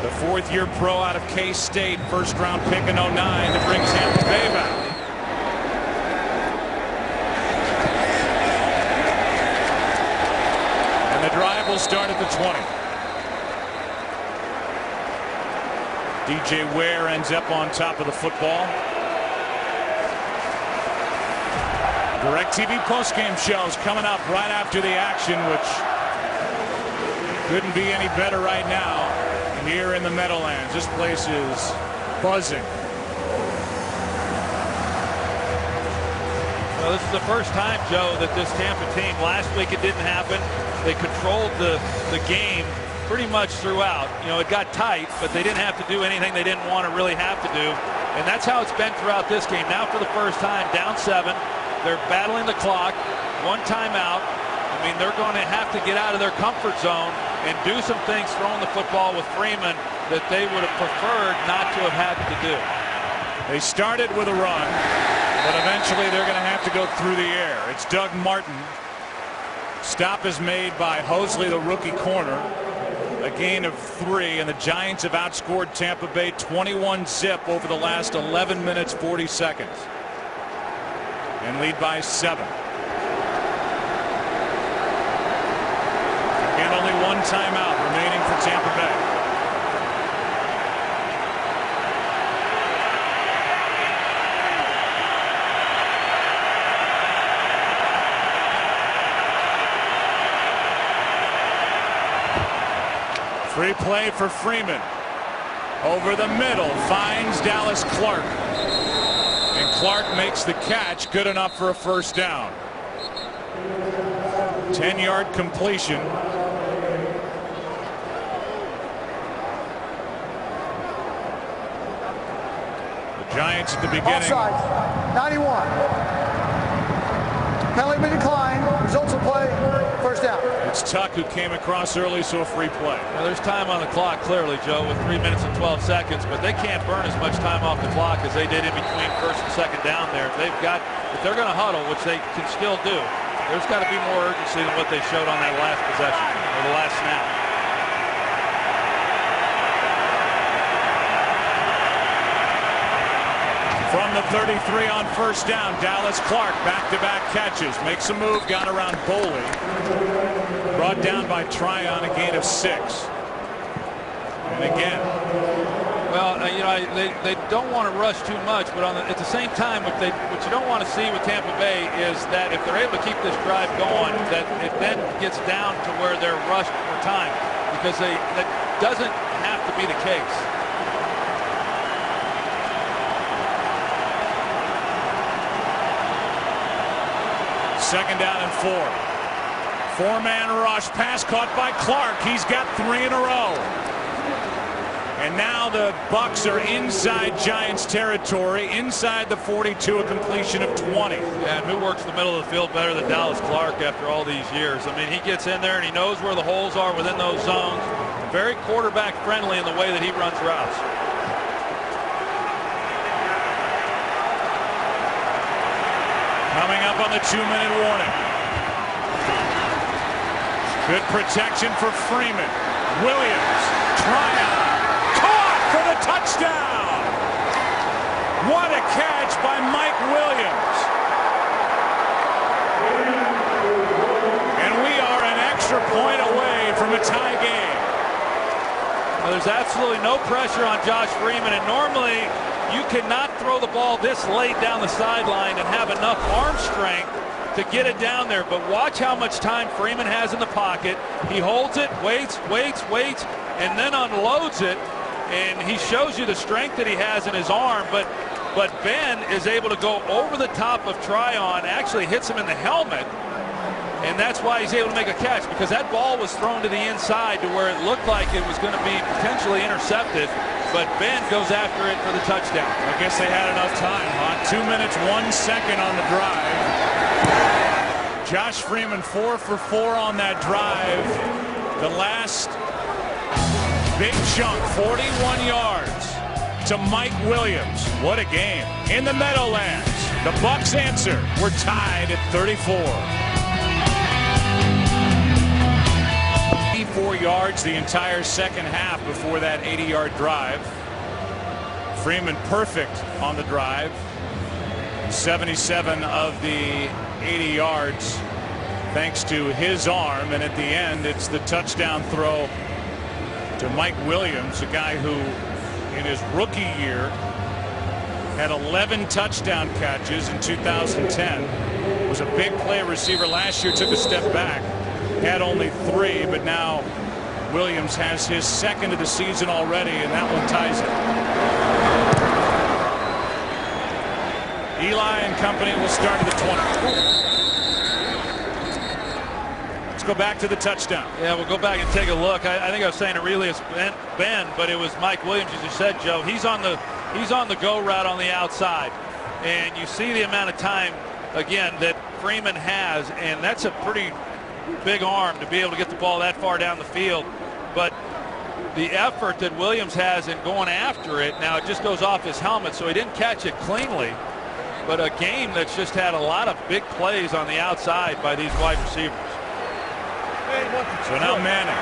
the 4th-year pro out of K-State, first-round pick in 09 to bring Tampa Bay back. And the drive will start at the 20. DJ Ware ends up on top of the football. DirecTV postgame shows coming up right after the action, which couldn't be any better right now here in the Meadowlands. This place is buzzing. Well, this is the first time, Joe, that this Tampa team, last week it didn't happen. They controlled the game pretty much throughout. You know, it got tight, but they didn't have to do anything they didn't want to really have to do. And that's how it's been throughout this game. Now for the first time, down 7. They're battling the clock. 1 timeout. I mean, they're going to have to get out of their comfort zone and do some things throwing the football with Freeman that they would have preferred not to have had to do. They started with a run, but eventually they're going to have to go through the air. It's Doug Martin. Stop is made by Hosley, the rookie corner. A gain of 3, and the Giants have outscored Tampa Bay 21-zip over the last 11 minutes 40 seconds and lead by 7. And only 1 timeout remaining for Tampa Bay. Free play for Freeman. Over the middle, finds Dallas Clark. And Clark makes the catch, good enough for a first down. 10-yard completion. The Giants at the beginning. Offside, 91. Penalty be declined. Results of play, first down. It's Tuck who came across early, so a free play. Well, there's time on the clock clearly, Joe, with 3 minutes and 12 seconds, but they can't burn as much time off the clock as they did in between first and second down there. If they're going to huddle, which they can still do, there's got to be more urgency than what they showed on that last possession or the last snap. From the 33 on first down, Dallas Clark, back-to-back catches, makes a move, got around Boley. Brought down by Tryon, a gain of 6. And again. Well, you know, they don't want to rush too much, but at the same time, what you don't want to see with Tampa Bay is that if they're able to keep this drive going, that it then gets down to where they're rushed for time, because that doesn't have to be the case. Second down and 4. Four-man rush, pass caught by Clark. He's got 3 in a row. And now the Bucs are inside Giants territory, inside the 42, a completion of 20. Yeah, and who works the middle of the field better than Dallas Clark after all these years? I mean, he gets in there and he knows where the holes are within those zones. Very quarterback friendly in the way that he runs routes. Coming up on the 2-minute warning. Good protection for Freeman. Williams, Tryon, caught for the touchdown. What a catch by Mike Williams. And we are an extra point away from a tie game. Well, there's absolutely no pressure on Josh Freeman, and normally you cannot throw the ball this late down the sideline and have enough arm strength to get it down there. But watch how much time Freeman has in the pocket. He holds it, waits, and then unloads it. And he shows you the strength that he has in his arm. But Ben is able to go over the top of Tryon, actually hits him in the helmet. And that's why he's able to make a catch, because that ball was thrown to the inside to where it looked like it was going to be potentially intercepted. But Ben goes after it for the touchdown. I guess they had enough time, huh? 2 minutes, 1 second on the drive. Josh Freeman 4 for 4 on that drive. The last big chunk, 41 yards to Mike Williams. What a game. In the Meadowlands, the Bucs answer. We're tied at 34. 84 yards the entire second half before that 80-yard drive. Freeman perfect on the drive. 77 of the 80 yards thanks to his arm, and at the end it's the touchdown throw to Mike Williams, a guy who in his rookie year had 11 touchdown catches in 2010. Was a big play receiver last year, took a step back, had only 3, but now Williams has his second of the season already, and that one ties it. Eli and company will start at the 20. Let's go back to the touchdown. Yeah, we'll go back and take a look. I think I was saying Aurelius Ben, but it was Mike Williams, as you said, Joe. He's on the go route on the outside, and you see the amount of time again that Freeman has, and that's a pretty big arm to be able to get the ball that far down the field. But the effort that Williams has in going after it, now it just goes off his helmet, so he didn't catch it cleanly. But a game that's just had a lot of big plays on the outside by these wide receivers. So now Manning.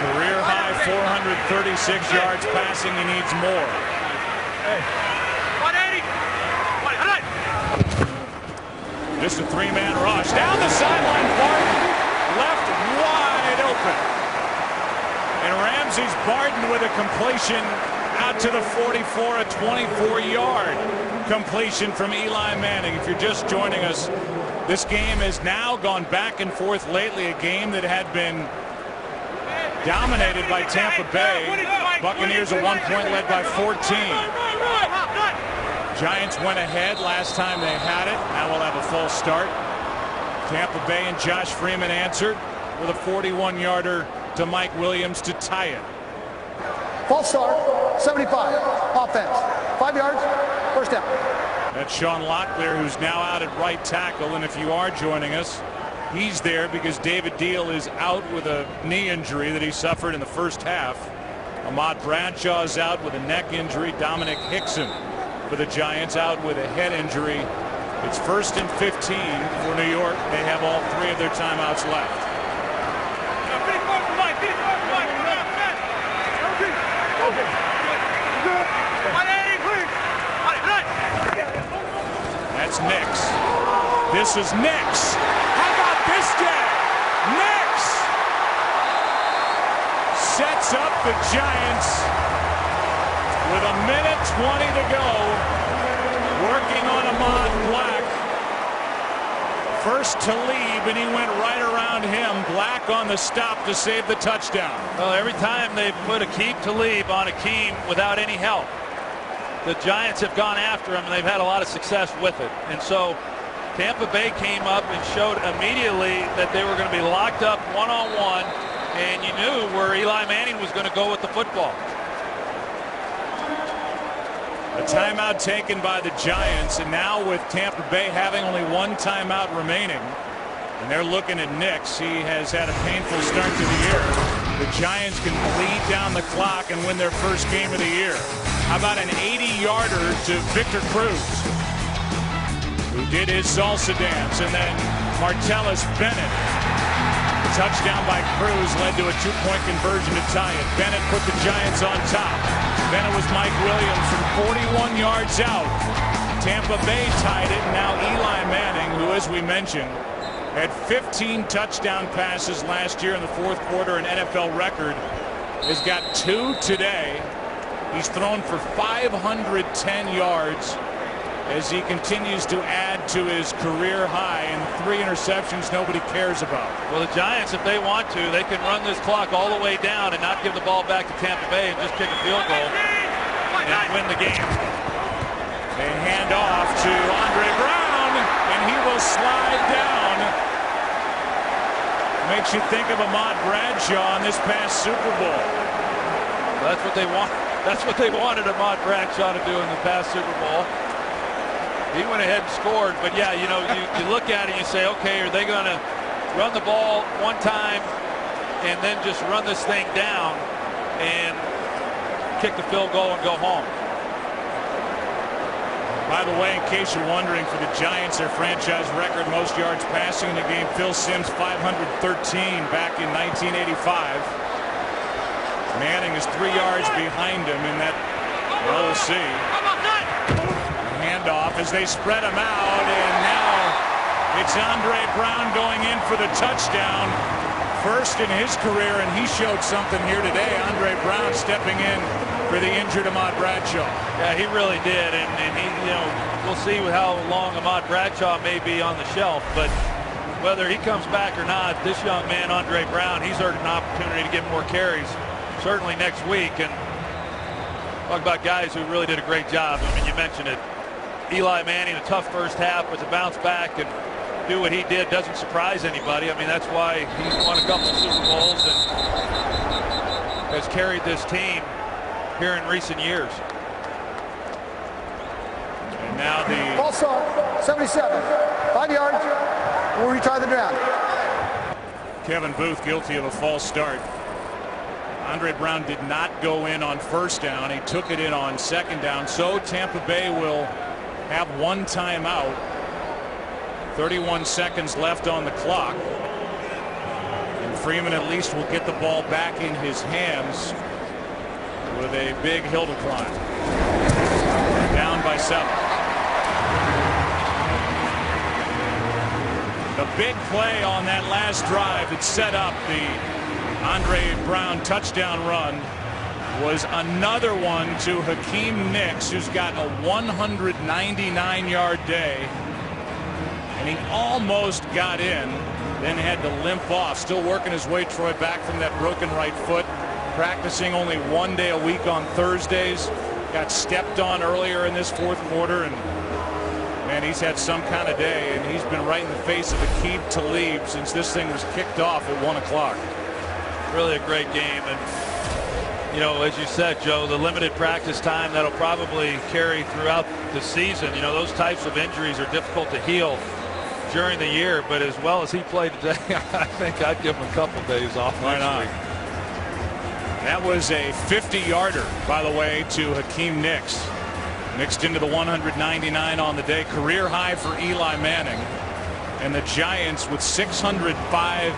Career high 436 yards passing. He needs more. Just a 3-man rush. Down the sideline, Barton left wide open. And Ramsey's Barton with a completion out to the 44, a 24-yard completion from Eli Manning. If you're just joining us, this game has now gone back and forth lately, a game that had been dominated by Tampa Bay. Buccaneers at one point led by 14. Giants went ahead last time they had it. Now we'll have a full start. Tampa Bay and Josh Freeman answered with a 41-yarder to Mike Williams to tie it. False start, 75, offense, 5 yards, first down. That's Sean Locklear, who's now out at right tackle, and if you are joining us, he's there because David Deal is out with a knee injury that he suffered in the first half. Ahmad Bradshaw is out with a neck injury. Dominic Hickson for the Giants out with a head injury. It's 1st and 15 for New York. They have all 3 of their timeouts left. That's Nix. This is Nix. How about this guy? Nix set the Giants with a minute 20 to go, working on Ahmad Black. First Talib, and he went right around him. Black on the stop to save the touchdown. Well, every time they've put Aqib Talib on Akeem without any help, the Giants have gone after him, and they've had a lot of success with it. And so Tampa Bay came up and showed immediately that they were going to be locked up one-on-one, and you knew where Eli Manning was going to go with the football. A timeout taken by the Giants, and now with Tampa Bay having only one timeout remaining, and they're looking at Nix. He has had a painful start to the year. The Giants can bleed down the clock and win their first game of the year. How about an 80-yarder to Victor Cruz, who did his salsa dance, and then Martellus Bennett. Touchdown by Cruz led to a two-point conversion to tie it. Bennett put the Giants on top. Then it was Mike Williams from 41 yards out. Tampa Bay tied it, and now Eli Manning, who, as we mentioned, had 15 touchdown passes last year in the fourth quarter, an NFL record, has got 2 today. He's thrown for 510 yards as he continues to add to his career high, and 3 interceptions nobody cares about. Well, the Giants, if they want to, they can run this clock all the way down and not give the ball back to Tampa Bay and just kick a field goal and win the game. They hand off to Andre Brown, and he will slide down. Makes you think of Ahmad Bradshaw in this past Super Bowl. That's what they want. That's what they wanted Ahmad Bradshaw to do in the past Super Bowl. He went ahead and scored, but yeah, you know, you look at it and you say, okay, are they going to run the ball one time and then just run this thing down and kick the field goal and go home? By the way, in case you're wondering, for the Giants, their franchise record most yards passing in the game, Phil Simms 513 back in 1985. Manning is 3 yards behind him in that. Well, we'll see. Handoff as they spread him out, and now it's Andre Brown going in for the touchdown. First in his career, and he showed something here today. Andre Brown stepping in for the injured Ahmad Bradshaw. Yeah, he really did, and he, you know, we'll see how long Ahmad Bradshaw may be on the shelf, but whether he comes back or not, this young man, Andre Brown, he's earned an opportunity to get more carries, certainly next week. And talk about guys who really did a great job. I mean, you mentioned it. Eli Manning, a tough first half, but to bounce back and do what he did doesn't surprise anybody. I mean, that's why he's won a couple of Super Bowls and has carried this team here in recent years. And now the Ball start, 77, 5 yards, we'll retry the ground. Kevin Booth guilty of a false start. Andre Brown did not go in on first down. He took it in on second down. So Tampa Bay will have one timeout. 31 seconds left on the clock. And Freeman at least will get the ball back in his hands with a big hill to climb. Down by 7. The big play on that last drive that set up the Andre Brown touchdown run was another one to Hakeem Nicks, who's got a 199-yard day. And he almost got in, then had to limp off. Still working his way, Troy, back from that broken right foot. Practicing only 1 day a week on Thursdays. Got stepped on earlier in this fourth quarter, and man, he's had some kind of day, and he's been right in the face of Aqib Talib since this thing was kicked off at 1 o'clock. Really a great game, and you know, as you said, Joe, the limited practice time that'll probably carry throughout the season. You know, those types of injuries are difficult to heal during the year, but as well as he played today, I think I'd give him a couple days off. Why not? That was a 50-yarder, by the way, to Hakeem Nicks. Mixed into the 199 on the day. Career high for Eli Manning. And the Giants with 605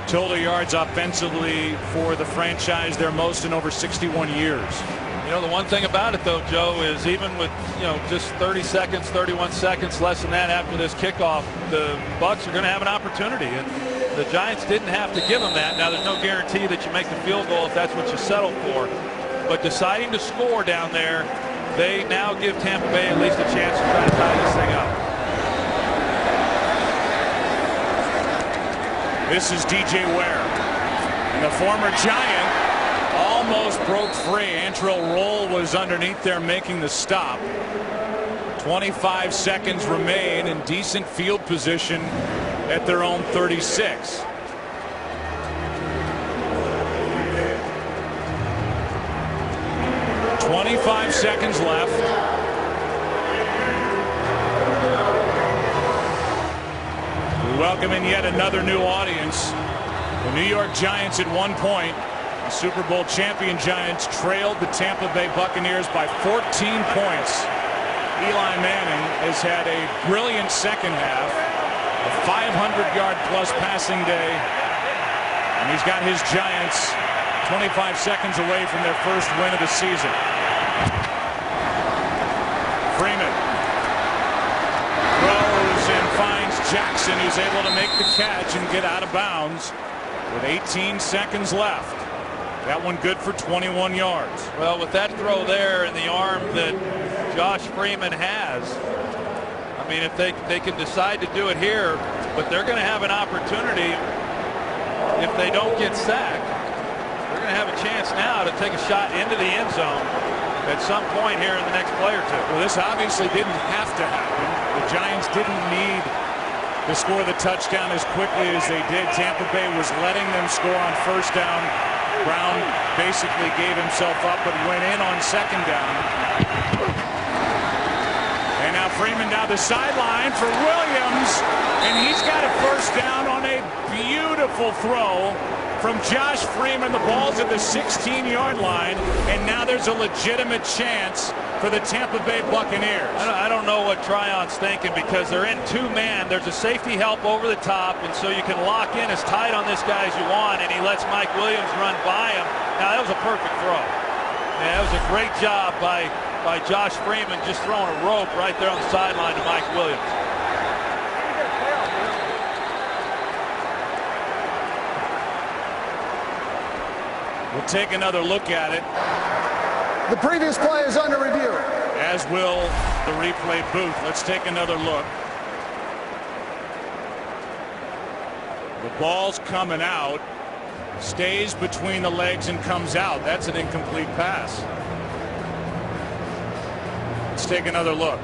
total yards offensively for the franchise, their most in over 61 years. You know, the one thing about it, though, Joe, is even with, you know, just 30 seconds, 31 seconds, less than that after this kickoff, the Bucs are going to have an opportunity. And The Giants didn't have to give him that. Now, there's no guarantee that you make the field goal if that's what you settle for. But deciding to score down there, they now give Tampa Bay at least a chance to try to tie this thing up. This is DJ Ware. And the former Giant almost broke free. Antrel Roll was underneath there making the stop. 25 seconds remain in decent field position at their own 36. .25 seconds left. We welcome in yet another new audience. The New York Giants at one point, the Super Bowl champion Giants, trailed the Tampa Bay Buccaneers by 14 points. Eli Manning has had a brilliant second half, a 500-yard plus passing day, and he's got his Giants 25 seconds away from their first win of the season. Freeman throws and finds Jackson, who's able to make the catch and get out of bounds with 18 seconds left. That one good for 21 yards. Well, with that throw there and the arm that Josh Freeman has, I mean, if they can decide to do it here, but they're going to have an opportunity if they don't get sacked. They're going to have a chance now to take a shot into the end zone at some point here in the next play or two. Well, this obviously didn't have to happen. The Giants didn't need to score the touchdown as quickly as they did. Tampa Bay was letting them score on first down. Brown basically gave himself up but went in on second down. And now Freeman down the sideline for Williams, and he's got a first down on a beautiful throw from Josh Freeman. The ball's at the 16-yard line, and now there's a legitimate chance for the Tampa Bay Buccaneers. I don't know what Tryon's thinking, because they're in two-man. There's a safety help over the top, and so you can lock in as tight on this guy as you want, and he lets Mike Williams run by him. Now, that was a perfect throw. Yeah, that was a great job by Josh Freeman, just throwing a rope right there on the sideline to Mike Williams. We'll take another look at it. The previous play is under review. As will the replay booth. Let's take another look. The ball's coming out, stays between the legs and comes out. That's an incomplete pass. Let's take another look.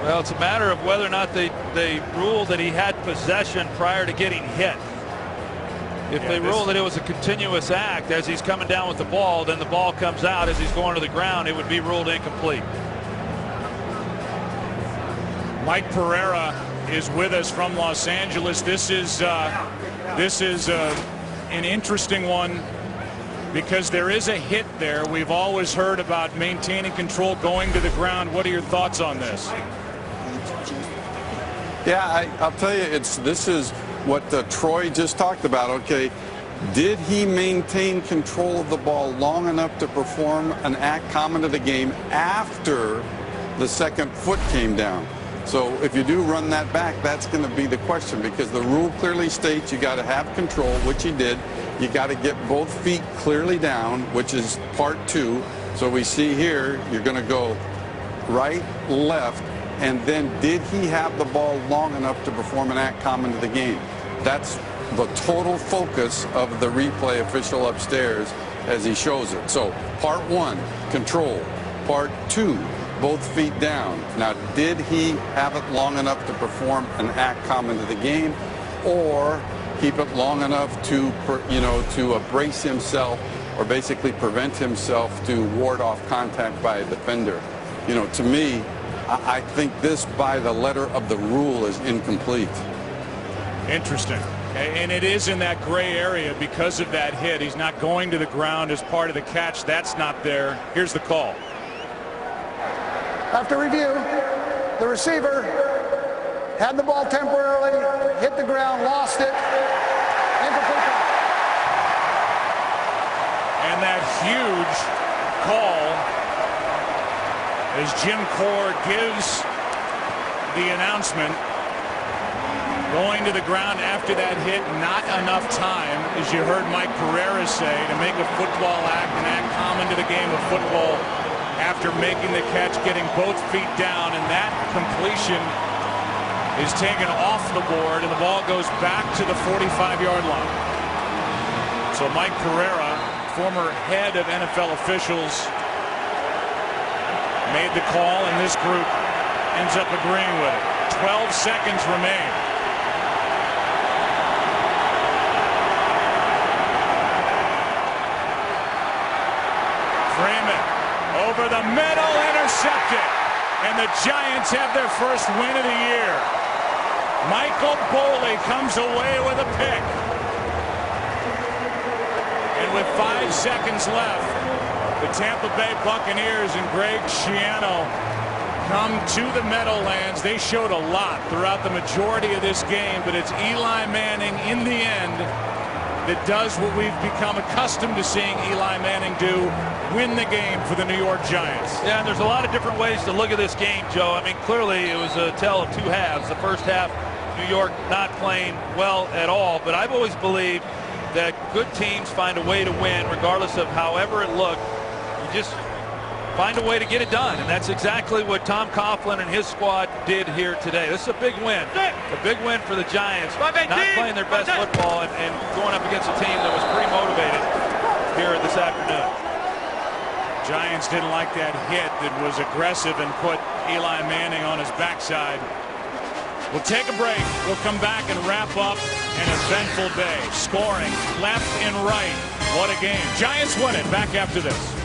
Well, it's a matter of whether or not they rule that he had possession prior to getting hit. If they rule that it was a continuous act as he's coming down with the ball, then the ball comes out as he's going to the ground, it would be ruled incomplete. Mike Pereira is with us from Los Angeles. This is an interesting one because there is a hit there. We've always heard about maintaining control going to the ground. What are your thoughts on this? Yeah, I'll tell you, this is what Troy just talked about. Okay, did he maintain control of the ball long enough to perform an act common to the game after the second foot came down? So if you do run that back, that's going to be the question, because the rule clearly states you got to have control, which he did. You got to get both feet clearly down, which is part 2. So we see here you're going to go right, left, and then did he have the ball long enough to perform an act common to the game? That's the total focus of the replay official upstairs as he shows it. So part 1, control. Part 2, both feet down. Now, did he have it long enough to perform an act common to the game, or keep it long enough to, to brace himself, or basically prevent himself to ward off contact by a defender? To me, I think this, by the letter of the rule, is incomplete. Interesting. And it is in that gray area because of that hit. He's not going to the ground as part of the catch. That's not there. Here's the call. After review, the receiver had the ball temporarily, hit the ground, lost it. Incomplete pass. And that huge call as Jim Core gives the announcement. Going to the ground after that hit, not enough time, as you heard Mike Pereira say, to make a football act, an act common to the game of football after making the catch, getting both feet down, and that completion is taken off the board, and the ball goes back to the 45-yard line. So Mike Pereira, former head of NFL officials, made the call, and this group ends up agreeing with it. 12 seconds remain. Freeman over the middle, intercepted, and the Giants have their first win of the year. Michael Boley comes away with a pick. And with 5 seconds left, the Tampa Bay Buccaneers and Greg Schiano come to the Meadowlands. They showed a lot throughout the majority of this game, but it's Eli Manning in the end that does what we've become accustomed to seeing Eli Manning do, win the game for the New York Giants. Yeah, and there's a lot of different ways to look at this game, Joe. I mean, clearly it was a tale of two halves. The first half, New York not playing well at all, but I've always believed that good teams find a way to win regardless of however it looked. You just find a way to get it done, and that's exactly what Tom Coughlin and his squad did here today. This is a big win. A big win for the Giants, not playing their best football and going up against a team that was pretty motivated here this afternoon. Giants didn't like that hit that was aggressive and put Eli Manning on his backside. We'll take a break. We'll come back and wrap up an eventful day. Scoring left and right. What a game. Giants win it. Back after this.